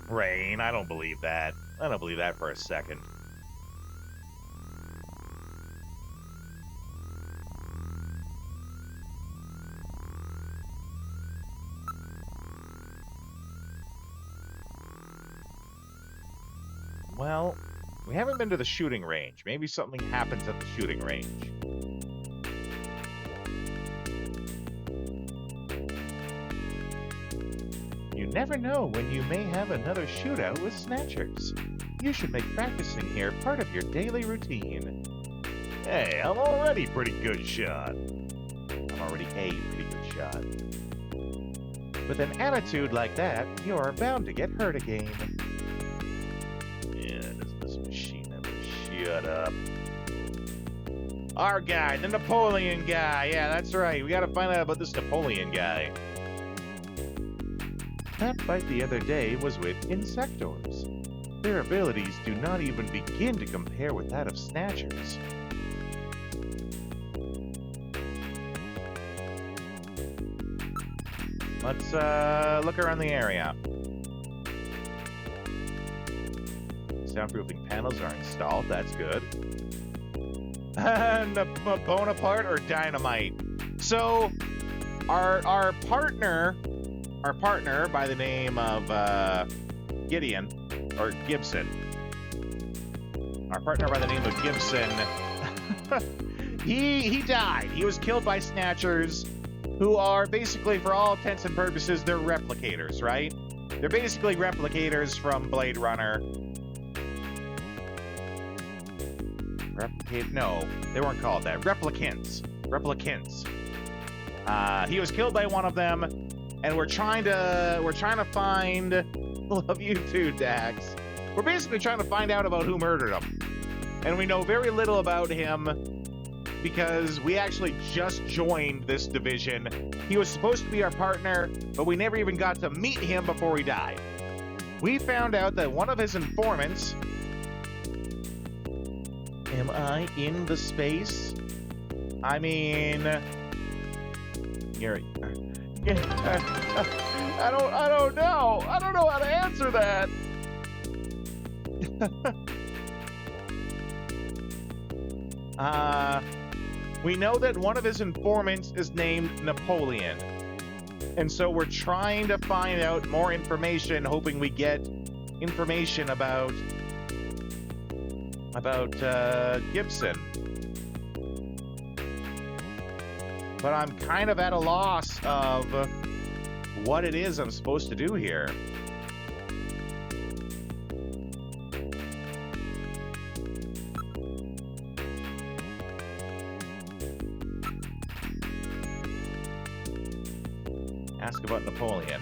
Rain, I don't believe that. I don't believe that for a second. Well, we haven't been to the shooting range. Maybe something happens at the shooting range. You never know when you may have another shootout with Snatchers. You should make practicing here part of your daily routine. Hey, I'm already pretty good shot. I'm already a pretty good shot. With an attitude like that, you're bound to get hurt again. Yeah, does this machine ever shut up? Our guy, the Napoleon guy. Yeah, that's right. We gotta find out about this Napoleon guy. That fight the other day was with Insectors. Their abilities do not even begin to compare with that of Snatchers. Let's look around the area. Soundproofing panels are installed, that's good. And Bonaparte or Dynamite. So our partner by the name of Gideon, or Gibson. Our partner by the name of Gibson, he died. He was killed by Snatchers, who are basically, for all intents and purposes, they're replicators, right? They're basically replicators from Blade Runner. No, they weren't called that. Replicants. He was killed by one of them, and we're trying to find. Love you too, Dax. We're basically trying to find out about who murdered him, and we know very little about him. because we actually just joined this division. He was supposed to be our partner, but we never even got to meet him before he died. We found out that one of his informants... Am I in the space? I mean... You're... I don't know. I don't know how to answer that. We know that one of his informants is named Napoleon. And so we're trying to find out more information, hoping we get information about Gibson. But I'm kind of at a loss of what it is I'm supposed to do here. Ask about Napoleon.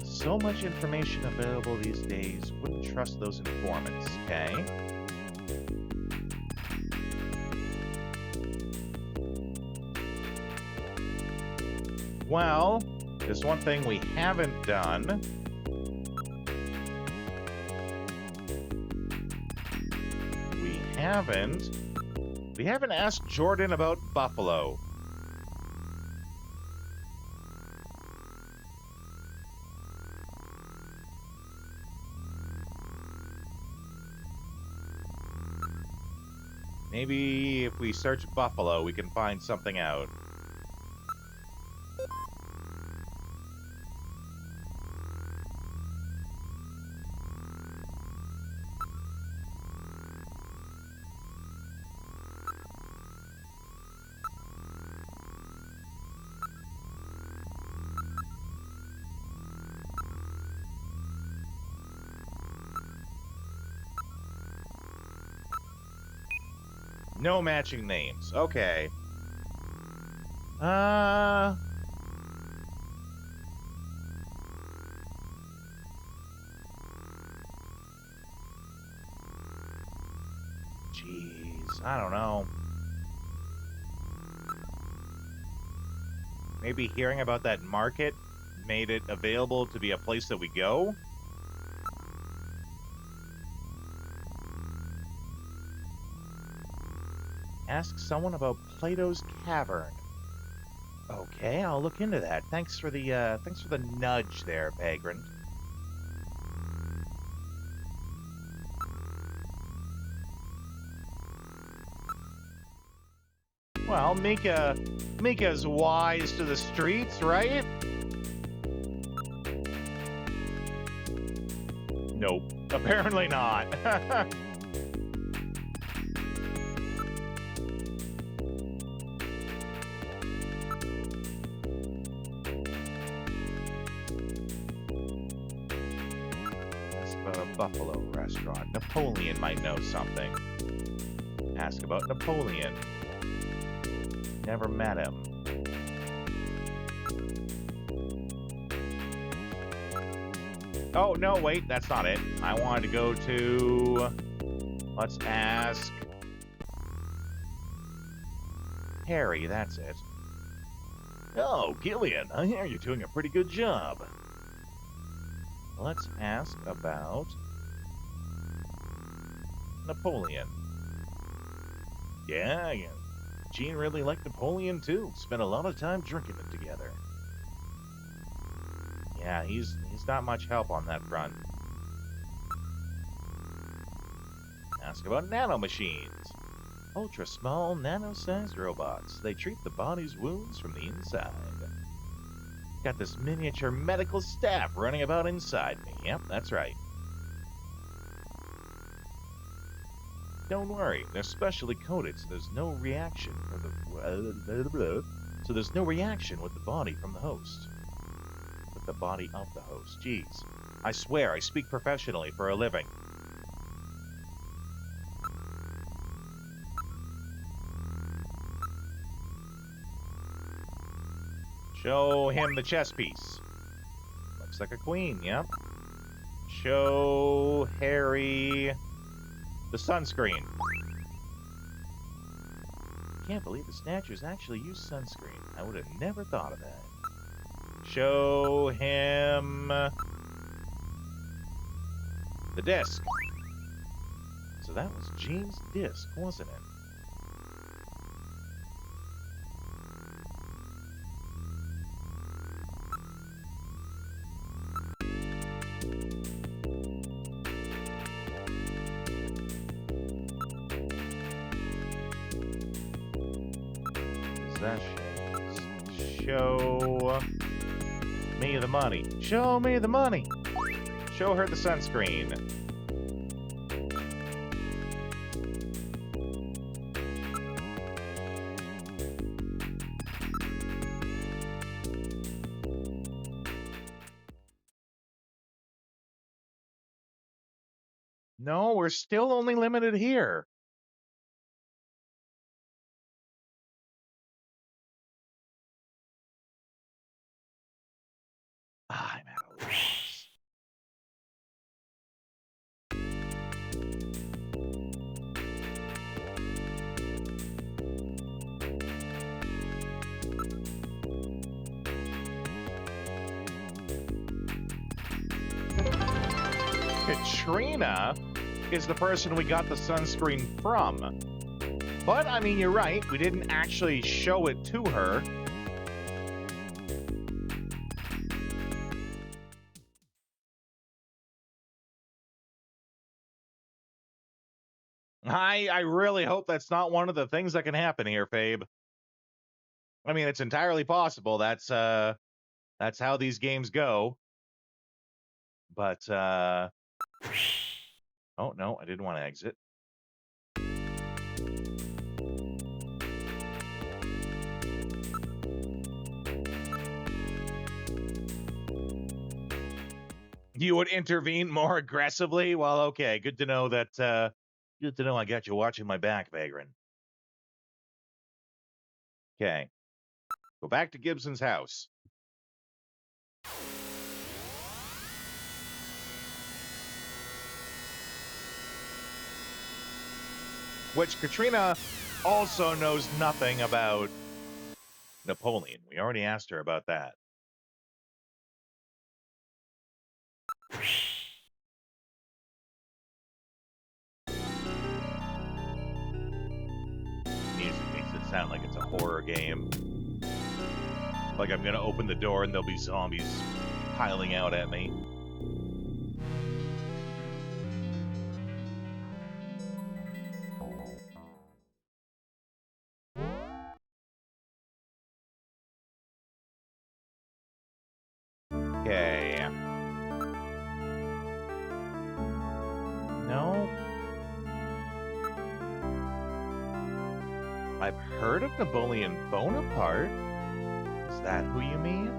So much information available these days, wouldn't trust those informants, okay? Well, there's one thing we haven't done. We haven't asked Jordan about Buffalo. Maybe if we search Buffalo, we can find something out. No matching names. Okay. Jeez, I don't know. Maybe hearing about that market made it available to be a place that we go? Ask someone about Plato's Cavern. Okay, I'll look into that. Thanks for the nudge there, Vagrant. Well, Mika's wise to the streets, right? Nope, apparently not. Buffalo restaurant. Napoleon might know something. Ask about Napoleon. Never met him. Oh, no, wait, that's not it. I wanted to go to... Let's ask... Harry, that's it. Oh, Gillian, I hear you're doing a pretty good job. Let's ask about... Napoleon. Yeah. Gene really liked Napoleon, too. Spent a lot of time drinking it together. Yeah, he's not much help on that front. Ask about nanomachines. Ultra-small, nano-sized robots. They treat the body's wounds from the inside. Got this miniature medical staff running about inside me. Yep, that's right. Don't worry, they're specially coated, so there's no reaction for the so there's no reaction with the body from the host. With the body of the host. Jeez. I swear I speak professionally for a living. Show him the chess piece. Looks like a queen, yep. Show Harry the sunscreen. can't believe the Snatchers actually use sunscreen. I would have never thought of that. Show him the disc. So that was Gene's disc, wasn't it? Possessions. Show me the money. Show me the money. Show her the sunscreen. No, we're still only limited here. I'm at a loss. Katrina is the person we got the sunscreen from. But, I mean, you're right. We didn't actually show it to her. I really hope that's not one of the things that can happen here, Fabe. I mean, it's entirely possible. That's how these games go. But, oh, no, I didn't want to exit. You would intervene more aggressively? Well, okay, good to know that, good to know I got you watching my back, Vagrant. Okay. Go back to Gibson's house. Which Katrina also knows nothing about Napoleon. We already asked her about that. Music makes it sound like it's a horror game. Like I'm gonna open the door and there'll be zombies piling out at me. Okay. No. I've heard of Napoleon Bonaparte. Is that who you mean?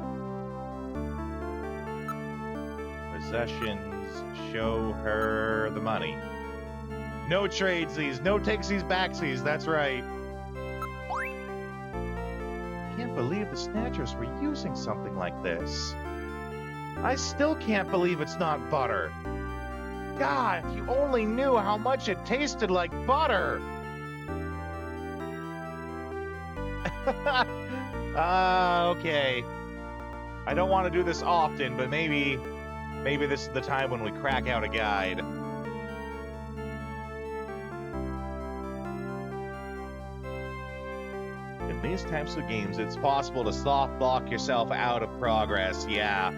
Possessions. Show her the money. No tradesies, no takesies, backsies. That's right. Can't believe the Snatchers were using something like this. I still can't believe it's not butter. God, if you only knew how much it tasted like butter. Okay. I don't want to do this often, but maybe this is the time when we crack out a guide. In these types of games, it's possible to soft lock yourself out of progress, yeah.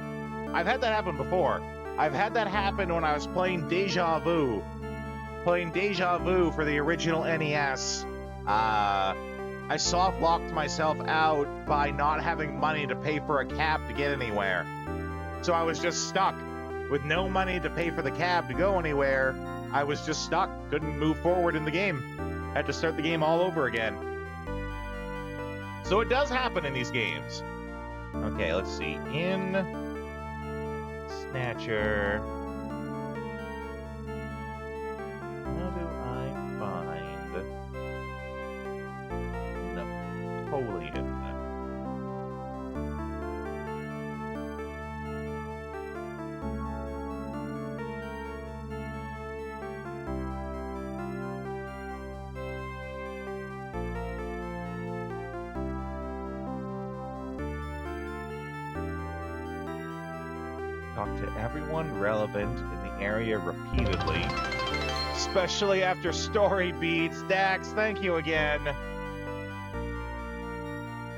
I've had that happen before. I've had that happen when I was playing Deja Vu. Playing Deja Vu for the original NES. I soft locked myself out by not having money to pay for a cab to get anywhere. So I was just stuck with no money to pay for the cab to go anywhere. I was just stuck. Couldn't move forward in the game. Had to start the game all over again. So it does happen in these games. Okay, let's see. In Snatcher. How do I find Napoleon? Talk to everyone relevant in the area repeatedly. Especially after story beats. Dax, thank you again.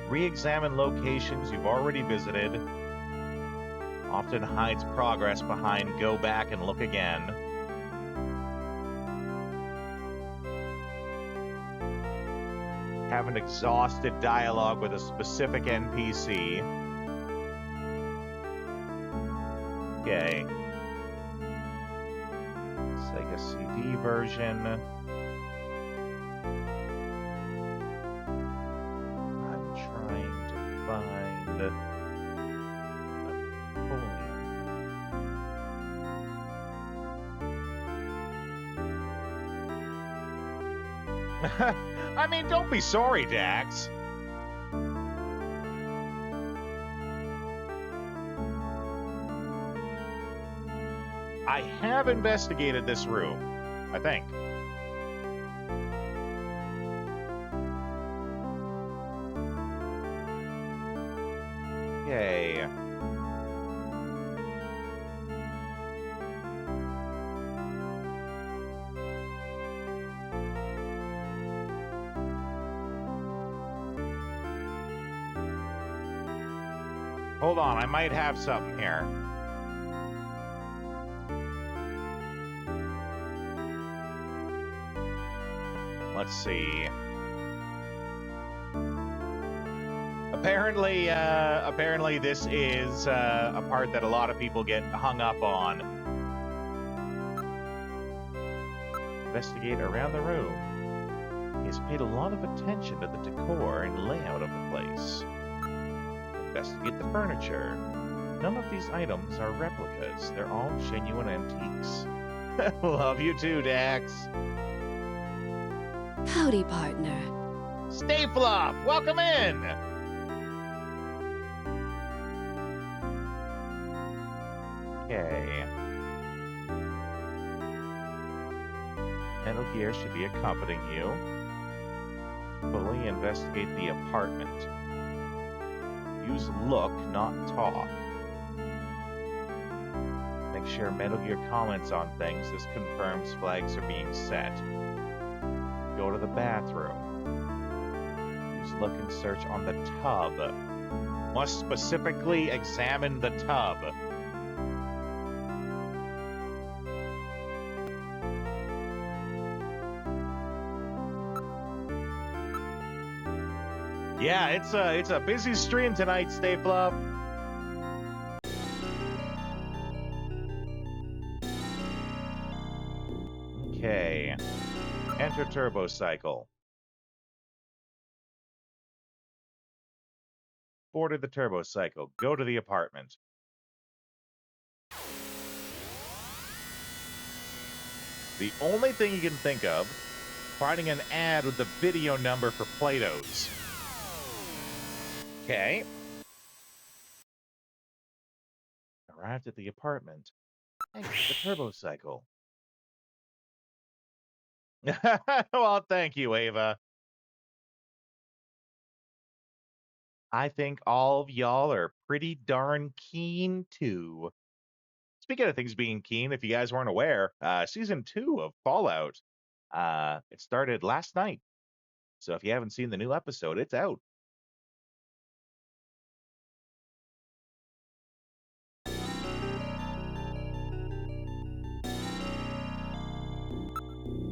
Re-examine locations you've already visited. Often hides progress behind go back and look again. Have an exhausted dialogue with a specific NPC. Okay. Sega CD version. I'm trying to find Napoleon. I mean, don't be sorry, Dax. I have investigated this room, I think. Yay. Hold on, I might have something here. Let's see. Apparently this is a part that a lot of people get hung up on. Investigate around the room. He's paid a lot of attention to the decor and layout of the place. Investigate the furniture. None of these items are replicas. They're all genuine antiques. Love you too, Dax.
Howdy, partner.
Stay Fluff, welcome in! Okay. Metal Gear should be accompanying you. Fully investigate the apartment. Use look, not talk. Make sure Metal Gear comments on things. This confirms flags are being set. Go to the bathroom. Use look and search on the tub. Must specifically examine the tub. Yeah, it's a busy stream tonight, Stay Fluff. Okay. Enter Turbo Cycle. Boarded the Turbo Cycle. Go to the apartment. The only thing you can think of, finding an ad with the video number for Play-Dohs. Okay. Arrived at the apartment. Exit the Turbo Cycle. Well, thank you, Ava. I think all of y'all are pretty darn keen too. Speaking of things being keen, if you guys weren't aware, Season 2 of Fallout, it started last night. So if you haven't seen the new episode, it's out.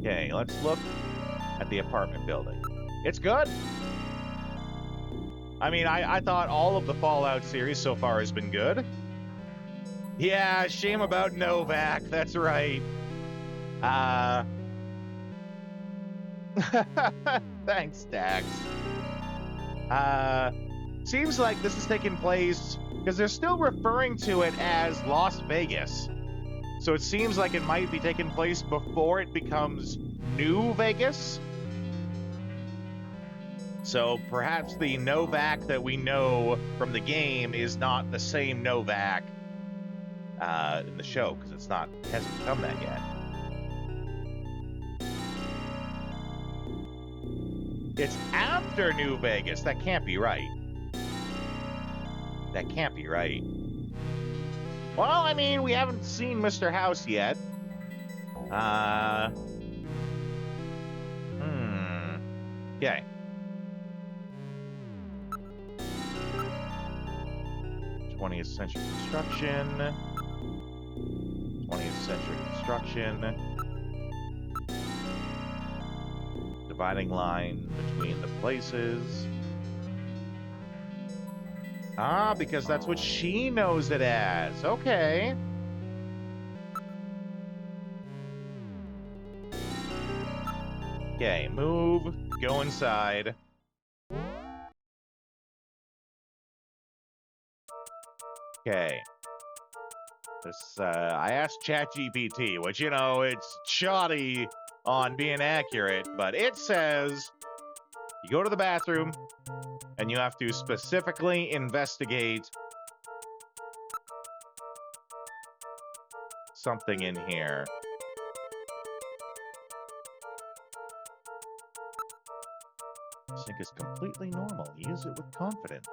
Okay, let's look at the apartment building. It's good. I mean, I thought all of the Fallout series so far has been good. Yeah, shame about Novak. That's right. Thanks, Dax. Seems like this is taking place because they're still referring to it as Las Vegas. So it seems like it might be taking place before it becomes New Vegas. So perhaps the Novak that we know from the game is not the same Novak in the show, because it hasn't become that yet. It's after New Vegas. That can't be right. That can't be right. Well, I mean, we haven't seen Mr. House yet. Okay. 20th century construction. 20th century construction. Dividing line between the places. Ah, because that's what she knows it as. Okay. Okay, move, go inside. Okay. This, I asked ChatGPT, which, you know, it's shoddy on being accurate, but it says you go to the bathroom and you have to specifically investigate something in here. Sink is completely normal. Use it with confidence.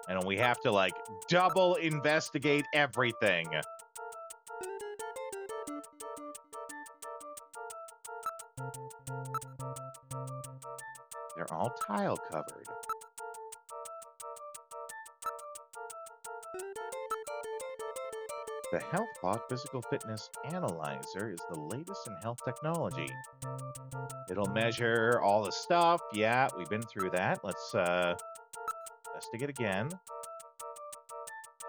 And we have to, like, double investigate everything. They're all tile covered. The HealthBot Physical Fitness Analyzer is the latest in health technology. It'll measure all the stuff. Yeah, we've been through that. Let's investigate again.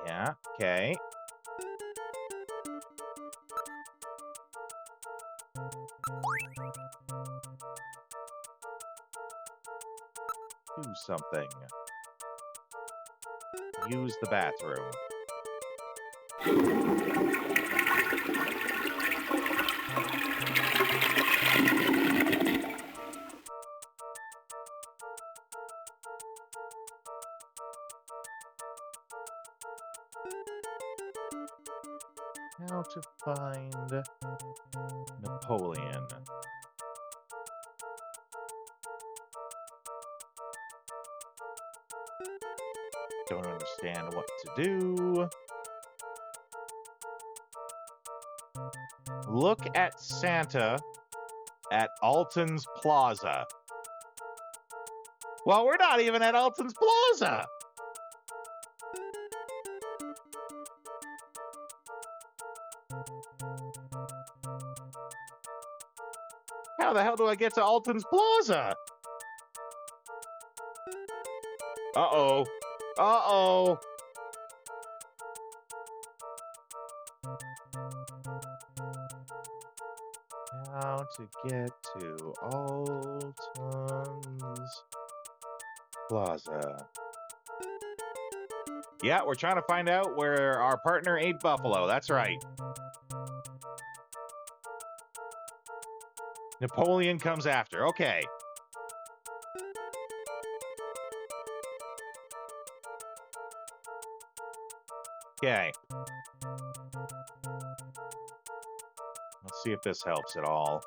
Yeah, okay. Do something. Use the bathroom. How to find Napoleon. Don't understand what to do. Look at Santa at Alton's Plaza. Well, we're not even at Alton's Plaza. How the hell do I get to Alton's Plaza? Uh-oh. Uh-oh. How to get to Alton's Plaza. Yeah, we're trying to find out where our partner ate buffalo. That's right. Napoleon comes after. Okay. Okay. Let's see if this helps at all.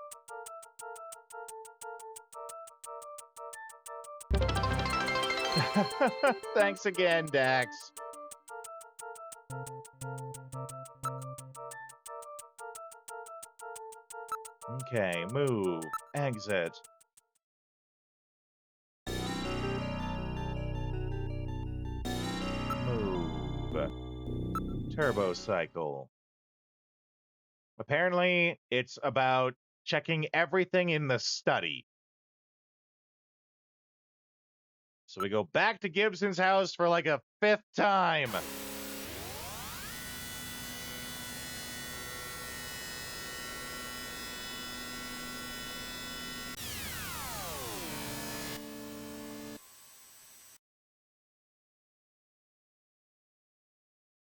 Thanks again, Dax. Okay, move, exit. Move. Turbo cycle. Apparently, it's about checking everything in the study. So we go back to Gibson's house for like a 5th time.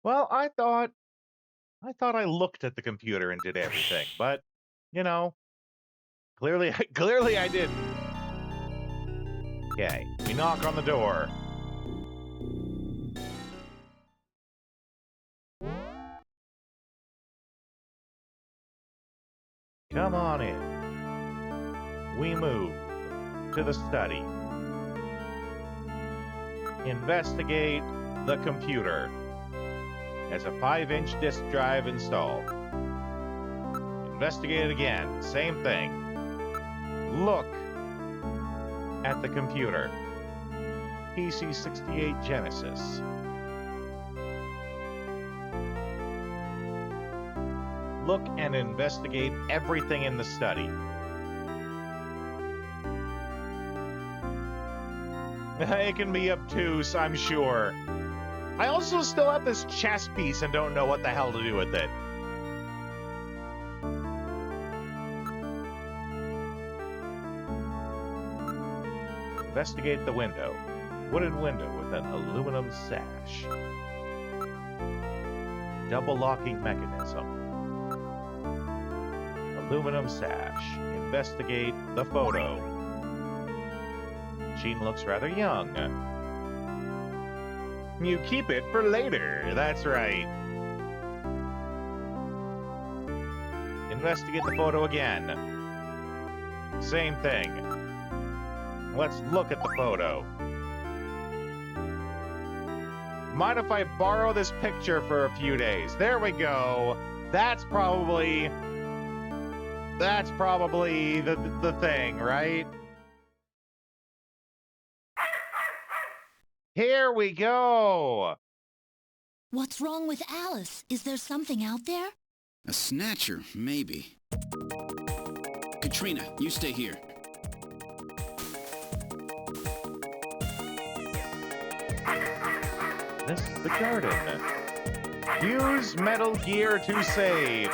Well, I thought I looked at the computer and did everything, but you know, clearly I didn't. Okay, we knock on the door. Come on in. We move to the study. Investigate the computer. Has a 5-inch disk drive installed. Investigate it again. Same thing. Look at the computer. PC68 Genesis. Look and investigate everything in the study. It can be obtuse, I'm sure. I also still have this chess piece and don't know what the hell to do with it. Investigate the window. Wooden window with an aluminum sash. Double locking mechanism. Aluminum sash. Investigate the photo. Jean looks rather young. You keep it for later. That's right. Investigate the photo again. Same thing. Let's look at the photo. Mind if I borrow this picture for a few days? There we go. That's probably the thing, right? Here we go.
What's wrong with Alice? Is there something out there?
A snatcher, maybe. Katrina, you stay here.
This is the garden. Use Metal Gear to save.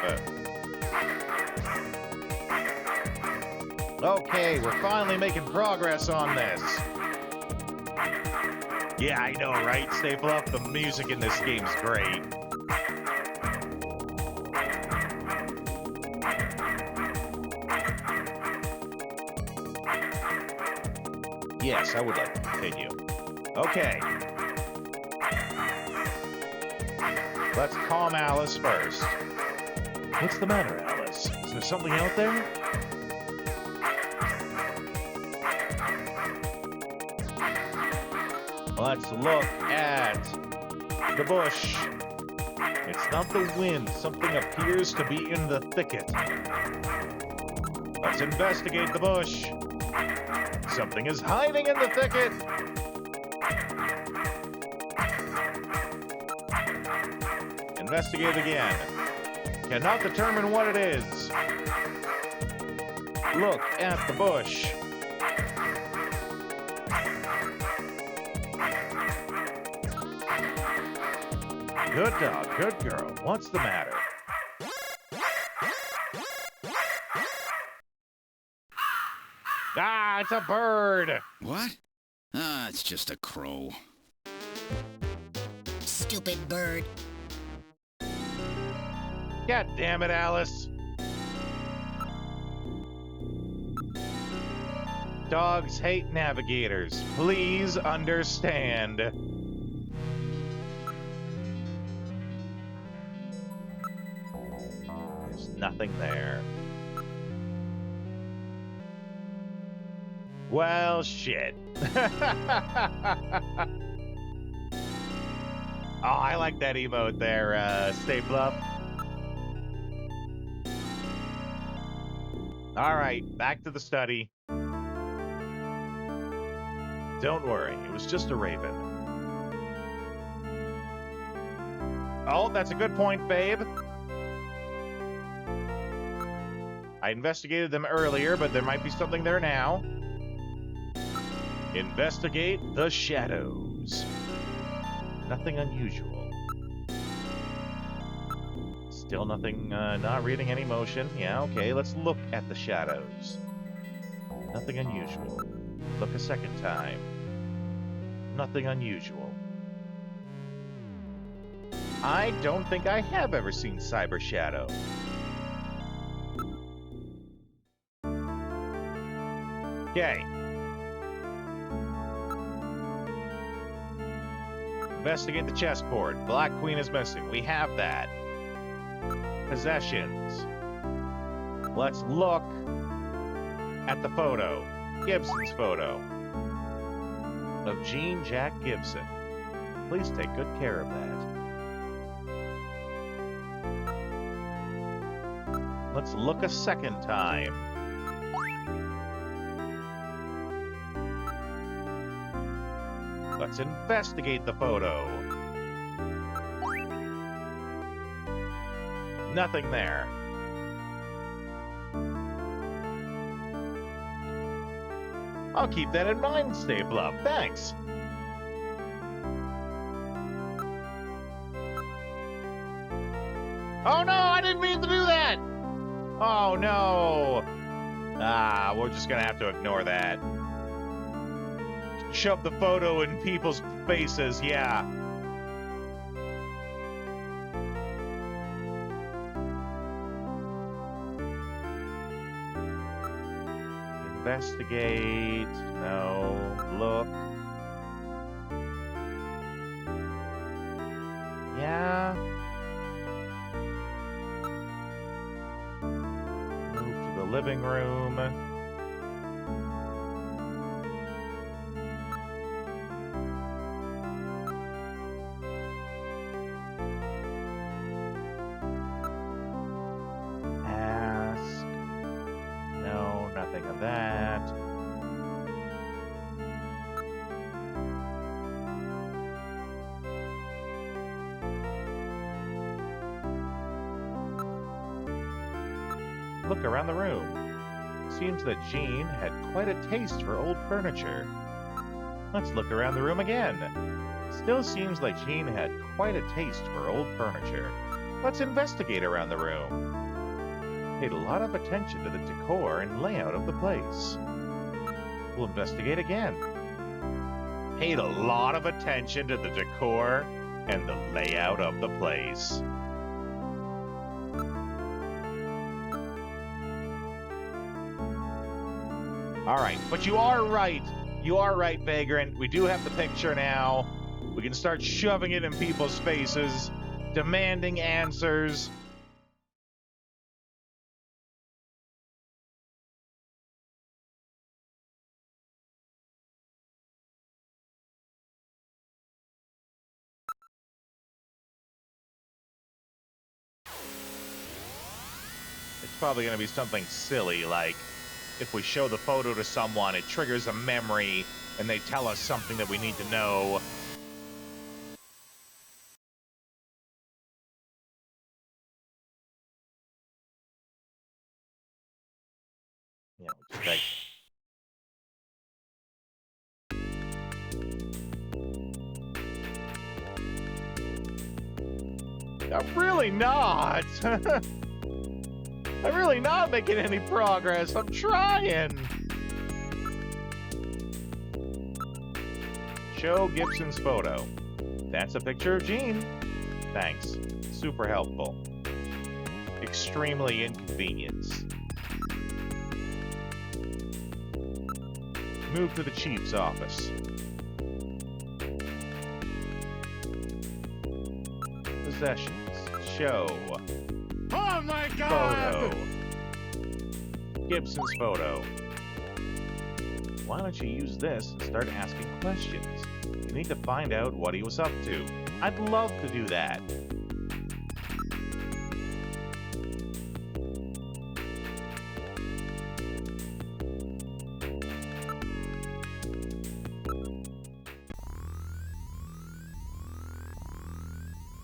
Okay, we're finally making progress on this. Yeah, I know, right? Staple up. The music in this game's great. Yes, I would like to continue. Okay. Let's calm Alice first. What's the matter, Alice? Is there something out there? Let's look at the bush. It's not the wind. Something appears to be in the thicket. Let's investigate the bush. Something is hiding in the thicket. Investigate again. Cannot determine what it is. Look at the bush. Good dog, good girl. What's the matter? Ah, it's a bird.
What? Ah, it's just a crow.
Stupid bird.
God damn it, Alice. Dogs hate navigators. Please understand. There's nothing there. Well, shit. Oh, I like that emote there, Stay Bluff. All right, back to the study. Don't worry, it was just a raven. Oh, that's a good point, babe. I investigated them earlier, but there might be something there now. Investigate the shadows. Nothing unusual. Still nothing, not reading any motion. Yeah, okay, let's look at the shadows. Nothing unusual. Look a second time. Nothing unusual. I don't think I have ever seen Cyber Shadow. Okay. Investigate the chessboard. Black Queen is missing. We have that. Possessions. Let's look at the photo. Gibson's photo. Of Jean Jack Gibson. Please take good care of that. Let's look a second time. Let's investigate the photo. Nothing there. I'll keep that in mind, Stay Bluff. Thanks. Oh no, I didn't mean to do that! Oh no! Ah, we're just gonna have to ignore that. Shove the photo in people's faces, yeah. Investigate. No. Look. Yeah. Move to the living room. Ask. No, nothing of that. Look around the room. Seems that Jean had quite a taste for old furniture. Let's look around the room again. Still seems like Jean had quite a taste for old furniture. Let's investigate around the room. Paid a lot of attention to the decor and layout of the place. We'll investigate again. Paid a lot of attention to the decor and the layout of the place. All right, but you are right. You are right, Vagrant. We do have the picture now. We can start shoving it in people's faces, demanding answers. It's probably going to be something silly, like if we show the photo to someone, it triggers a memory, and they tell us something that we need to know. Yeah, just like... I'm really not. I'm really not making any progress. I'm trying. Show Gibson's photo. That's a picture of Jean. Thanks. Super helpful. Extremely inconvenience. Move to the chief's office. Possessions. Show.
Oh my God!
Photo. Gibson's photo. Why don't you use this and start asking questions? You need to find out what he was up to. I'd love to do that.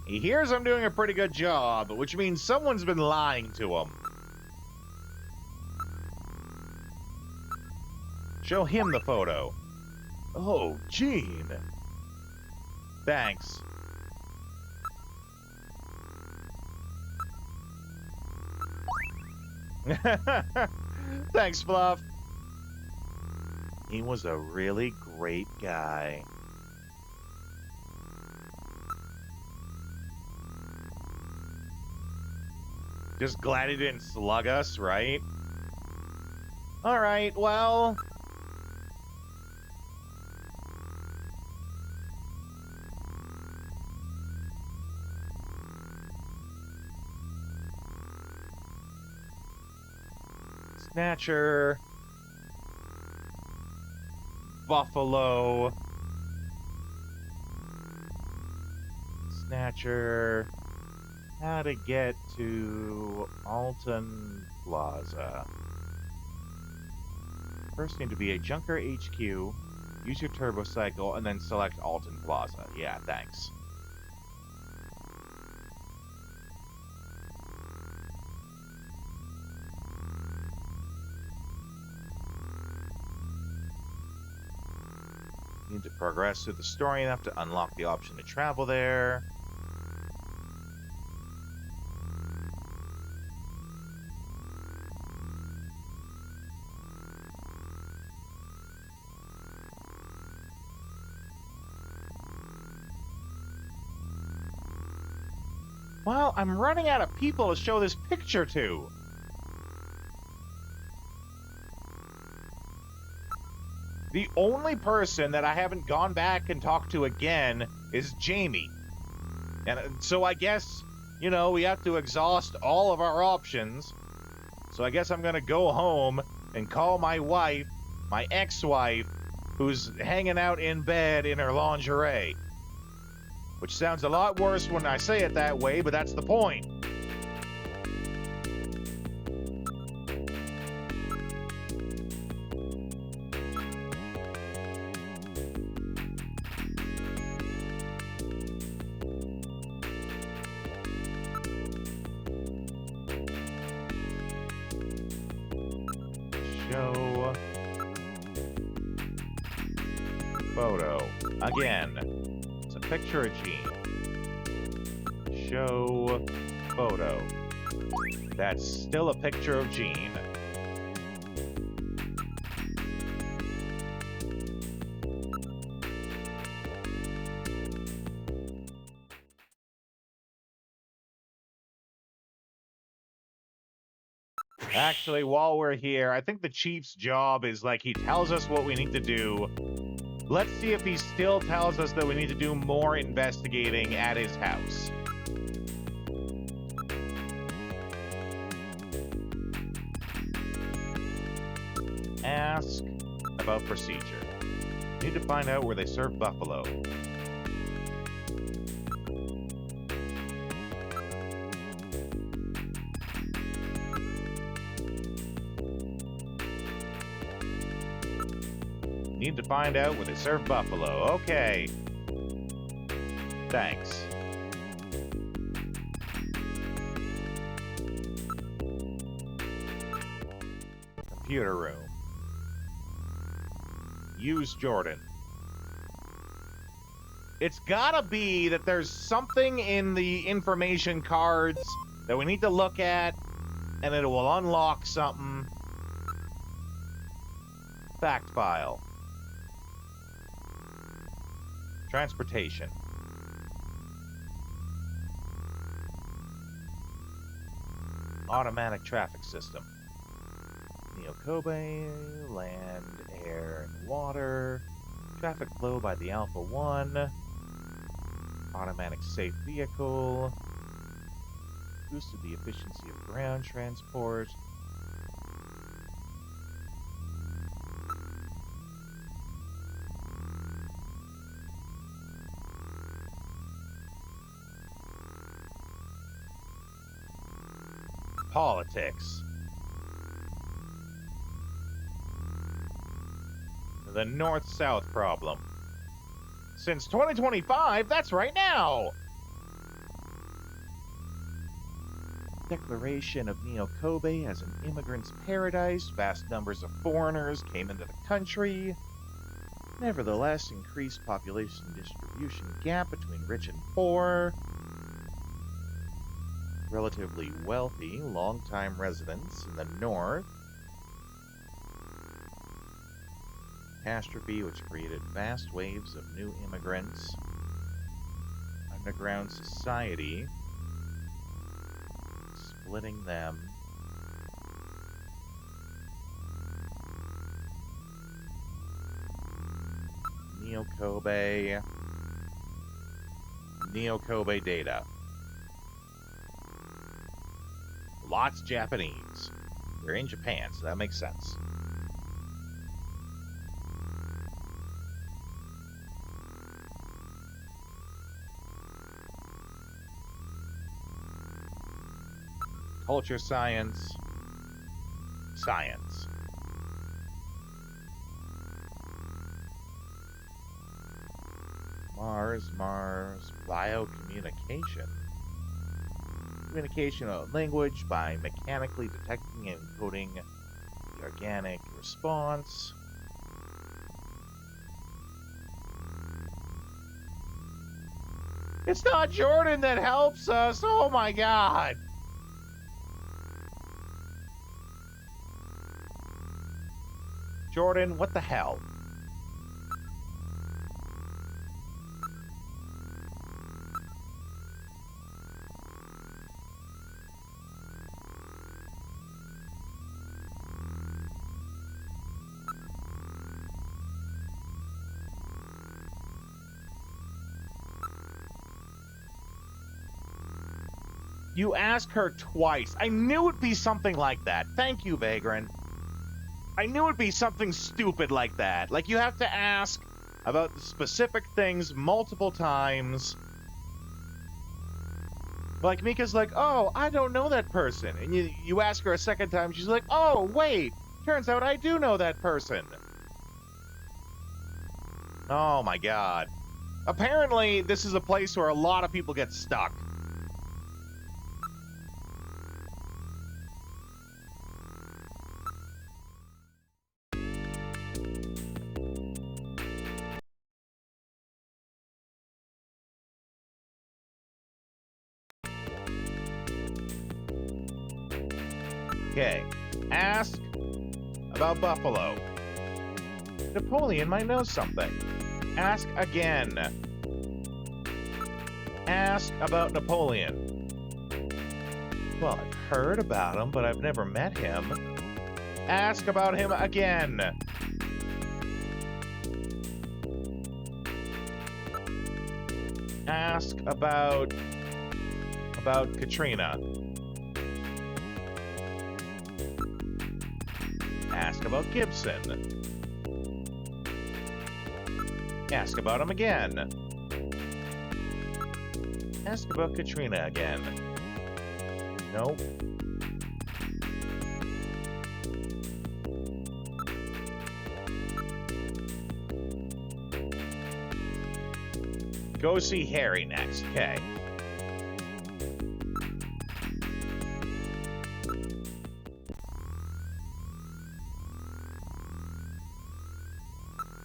He hears I'm doing a pretty good job, which means someone's been lying to him. Show him the photo. Oh, Jean. Thanks. Thanks, Fluff. He was a really great guy. Just glad he didn't slug us, right? Alright, well... Snatcher... Buffalo... Snatcher. How to get to Alton Plaza. First need to be a Junker HQ, use your turbo cycle, and then select Alton Plaza. Yeah, thanks. Need to progress through the story enough to unlock the option to travel there. Well, I'm running out of people to show this picture to. The only person that I haven't gone back and talked to again is Jamie. And so I guess, you know, we have to exhaust all of our options. So I guess I'm going to go home and call my wife, my ex-wife, who's hanging out in bed in her lingerie. Which sounds a lot worse when I say it that way, but that's the point. Show photo. Again. It's a picture of Jean. Show photo. That's still a picture of Jean. Actually, while we're here, I think the chief's job is like he tells us what we need to do. Let's see if he still tells us that we need to do more investigating at his house. Ask about procedure. Need to find out where they serve buffalo. Need to find out where they serve buffalo. Okay. Thanks. Computer room. Use Jordan. It's gotta be that there's something in the information cards that we need to look at, and it will unlock something. Fact file. Transportation. Automatic traffic system. Neokobe, land, air, and water. Traffic flow by the Alpha 1. Automatic safe vehicle. Boosted the efficiency of ground transport. Politics. The North-South problem. Since 2025, that's right now! Declaration of Neokobe as an immigrant's paradise. Vast numbers of foreigners came into the country. Nevertheless, increased population distribution gap between rich and poor. Relatively wealthy, long-time residents in the north. Catastrophe which created vast waves of new immigrants. Underground society. Splitting them. Neokobe. Neokobe data. Lots Japanese. They're in Japan, so that makes sense. Culture science. Science. Mars, biocommunication. Communication of language by mechanically detecting and encoding the organic response. It's not Jordan that helps us. Oh my god. Jordan, what the hell? You ask her twice. I knew it'd be something like that. Thank you, Vagrant. I knew it'd be something stupid like that. Like, you have to ask about the specific things multiple times. Like, Mika's like, oh, I don't know that person. And you ask her a second time, she's like, oh, wait, turns out I do know that person. Oh, my God. Apparently, this is a place where a lot of people get stuck. Okay, ask about Buffalo. Napoleon might know something. Ask again. Ask about Napoleon. Well, I've heard about him, but I've never met him. Ask about him again. Ask about Katrina. Ask about Gibson. Ask about him again. Ask about Katrina again. Nope. Go see Harry next. Okay.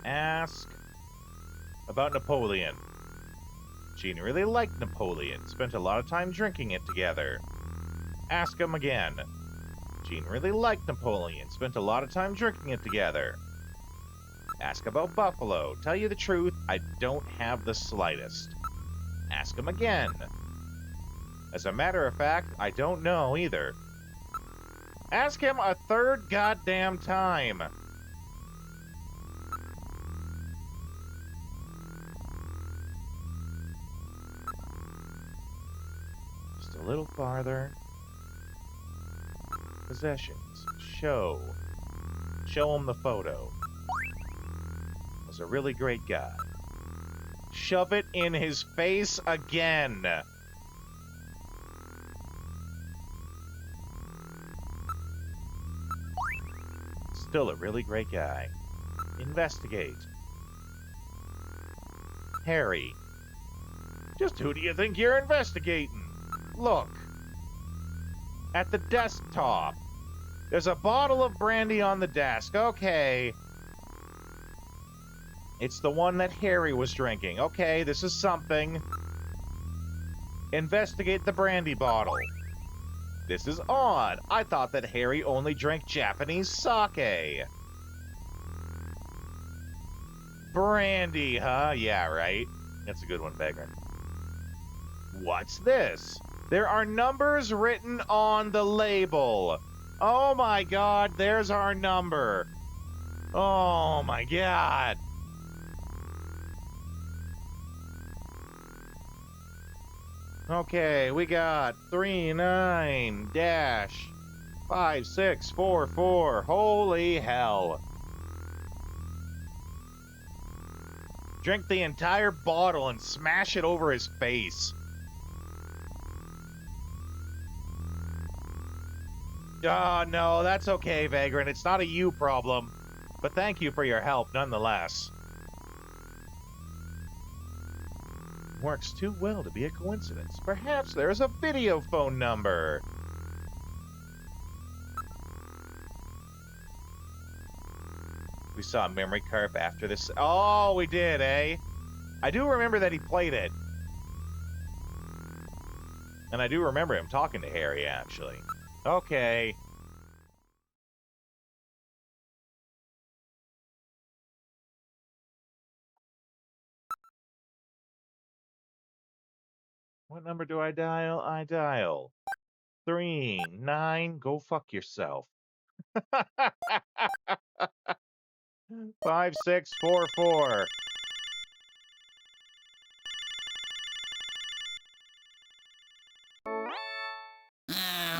Ask about Napoleon. Jean really liked Napoleon, spent a lot of time drinking it together. Ask him again. Jean really liked Napoleon, spent a lot of time drinking it together. Ask about Buffalo. Tell you the truth, I don't have the slightest. Ask him again. As a matter of fact, I don't know either. Ask him a third goddamn time. Just a little farther. Possessions. Show. Show him the photo. Was a really great guy. Shove it in his face again. Still a really great guy. Investigate. Harry. Just who do you think you're investigating? Look. At the desktop. There's a bottle of brandy on the desk. Okay. It's the one that Harry was drinking. Okay, this is something. Investigate the brandy bottle. This is odd. I thought that Harry only drank Japanese sake. Brandy, huh? Yeah, right. That's a good one, Beggar. What's this? There are numbers written on the label. Oh my god, there's our number. Oh my god. Okay, we got 39-5644. Holy hell. Drink the entire bottle and smash it over his face. Oh, no, that's okay, Vagrant. It's not a you problem. But thank you for your help, nonetheless. Works too well to be a coincidence. Perhaps there's a video phone number. We saw Memory Carp after this. Oh, we did, eh? I do remember that he played it. And I do remember him talking to Harry, actually. Okay. What number do I dial? I dial 39. Go fuck yourself. 5644.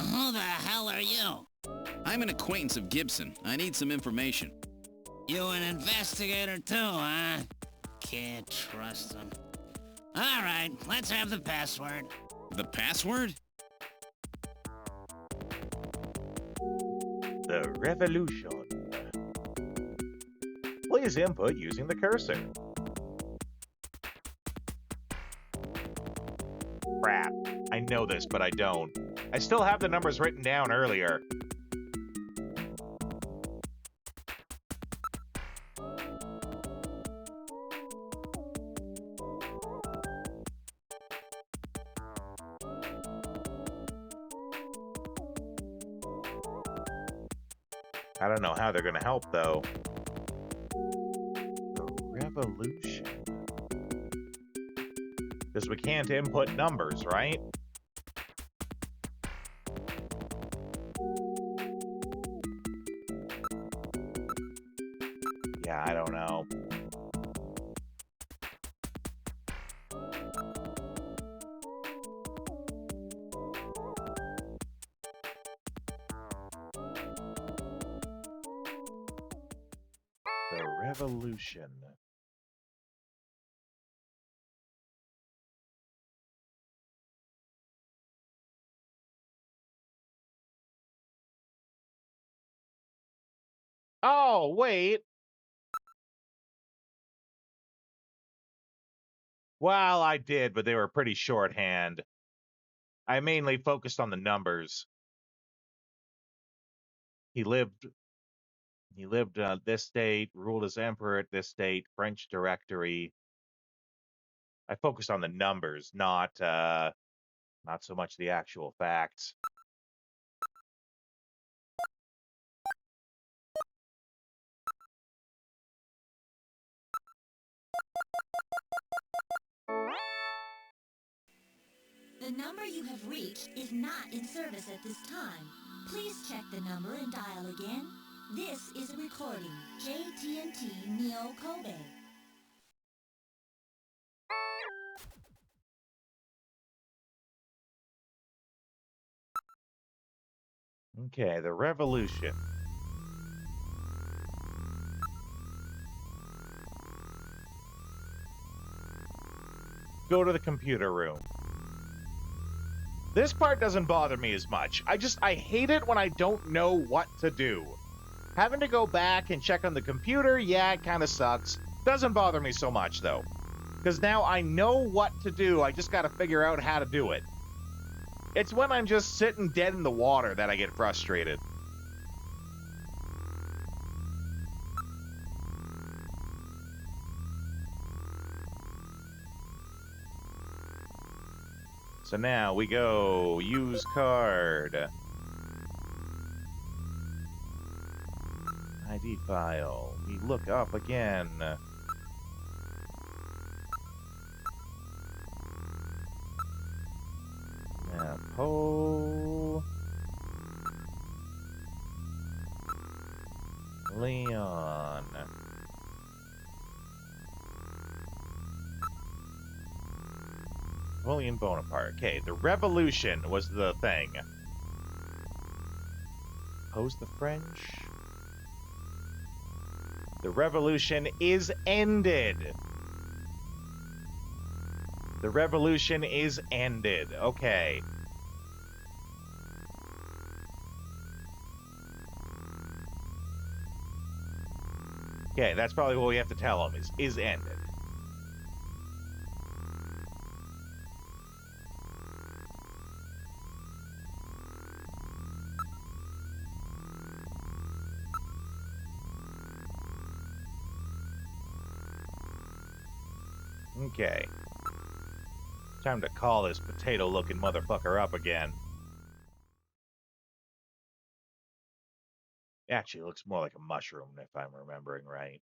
Who the hell are you?
I'm an acquaintance of Gibson. I need some information.
You an investigator too, huh? Can't trust him. All right, let's have the password.
The password?
The revolution. Please input using the cursor. Crap. I know this, but I don't. I still have the numbers written down earlier. I don't know how they're going to help, though. The revolution. Because we can't input numbers, right? Yeah, I don't know. The revolution. Oh, wait. Well, I did, but they were pretty shorthand. I mainly focused on the numbers. He lived this date, ruled as emperor at this date, French Directory. I focused on the numbers, not so much the actual facts.
The number you have reached is not in service at this time. Please check the number and dial again. This is a recording. JT&T Neo Kobe.
Okay, the revolution. Go to the computer room. This part doesn't bother me as much. I hate it when I don't know what to do. Having to go back and check on the computer, yeah, it kind of sucks. Doesn't bother me so much, though. Because now I know what to do, I just gotta figure out how to do it. It's when I'm just sitting dead in the water that I get frustrated. So now we go, use card. ID file. We look up again. Napo. Leon. Napoleon Bonaparte. Okay, the revolution was the thing. Oppose the French. The revolution is ended. The revolution is ended. Okay. Okay, that's probably what we have to tell him, is ended. Okay. Time to call this potato-looking motherfucker up again. Actually, it looks more like a mushroom, if I'm remembering right.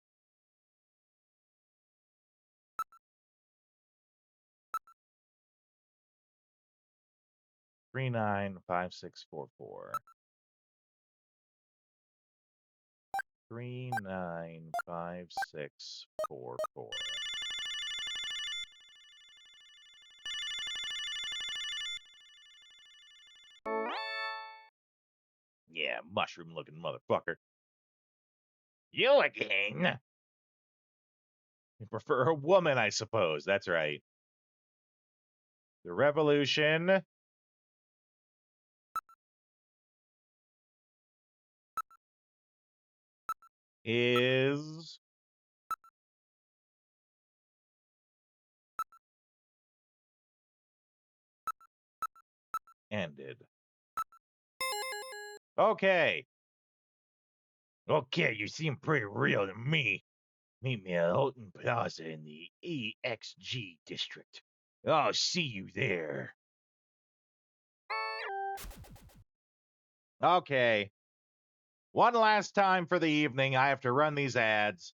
Three 395644. 395644. Yeah, mushroom-looking motherfucker. You again? You prefer a woman, I suppose. That's right. The revolution is ended. Okay. Okay, you seem pretty real to me. Meet me at Houghton Plaza in the EXG district. I'll see you there. Okay. One last time for the evening. I have to run these ads.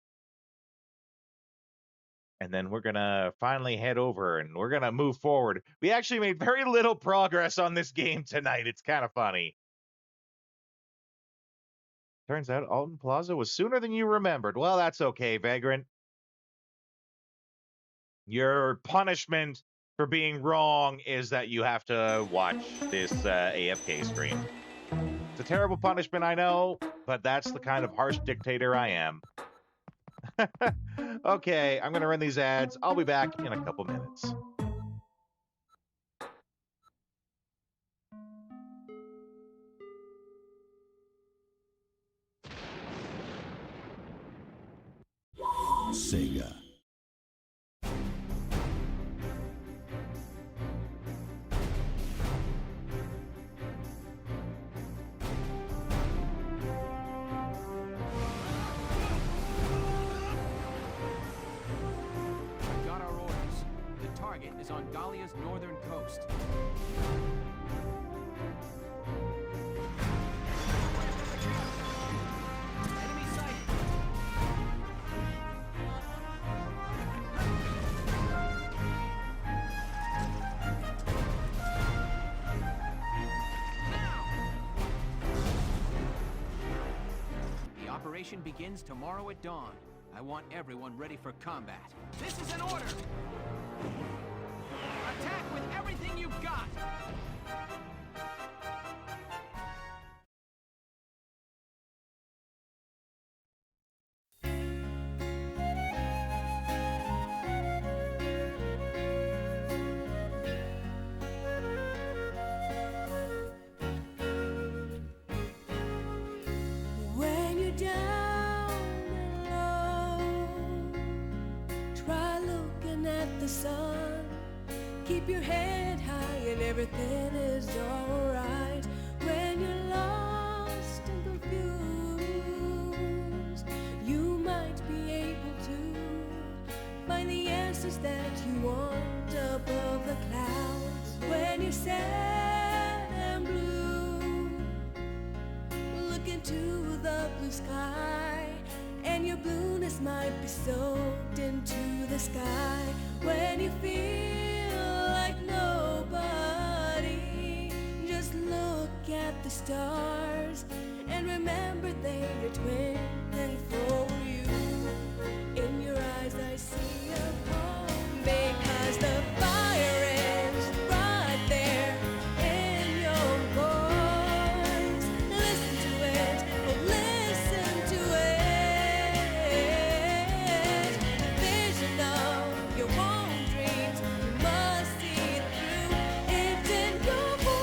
And then we're going to finally head over and we're going to move forward. We actually made very little progress on this game tonight. It's kind of funny. Turns out Alton Plaza was sooner than you remembered. Well, that's okay, Vagrant. Your punishment for being wrong is that you have to watch this AFK stream. It's a terrible punishment, I know, but that's the kind of harsh dictator I am. Okay, I'm going to run these ads. I'll be back in a couple minutes.
Sega.
I've got our orders. The target is on Dahlia's northern coast. Enemy sighted. The operation begins tomorrow at dawn. I want everyone ready for combat. This is an order! Attack with everything you've got!
When you're down and low, try looking at the sun. Keep your head high and everything is alright. When you're lost and confused, you might be able to find the answers that you want above the clouds. When you're sad and blue, look into the blue sky, and your blueness might be soaked into the sky. When you feel like nobody, just look at the stars and remember they are twinkling for you. In your eyes I see a home, because the fire is right there in your voice. Listen to it, oh listen to it. The vision of your own dreams, you must see it through. It's in your voice.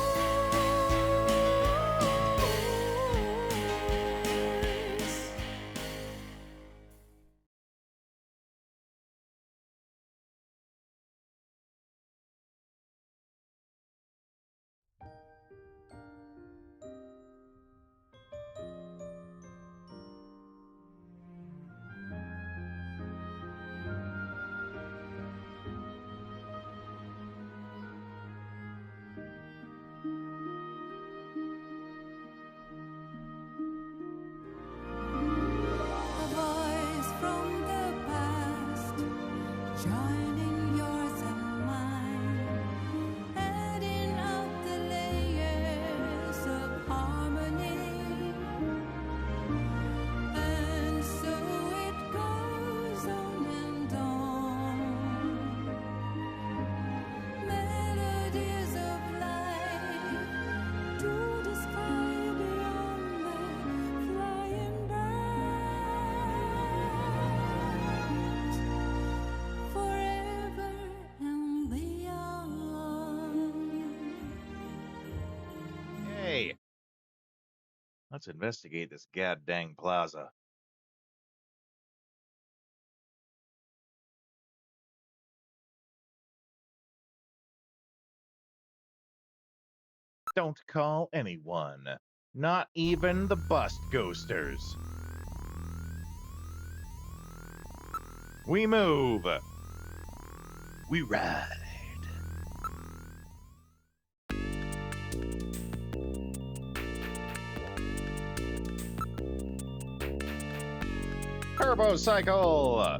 joining yours and mine, adding up the layers of harmony. And so it goes on and on. Melodies of life to the sky beyond the flying birds, forever and beyond.
Hey, let's investigate this goddamn plaza. Don't call anyone, not even the bust ghosters. We move. We ride. Turbo cycle.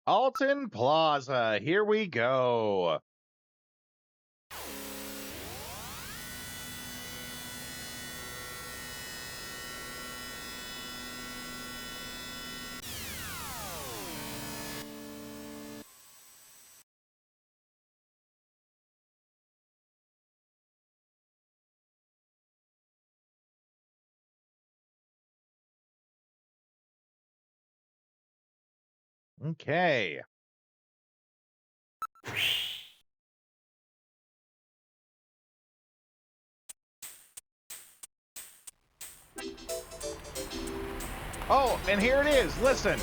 Alton Plaza, here we go. Okay. Oh, and here it is. Listen.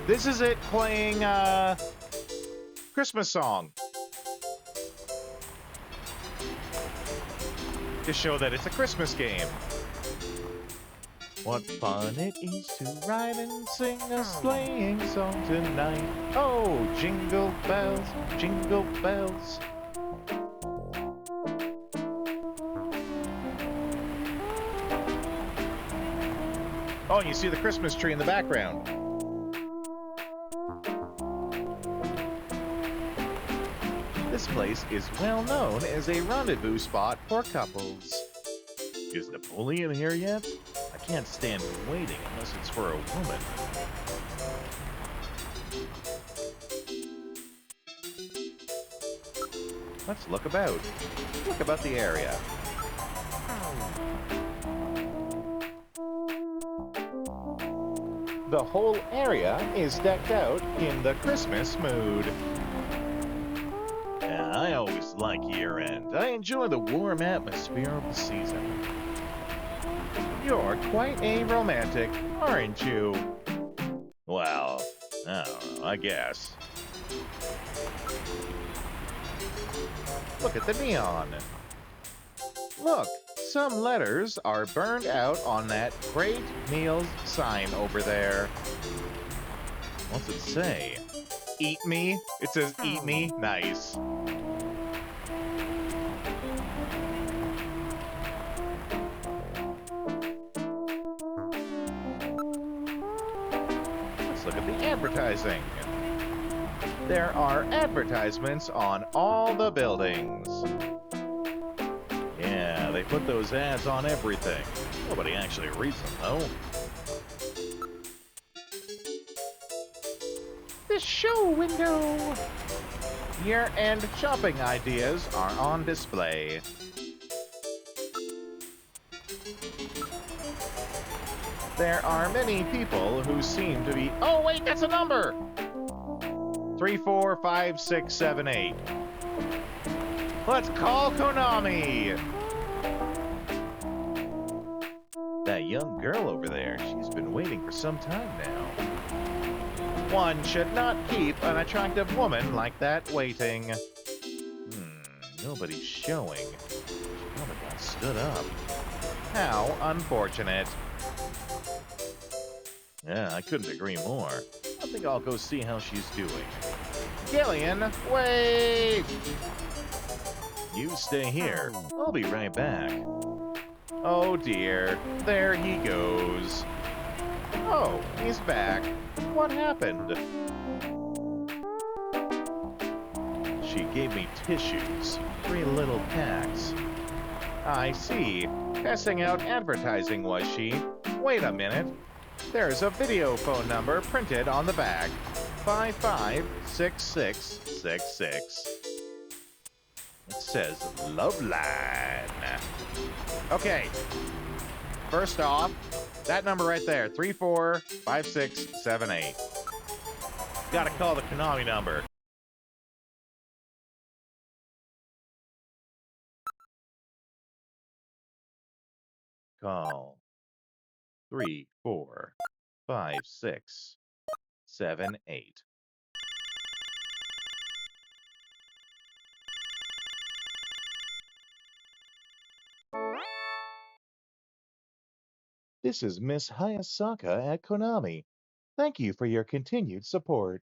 This is it playing Christmas song. To show that it's a Christmas game. What fun it is to ride and sing a sleighing song tonight. Oh, jingle bells, jingle bells. Oh, and you see the Christmas tree in the background. This place is well known as a rendezvous spot for couples. Is Napoleon here yet? I can't stand waiting unless it's for a woman. Let's look about. Look about the area. The whole area is decked out in the Christmas mood. I always like year-end. I enjoy the warm atmosphere of the season. You're quite a romantic, aren't you? Well, I don't know, I guess. Look at the neon. Look, some letters are burned out on that Great Meals sign over there. What's it say? Eat me? It says eat me? Nice. Let's look at the advertising. There are advertisements on all the buildings. Yeah, they put those ads on everything. Nobody actually reads them, though. The show window! Year-end shopping ideas are on display. There are many people who seem to be... Oh, wait, that's a number! 3, 4, 5, 6, 7, 8. Let's call Konami! That young girl over there, she's been waiting for some time now. One should not keep an attractive woman like that waiting. Nobody's showing. She probably got stood up. How unfortunate. Yeah, I couldn't agree more. I think I'll go see how she's doing. Gillian, wait! You stay here. I'll be right back. Oh dear, there he goes. Oh, he's back. What happened? She gave me tissues, 3 little packs. I see. Passing out advertising, was she? Wait a minute. There's a video phone number printed on the back. 556666. It says Love Line. Okay. First off, that number right there, 345678. Gotta call the Konami number. Call 345678. This is Miss Hayasaka at Konami. Thank you for your continued support.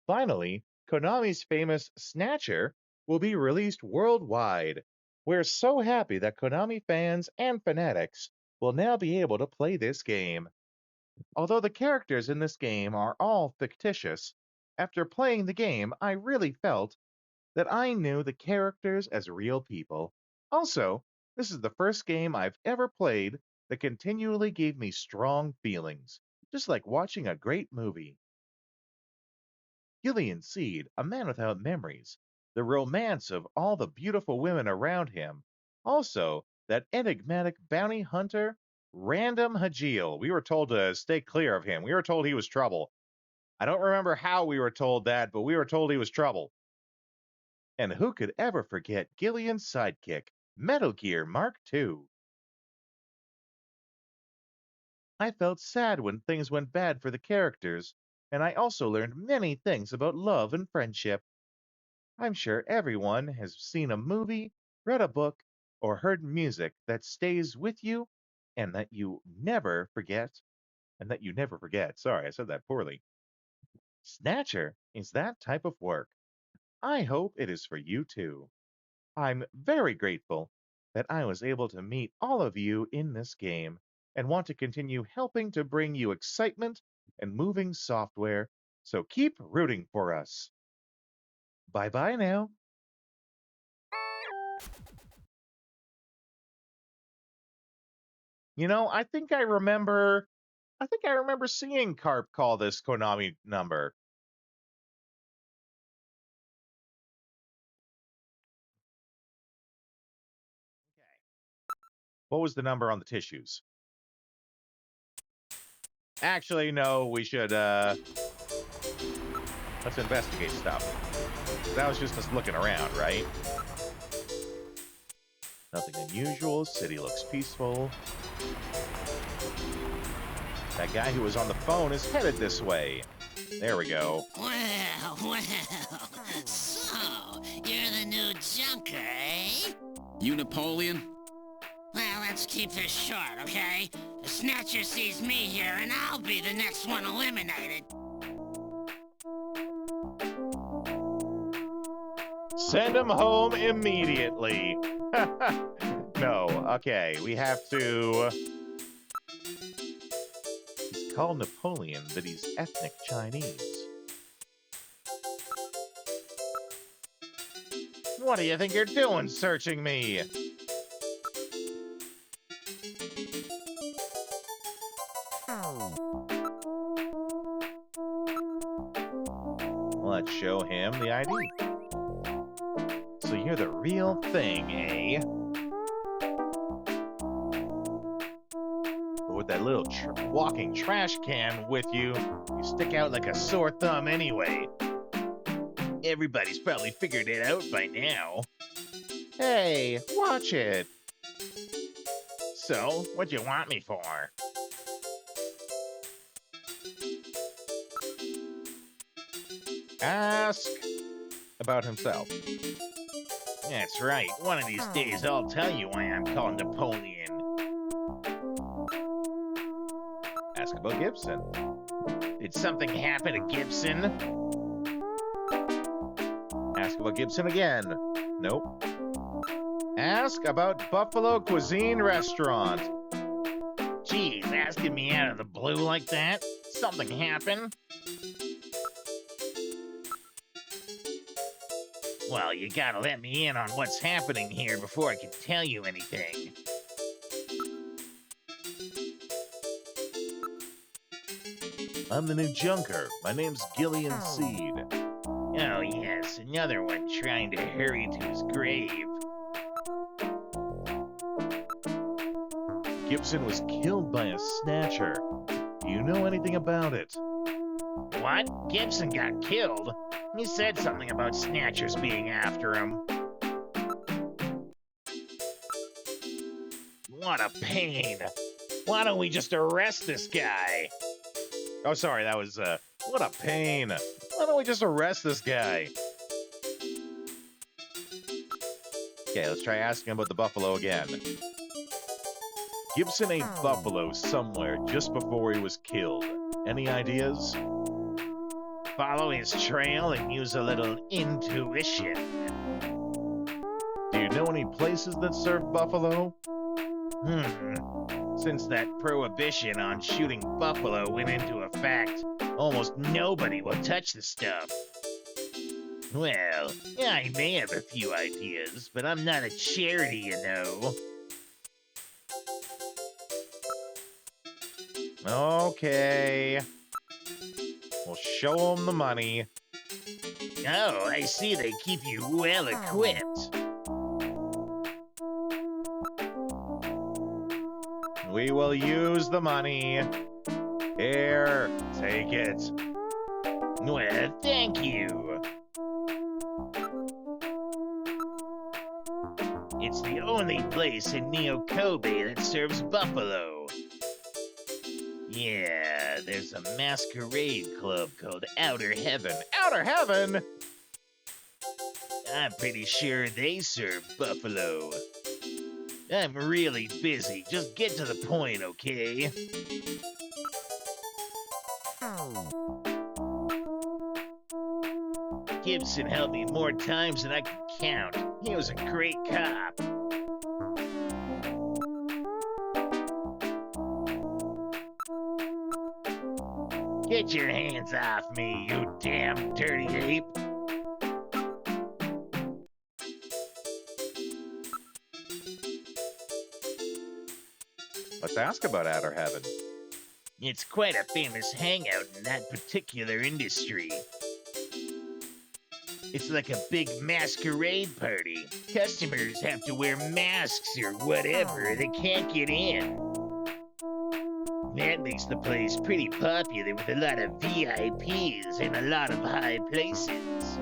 Finally, Konami's famous Snatcher will be released worldwide. We're so happy that Konami fans and fanatics will now be able to play this game. Although the characters in this game are all fictitious, after playing the game, I really felt that I knew the characters as real people. Also, this is the first game I've ever played that continually gave me strong feelings, just like watching a great movie. Gillian Seed, a man without memories, the romance of all the beautiful women around him, also that enigmatic bounty hunter, Random Hajil. We were told to stay clear of him. We were told he was trouble. I don't remember how we were told that, but we were told he was trouble. And who could ever forget Gillian's sidekick, Metal Gear Mark II? I felt sad when things went bad for the characters, and I also learned many things about love and friendship. I'm sure everyone has seen a movie, read a book, or heard music that stays with you and that you never forget. Sorry, I said that poorly. Snatcher is that type of work. I hope it is for you too. I'm very grateful that I was able to meet all of you in this game and want to continue helping to bring you excitement and moving software, so keep rooting for us. Bye-bye now. You know, I think I remember seeing Carp call this Konami number. What was the number on the tissues? Actually, no, we should, let's investigate stuff. That was just us looking around, right? Nothing unusual. City looks peaceful. That guy who was on the phone is headed this way. There we go.
Well. So, you're the new junker, eh?
You Napoleon?
Well, let's keep this short, okay? The Snatcher sees me here, and I'll be the next one eliminated.
Send him home immediately. No, okay, we have to... He's called Napoleon, but he's ethnic Chinese. What do you think you're doing, searching me? Let's show him the ID. So you're the real thing, eh? But with that little walking trash can with you, you stick out like a sore thumb anyway. Everybody's probably figured it out by now. Hey, watch it. So, what you want me for? Ask about himself. That's right. One of these days I'll tell you why I'm called Napoleon. Ask about Gibson. Did something happen to Gibson? Ask about Gibson again. Nope. Ask about Buffalo Cuisine Restaurant.
Geez, asking me out of the blue like that? Something happened? Well, you gotta let me in on what's happening here before I can tell you anything.
I'm the new junker. My name's Gillian Seed.
Oh yes, another one trying to hurry to his grave.
Gibson was killed by a Snatcher. Do you know anything about it?
What? Gibson got killed? He said something about Snatchers being after him. What a pain. Why don't we just arrest this guy?
Oh, sorry, that was, what a pain. Why don't we just arrest this guy? Okay, let's try asking about the buffalo again. Gibson ate buffalo somewhere just before he was killed. Any ideas?
Follow his trail and use a little intuition.
Do you know any places that serve buffalo?
Since that prohibition on shooting buffalo went into effect, almost nobody will touch the stuff. Well, I may have a few ideas, but I'm not a charity, you know.
Okay. We'll show them the money.
Oh, I see they keep you well equipped.
We will use the money. Here, take it.
Well, thank you. It's the only place in Neo Kobe that serves buffalo. Yeah, there's a masquerade club called Outer Heaven.
Outer Heaven?
I'm pretty sure they serve buffalo. I'm really busy. Just get to the point, okay? Gibson helped me more times than I can count. He was a great cop. Get your hands off me, you damn dirty ape.
Let's ask about Outer Heaven.
It's quite a famous hangout in that particular industry. It's like a big masquerade party. Customers have to wear masks or whatever. They can't get in. That makes the place pretty popular with a lot of VIPs and a lot of high places.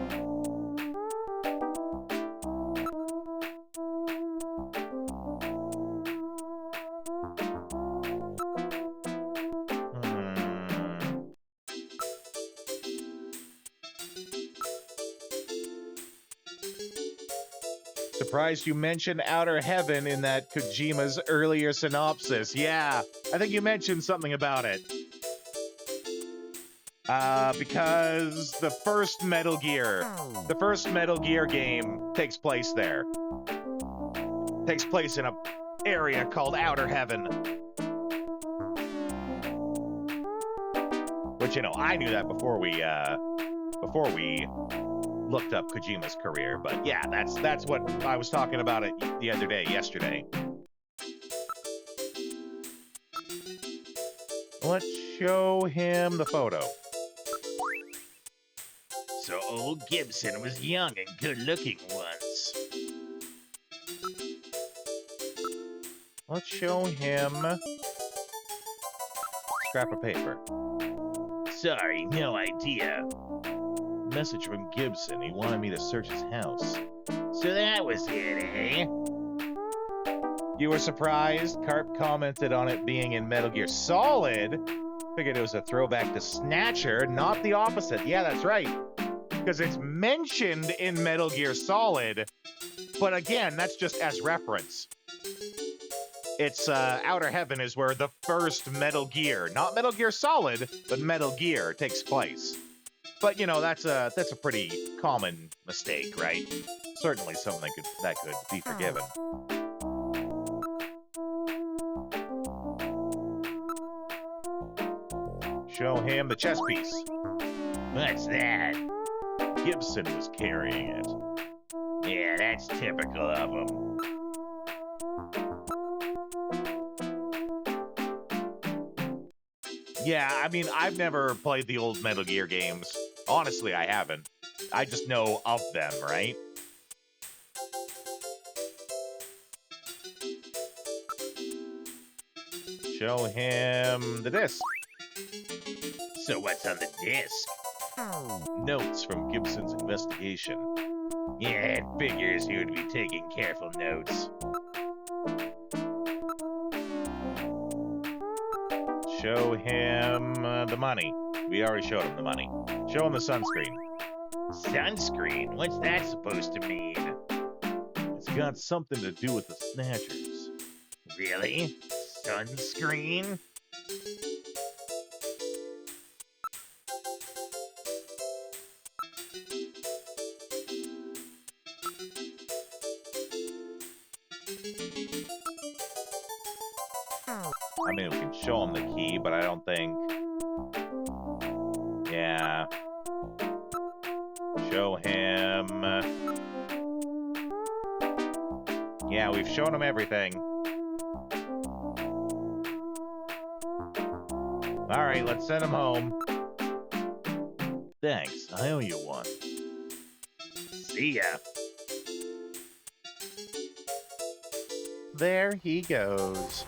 Surprised you mentioned Outer Heaven in that Kojima's earlier synopsis. Yeah, I think you mentioned something about it. Because the first Metal Gear game takes place there. Takes place in a area called Outer Heaven. Which, you know, I knew that before we looked up Kojima's career, but yeah, that's what I was talking about it the other day, yesterday. Let's show him the photo.
So old Gibson was young and good-looking once.
Let's show him scrap of paper.
Sorry, no idea.
Message from Gibson. He wanted me to search his house.
So that was it, eh?
You were surprised? Carp commented on it being in Metal Gear Solid. Figured it was a throwback to Snatcher, not the opposite. Yeah, that's right. Because it's mentioned in Metal Gear Solid, but again, that's just as reference. It's Outer Heaven is where the first Metal Gear, not Metal Gear Solid, but Metal Gear takes place. But you know, that's a pretty common mistake, right? certainly something that could be forgiven. Show him the chess piece.
What's that?
Gibson was carrying it.
Yeah, that's typical of him.
Yeah, I mean, I've never played the old Metal Gear games. Honestly, I haven't. I just know of them, right? Show him the disc.
So what's on the disc?
Notes from Gibson's investigation.
Yeah, it figures he would be taking careful notes.
Show him the money. We already showed him the money. Show him the sunscreen.
Sunscreen? What's that supposed to mean?
It's got something to do with the Snatchers.
Really? Sunscreen?
I mean, we can show him the key, but I don't think... Yeah. Show him... Yeah, we've shown him everything. Alright, let's send him home. Thanks, I owe you one.
See ya.
There he goes.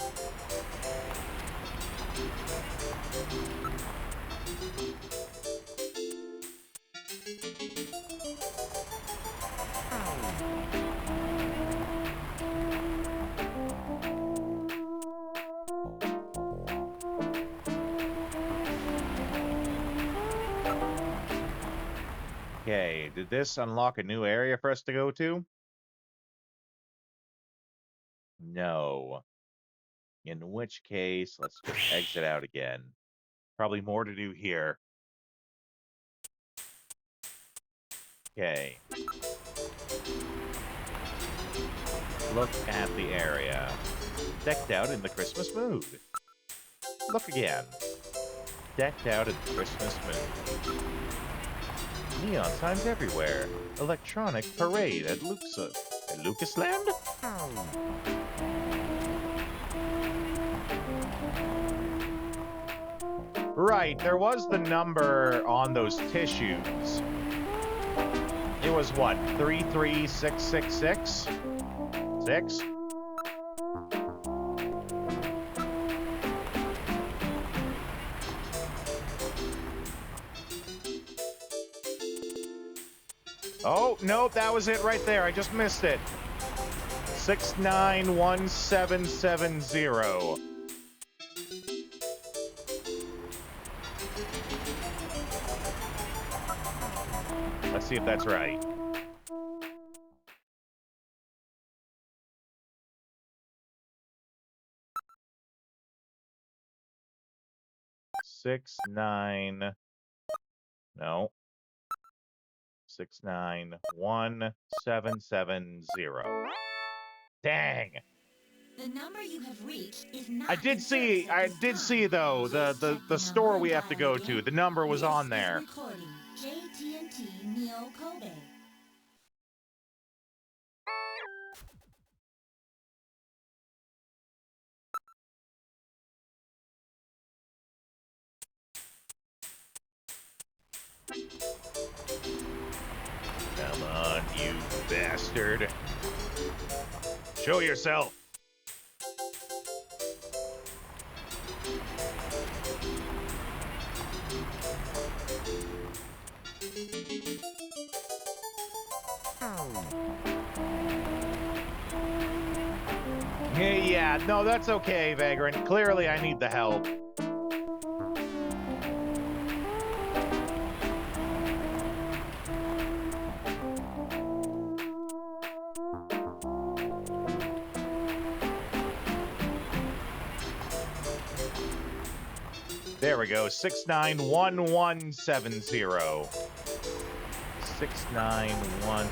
Okay, did this unlock a new area for us to go to? No. In which case, let's just exit out again. Probably more to do here. Okay. Look at the area. Decked out in the Christmas mood. Look again. Decked out in the Christmas mood. Neon signs everywhere. Electronic parade at Lucasland? Right, there was the number on those tissues. It was what, 33666? 6? Oh, no, that was it right there. I just missed it. 691770. Let's see if that's right. No. 691770. Dang.
The number you have reached is not.
I did see though the store we have to go to. The number was on there.
Recording JTNT Neo Kobe.
Come on, you bastard. Show yourself. Yeah, no, that's okay, Vagrant. Clearly I need the help. There we go, 691170. 6911.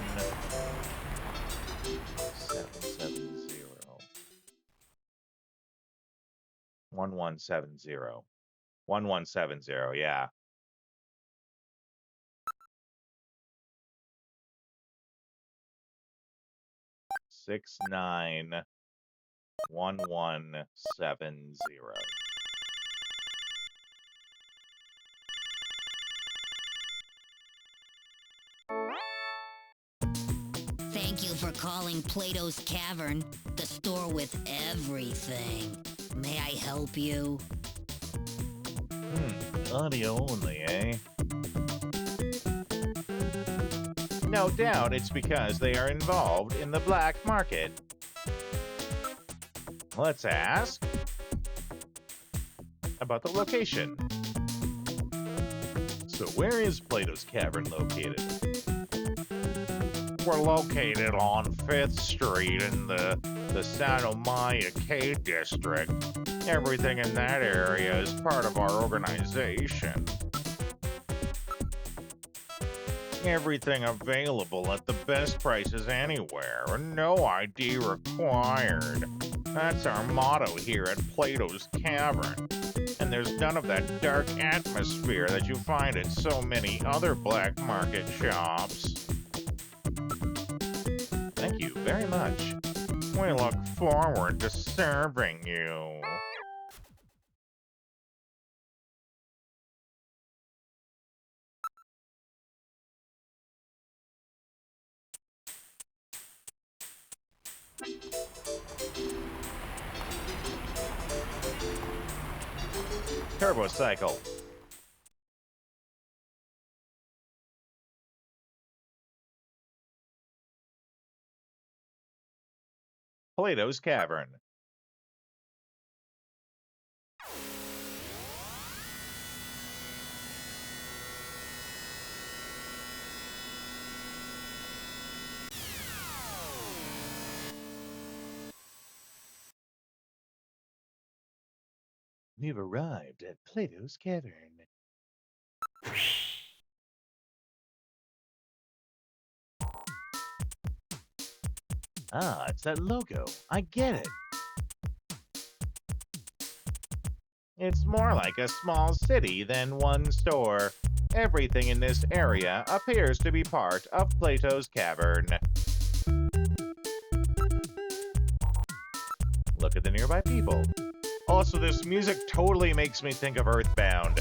1170. 1170, yeah. Six 1170.
Thank you for calling Plato's Cavern, the store with everything. May I help you?
Audio only, eh? No doubt it's because they are involved in the black market. Let's ask about the location. So where is Plato's Cavern located? We're located on 5th Street in the Santa Maya K district. Everything in that area is part of our organization. Everything available at the best prices anywhere, and no ID required. That's our motto here at Plato's Cavern. And there's none of that dark atmosphere that you find at so many other black market shops. Thank you very much. We look forward to serving you. Turbo Cycle. Plato's Cavern. We've arrived at Plato's Cavern. Ah, it's that logo. I get it. It's more like a small city than one store. Everything in this area appears to be part of Plato's Cavern. Look at the nearby people. Also, this music totally makes me think of Earthbound.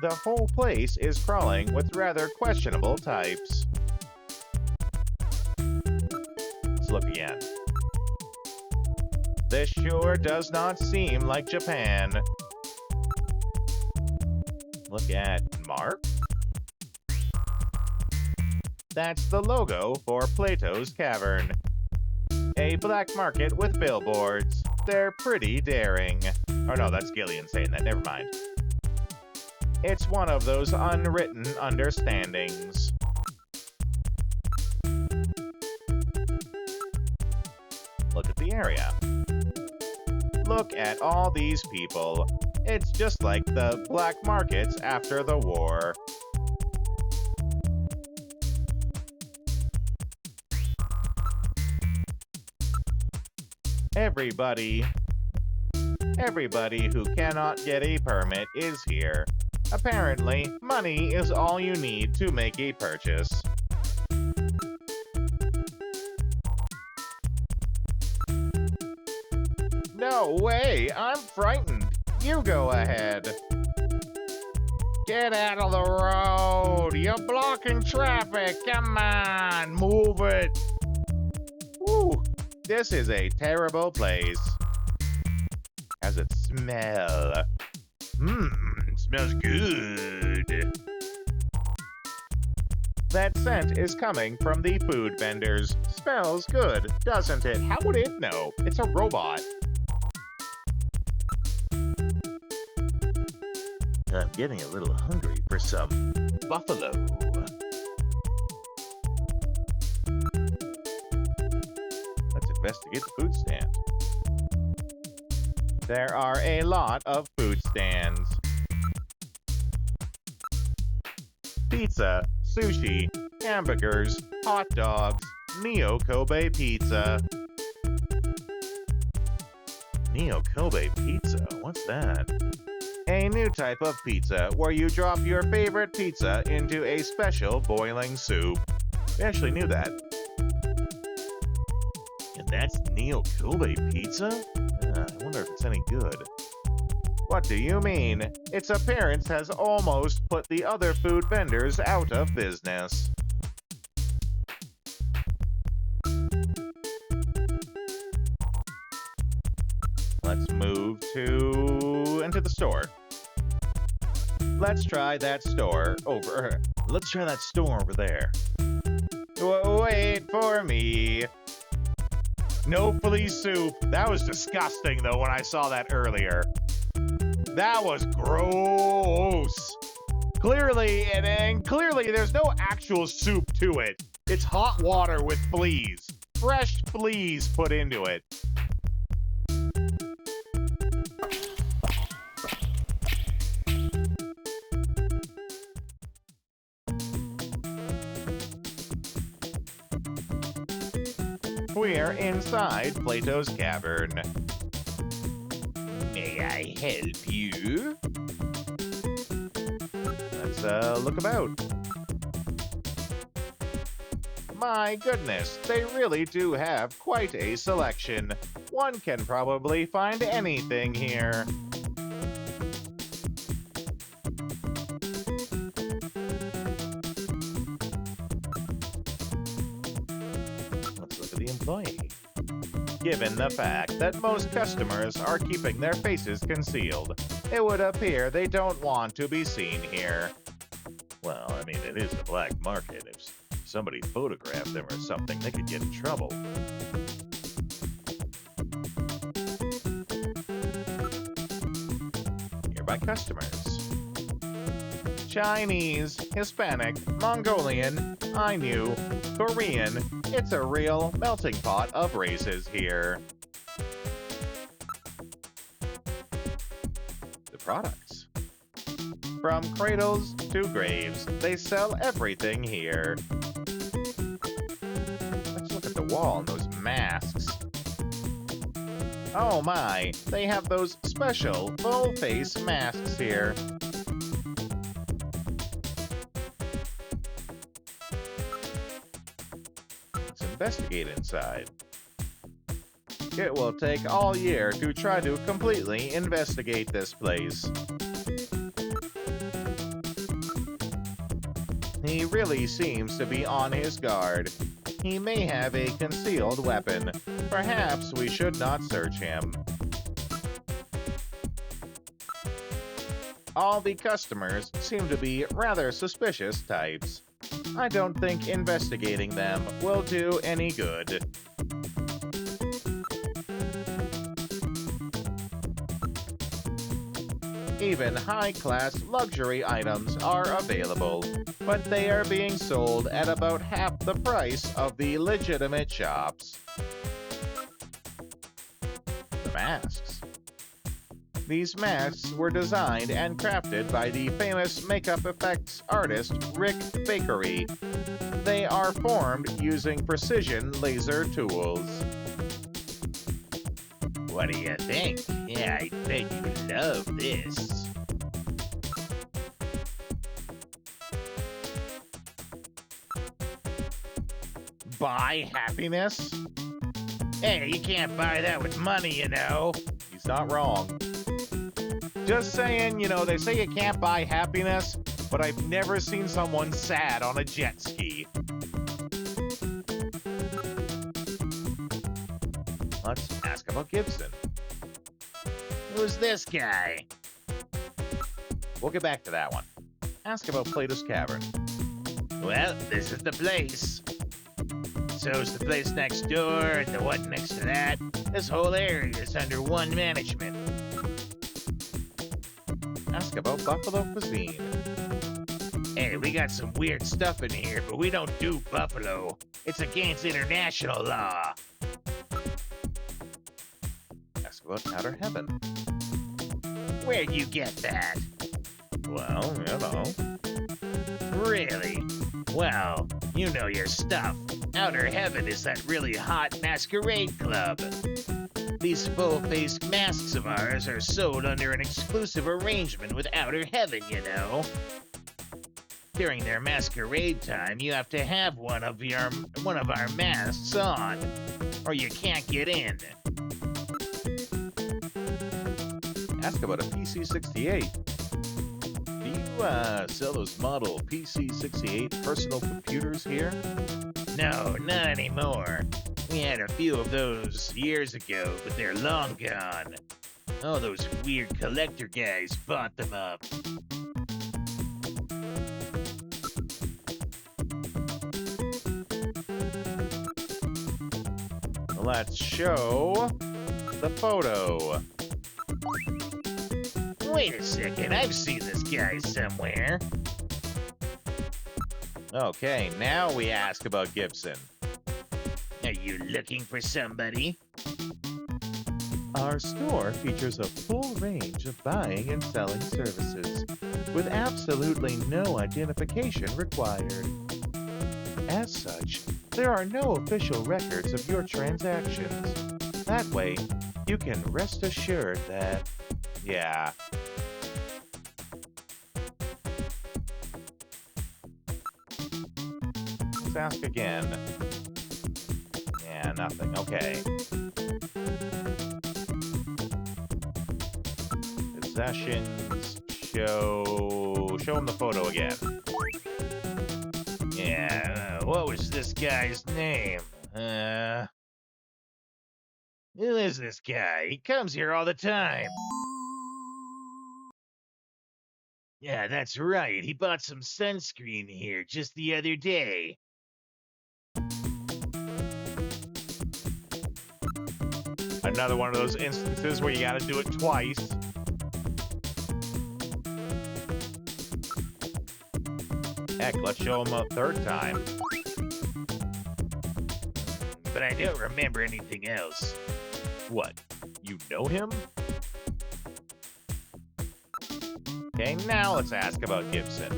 The whole place is crawling with rather questionable types. Let's look again. This sure does not seem like Japan. Look at Mark. That's the logo for Plato's Cavern. A black market with billboards. They're pretty daring. Oh no, that's Gillian saying that. Never mind. It's one of those unwritten understandings. Look at the area. Look at all these people. It's just like the black markets after the war. Everybody who cannot get a permit is here. Apparently, money is all you need to make a purchase. No way! I'm frightened. You go ahead. Get out of the road! You're blocking traffic! Come on! Move it! Woo! This is a terrible place. How's it smell? It smells good. That scent is coming from the food vendors. Smells good, doesn't it? How would it know? It's a robot. I'm getting a little hungry for some buffalo. Let's investigate the food stand. There are a lot of food stands. Pizza, sushi, hamburgers, hot dogs, Neo Kobe pizza. Neo Kobe pizza. What's that? A new type of pizza where you drop your favorite pizza into a special boiling soup. We actually knew that. And that's Neo Kobe pizza? I wonder if it's any good. What do you mean? Its appearance has almost put the other food vendors out of business. Let's move into the store. Let's try that store over. Let's try that store over there. Wait for me. No flea soup. That was disgusting, though, when I saw that earlier. That was gross. Clearly, and clearly, there's no actual soup to it. It's hot water with fleas. Fresh fleas put into it. We're inside Plato's cavern. May I help you? Let's look about. My goodness, they really do have quite a selection. One can probably find anything here. Employee. Given the fact that most customers are keeping their faces concealed, it would appear they don't want to be seen here. Well, I mean, it is a black market. If somebody photographed them or something, they could get in trouble. Nearby customers. Chinese, Hispanic, Mongolian, Ainu, Korean. It's a real melting pot of races here. The products. From cradles to graves, they sell everything here. Let's look at the wall and those masks. Oh my, they have those special full-face masks here. Investigate inside. It will take all year to try to completely investigate this place. He really seems to be on his guard. He may have a concealed weapon. Perhaps we should not search him. All the customers seem to be rather suspicious types. I don't think investigating them will do any good. Even high-class luxury items are available, but they are being sold at about half the price of the legitimate shops. The masks. These masks were designed and crafted by the famous makeup effects artist Rick Bakery. They are formed using precision laser tools.
What do you think? Yeah, I bet you love this.
Buy happiness?
Hey, you can't buy that with money, you know.
He's not wrong. Just saying, you know, they say you can't buy happiness, but I've never seen someone sad on a jet ski. Let's ask about Gibson.
Who's this guy?
We'll get back to that one. Ask about Plato's Cavern.
Well, this is the place. So's the place next door and the one next to that. This whole area is under one management.
Ask about Buffalo cuisine.
Hey, we got some weird stuff in here, but we don't do buffalo. It's against international law.
Ask about Outer Heaven.
Where'd you get that?
Well, you know.
Really? Well, you know your stuff. Outer Heaven is that really hot masquerade club. These full-face masks of ours are sold under an exclusive arrangement with Outer Heaven, you know. During their masquerade time, you have to have one of our masks on, or you can't get in.
Ask about a PC-68. Do you sell those model PC-68 personal computers here?
No, not anymore. We had a few of those years ago, but they're long gone. All those weird collector guys bought them up.
Let's show the photo.
Wait a second, I've seen this guy somewhere.
Okay, now we ask about Gibson.
Are you looking for somebody?
Our store features a full range of buying and selling services, with absolutely no identification required. As such, there are no official records of your transactions. That way, you can rest assured that, yeah. Let's ask again. Yeah, nothing. Okay. Possessions. Show him the photo again.
Yeah, what was this guy's name? Who is this guy? He comes here all the time. Yeah, that's right. He bought some sunscreen here just the other day.
Another one of those instances where you gotta do it twice. Heck, let's show him a third time.
But I don't remember anything else.
What? You know him? Okay, now let's ask about Gibson.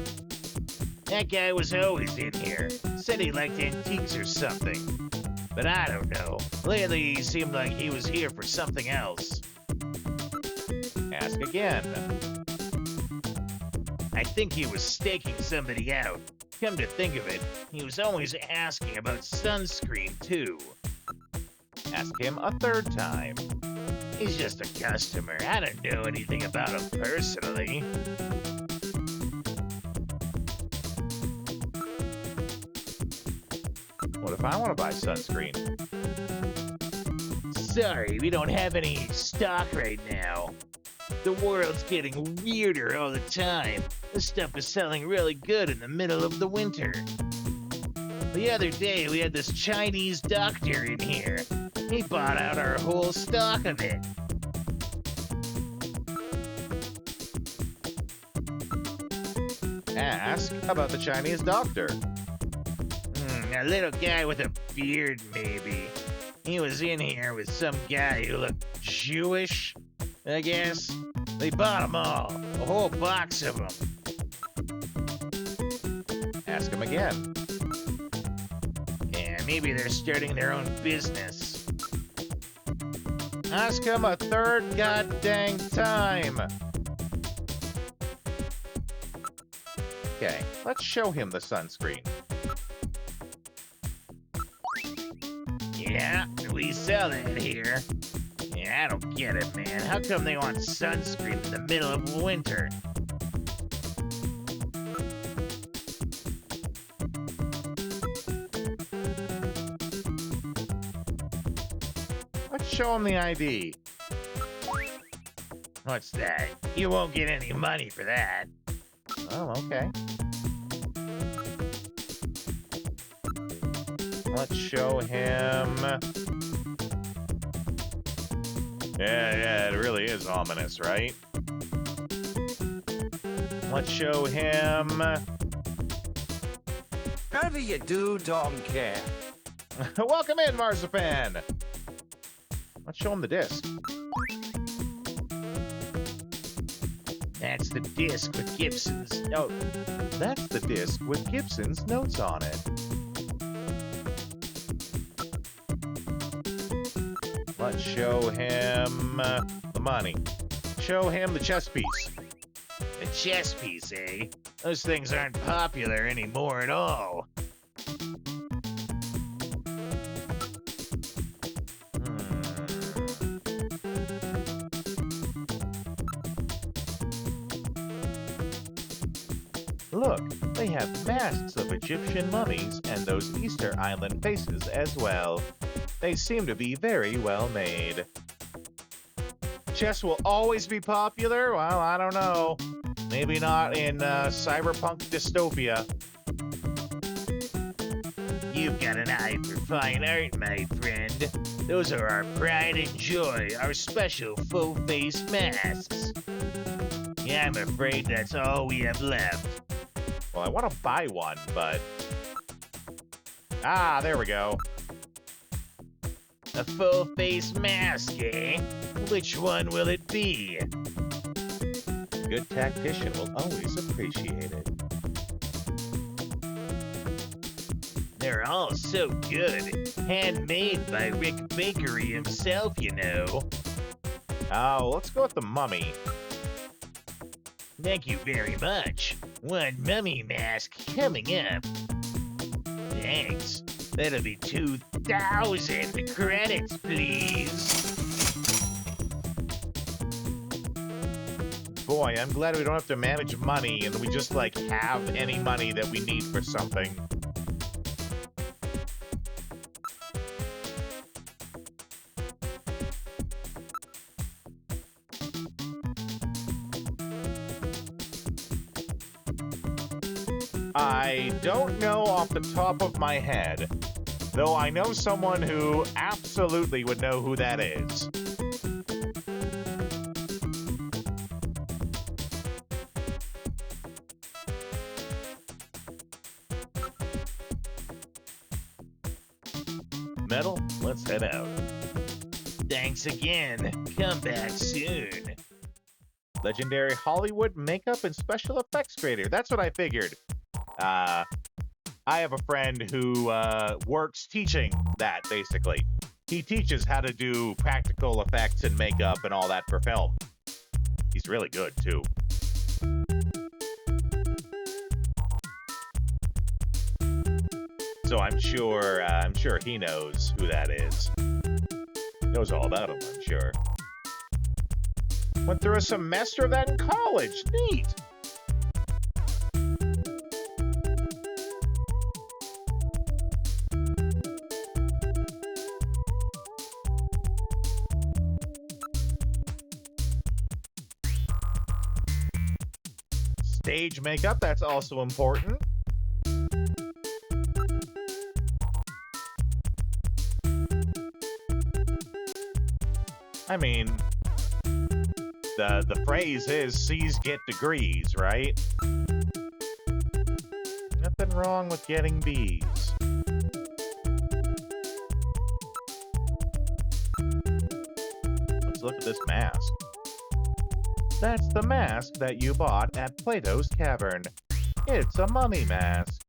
That guy was always in here. Said he liked antiques or something. But I don't know. Lately, he seemed like he was here for something else.
Ask again.
I think he was staking somebody out. Come to think of it, he was always asking about sunscreen, too.
Ask him a third time.
He's just a customer. I don't know anything about him personally.
What if I want to buy sunscreen?
Sorry, we don't have any stock right now. The world's getting weirder all the time. This stuff is selling really good in the middle of the winter. The other day, we had this Chinese doctor in here. He bought out our whole stock of it.
Ask about the Chinese doctor.
A little guy with a beard, maybe. He was in here with some guy who looked Jewish, I guess. They bought them all, a whole box of them.
Ask him again.
Yeah, maybe they're starting their own business.
Ask him a third goddamn time. Okay, let's show him the sunscreen.
Yeah, we sell it here. Yeah, I don't get it, man. How come they want sunscreen in the middle of winter?
Let's show him the ID.
What's that? You won't get any money for that.
Oh, okay. Let's show him. Yeah, it really is ominous, right? Let's show him.
How do you do, don't care?
Welcome in, Marzipan. Let's show him the disc.
That's the disc with Gibson's. Oh,
that's the disc with Gibson's notes on it. Let's show him the money. Show him the chess piece.
A chess piece, eh? Those things aren't popular anymore at all.
Look, they have masks of Egyptian mummies and those Easter Island faces as well. They seem to be very well made. Chess will always be popular? Well, I don't know. Maybe not in cyberpunk dystopia.
You've got an eye for fine art, my friend. Those are our pride and joy, our special full-face masks. Yeah, I'm afraid that's all we have left.
Well, I want to buy one, but... Ah, there we go.
A full-face mask, eh? Which one will it be?
Good tactician will always appreciate it.
They're all so good. Handmade by Rick Bakery himself, you know.
Oh, let's go with the mummy.
Thank you very much. One mummy mask coming up. Thanks. That'll be 2,000 credits, please.
Boy, I'm glad we don't have to manage money and we just, like, have any money that we need for something. I don't know off the top of my head, though I know someone who absolutely would know who that is. Metal, let's head out.
Thanks again. Come back soon.
Legendary Hollywood makeup and special effects creator. That's what I figured. I have a friend who works teaching that, basically. He teaches how to do practical effects and makeup and all that for film. He's really good, too. So I'm sure he knows who that is. Knows all about him, I'm sure. Went through a semester of that in college. Neat. Stage makeup, that's also important. I mean, the phrase is C's get degrees, right? Nothing wrong with getting B's. Let's look at this mask. That's the mask that you bought at Plato's Cavern. It's a mummy mask.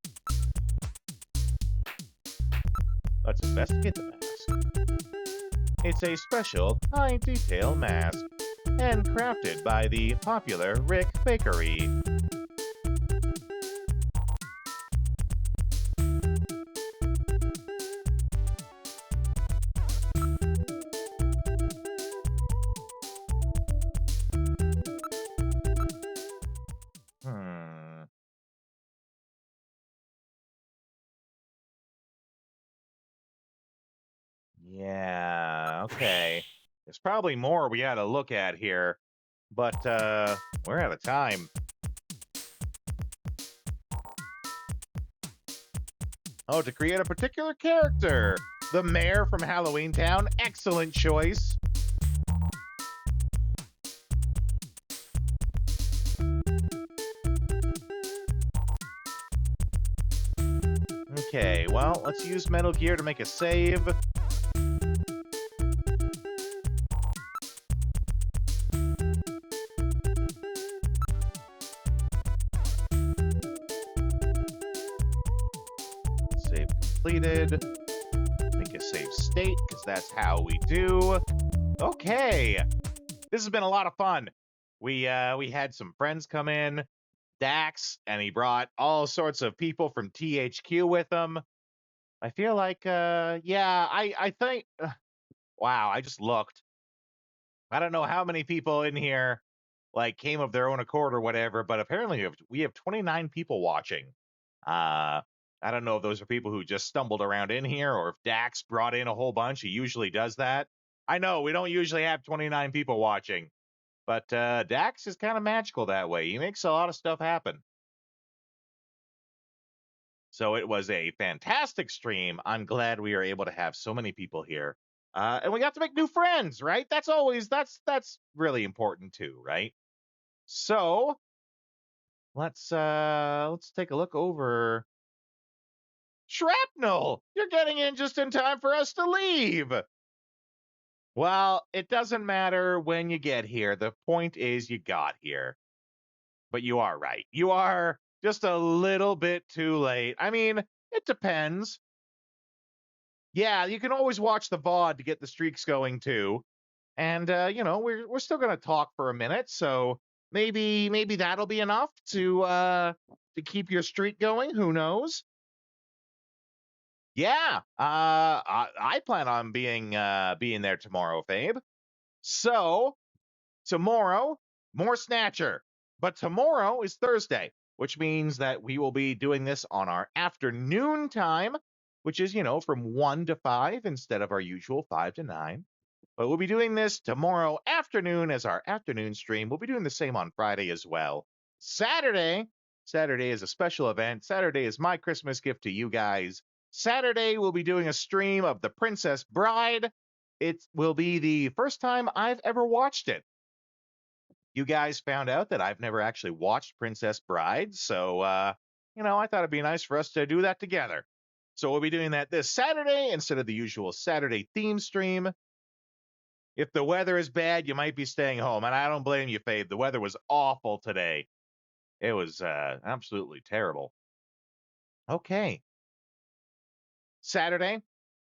Let's investigate the mask. It's a special, high-detail mask, handcrafted by the popular Rick Bakery. Yeah, okay. There's probably more we gotta look at here, but we're out of time. Oh, to create a particular character. The mayor from Halloween Town. Excellent choice. Okay, well, let's use Metal Gear to make a save. Save completed. Make a save state, because that's how we do. Okay. This has been a lot of fun. We had some friends come in, Dax, and he brought all sorts of people from THQ with him. I feel like, I think, wow, I just looked. I don't know how many people in here like came of their own accord or whatever, but apparently we have 29 people watching. I don't know if those are people who just stumbled around in here or if Dax brought in a whole bunch. He usually does that. I know we don't usually have 29 people watching, but Dax is kind of magical that way. He makes a lot of stuff happen. So it was a fantastic stream. I'm glad we are able to have so many people here. And we got to make new friends, right? That's really important too, right? So let's take a look over. Shrapnel, you're getting in just in time for us to leave. Well, it doesn't matter when you get here. The point is you got here. But you are right. You are just a little bit too late. I mean, it depends. Yeah, you can always watch the VOD to get the streaks going too. And we're still gonna talk for a minute, so maybe that'll be enough to keep your streak going. Who knows? Yeah, I plan on being there tomorrow, Fabe. So tomorrow, more Snatcher. But tomorrow is Thursday, which means that we will be doing this on our afternoon time, which is, from 1 to 5 instead of our usual 5 to 9. But we'll be doing this tomorrow afternoon as our afternoon stream. We'll be doing the same on Friday as well. Saturday is a special event. Saturday is my Christmas gift to you guys. Saturday, we'll be doing a stream of The Princess Bride. It will be the first time I've ever watched it. You guys found out that I've never actually watched Princess Bride, so, I thought it'd be nice for us to do that together. So we'll be doing that this Saturday instead of the usual Saturday theme stream. If the weather is bad, you might be staying home, and I don't blame you, Fabe. The weather was awful today. It was absolutely terrible. Okay. Saturday,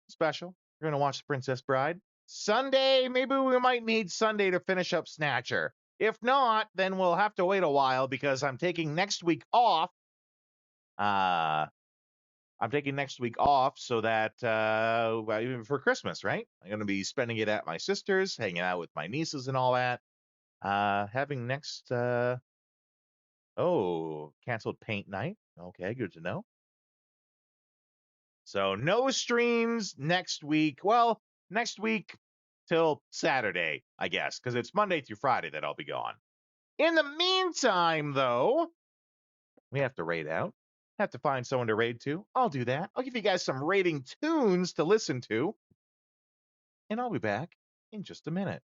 special. We're going to watch The Princess Bride. Sunday, maybe we might need Sunday to finish up Snatcher. If not, then we'll have to wait a while because I'm taking next week off. I'm taking next week off so that even for Christmas, right? I'm going to be spending it at my sister's, hanging out with my nieces and all that. Having next, canceled paint night. Okay, good to know. So no streams next week. Well, next week till Saturday, I guess, because it's Monday through Friday that I'll be gone. In the meantime, though, we have to raid out. Have to find someone to raid to. I'll do that. I'll give you guys some raiding tunes to listen to. And I'll be back in just a minute.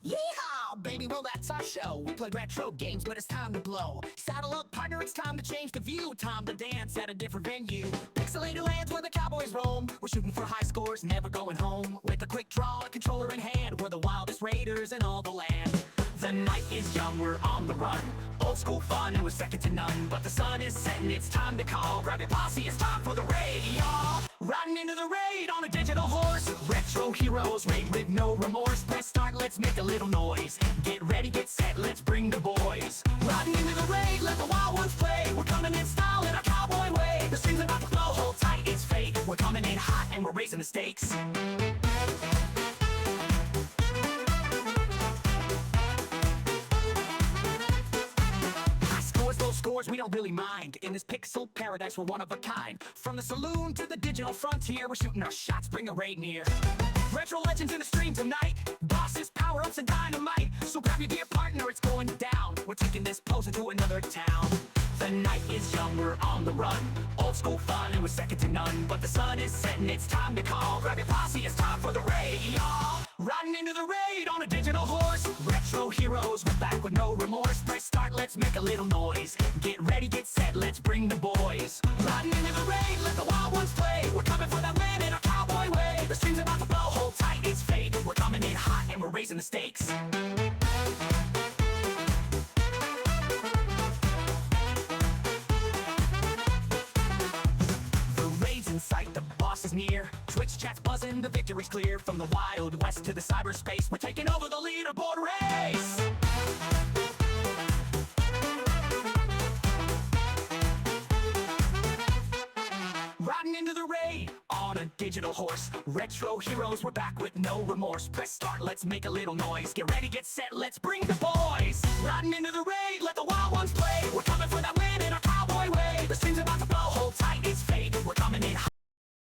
Yeehaw, baby, well that's our show. We play retro games, but it's time to blow. Saddle up, partner, it's time to change the view. Time to dance at a different venue. Pixelated lands where the cowboys roam. We're shooting for high scores, never going home. With a quick draw, a controller in hand, we're the wildest raiders in all the land. The night is young, we're on the run. Old school fun, and we're second to none. But the sun is setting, it's time to call. Grab your posse, it's time for the raid, y'all. Riding into the raid on a digital horse. Retro heroes, raid with no remorse. Press start, let's make a little noise. Get ready, get set, let's bring the boys. Riding into the raid, let the wild ones play. We're coming in style in our cowboy way. The stream's about to flow, hold tight, it's fake. We're coming in hot and we're raising the stakes. Scores, we don't really mind. In this pixel paradise, we're one of a kind. From the saloon to the digital frontier, we're shooting our shots, bring a raid near. Retro legends in the stream tonight. Bosses, power-ups, and dynamite. So grab your dear partner, it's going down. We're taking this pose into another town. The night is young, we're on the run. Old school fun, and we're second to none. But the sun is setting, it's time to call. Grab your posse, it's time for the raid, y'all. Riding into the raid on a digital horse. Retro heroes, we're back with no remorse. Press start, let's make a little noise. Get ready, get set, let's bring the boys. Riding into the raid, let the wild ones play. We're coming for that win in our cowboy way. The stream's about to blow, hold tight, it's fate. We're coming in hot and we're raising the stakes. is near. Twitch chat's buzzing, the victory's clear. From the Wild West to the cyberspace, we're taking over the leaderboard race. Riding into the raid on a digital horse. Retro heroes, we're back with no remorse. Press start, let's make a little noise. Get ready, get set, let's bring the boys. Riding into the raid, let the wild ones play. We're coming for that win in our cowboy way. The stream's about to blow, hold tight, it's fate. We're coming in.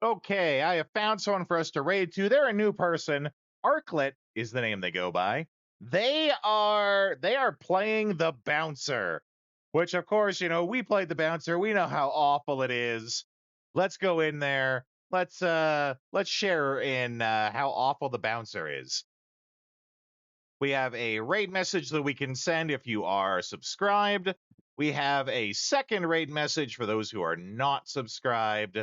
Okay, I have found someone for us to raid to. They're a new person. Arklet is the name they go by. They are playing the Bouncer, which of course, you know, we played the Bouncer. We know how awful it is. Let's go in there. Let's share in how awful the Bouncer is. We have a raid message that we can send if you are subscribed. We have a second raid message for those who are not subscribed.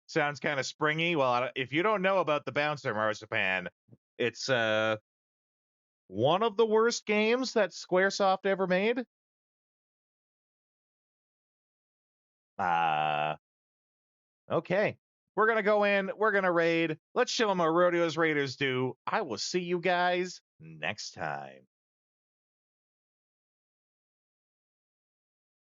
Sounds kind of springy. Well, if you don't know about the Bouncer, Marzipan, it's one of the worst games that Squaresoft ever made. Okay. We're going to go in. We're going to raid. Let's show them what Rodeo's Raiders do. I will see you guys next time.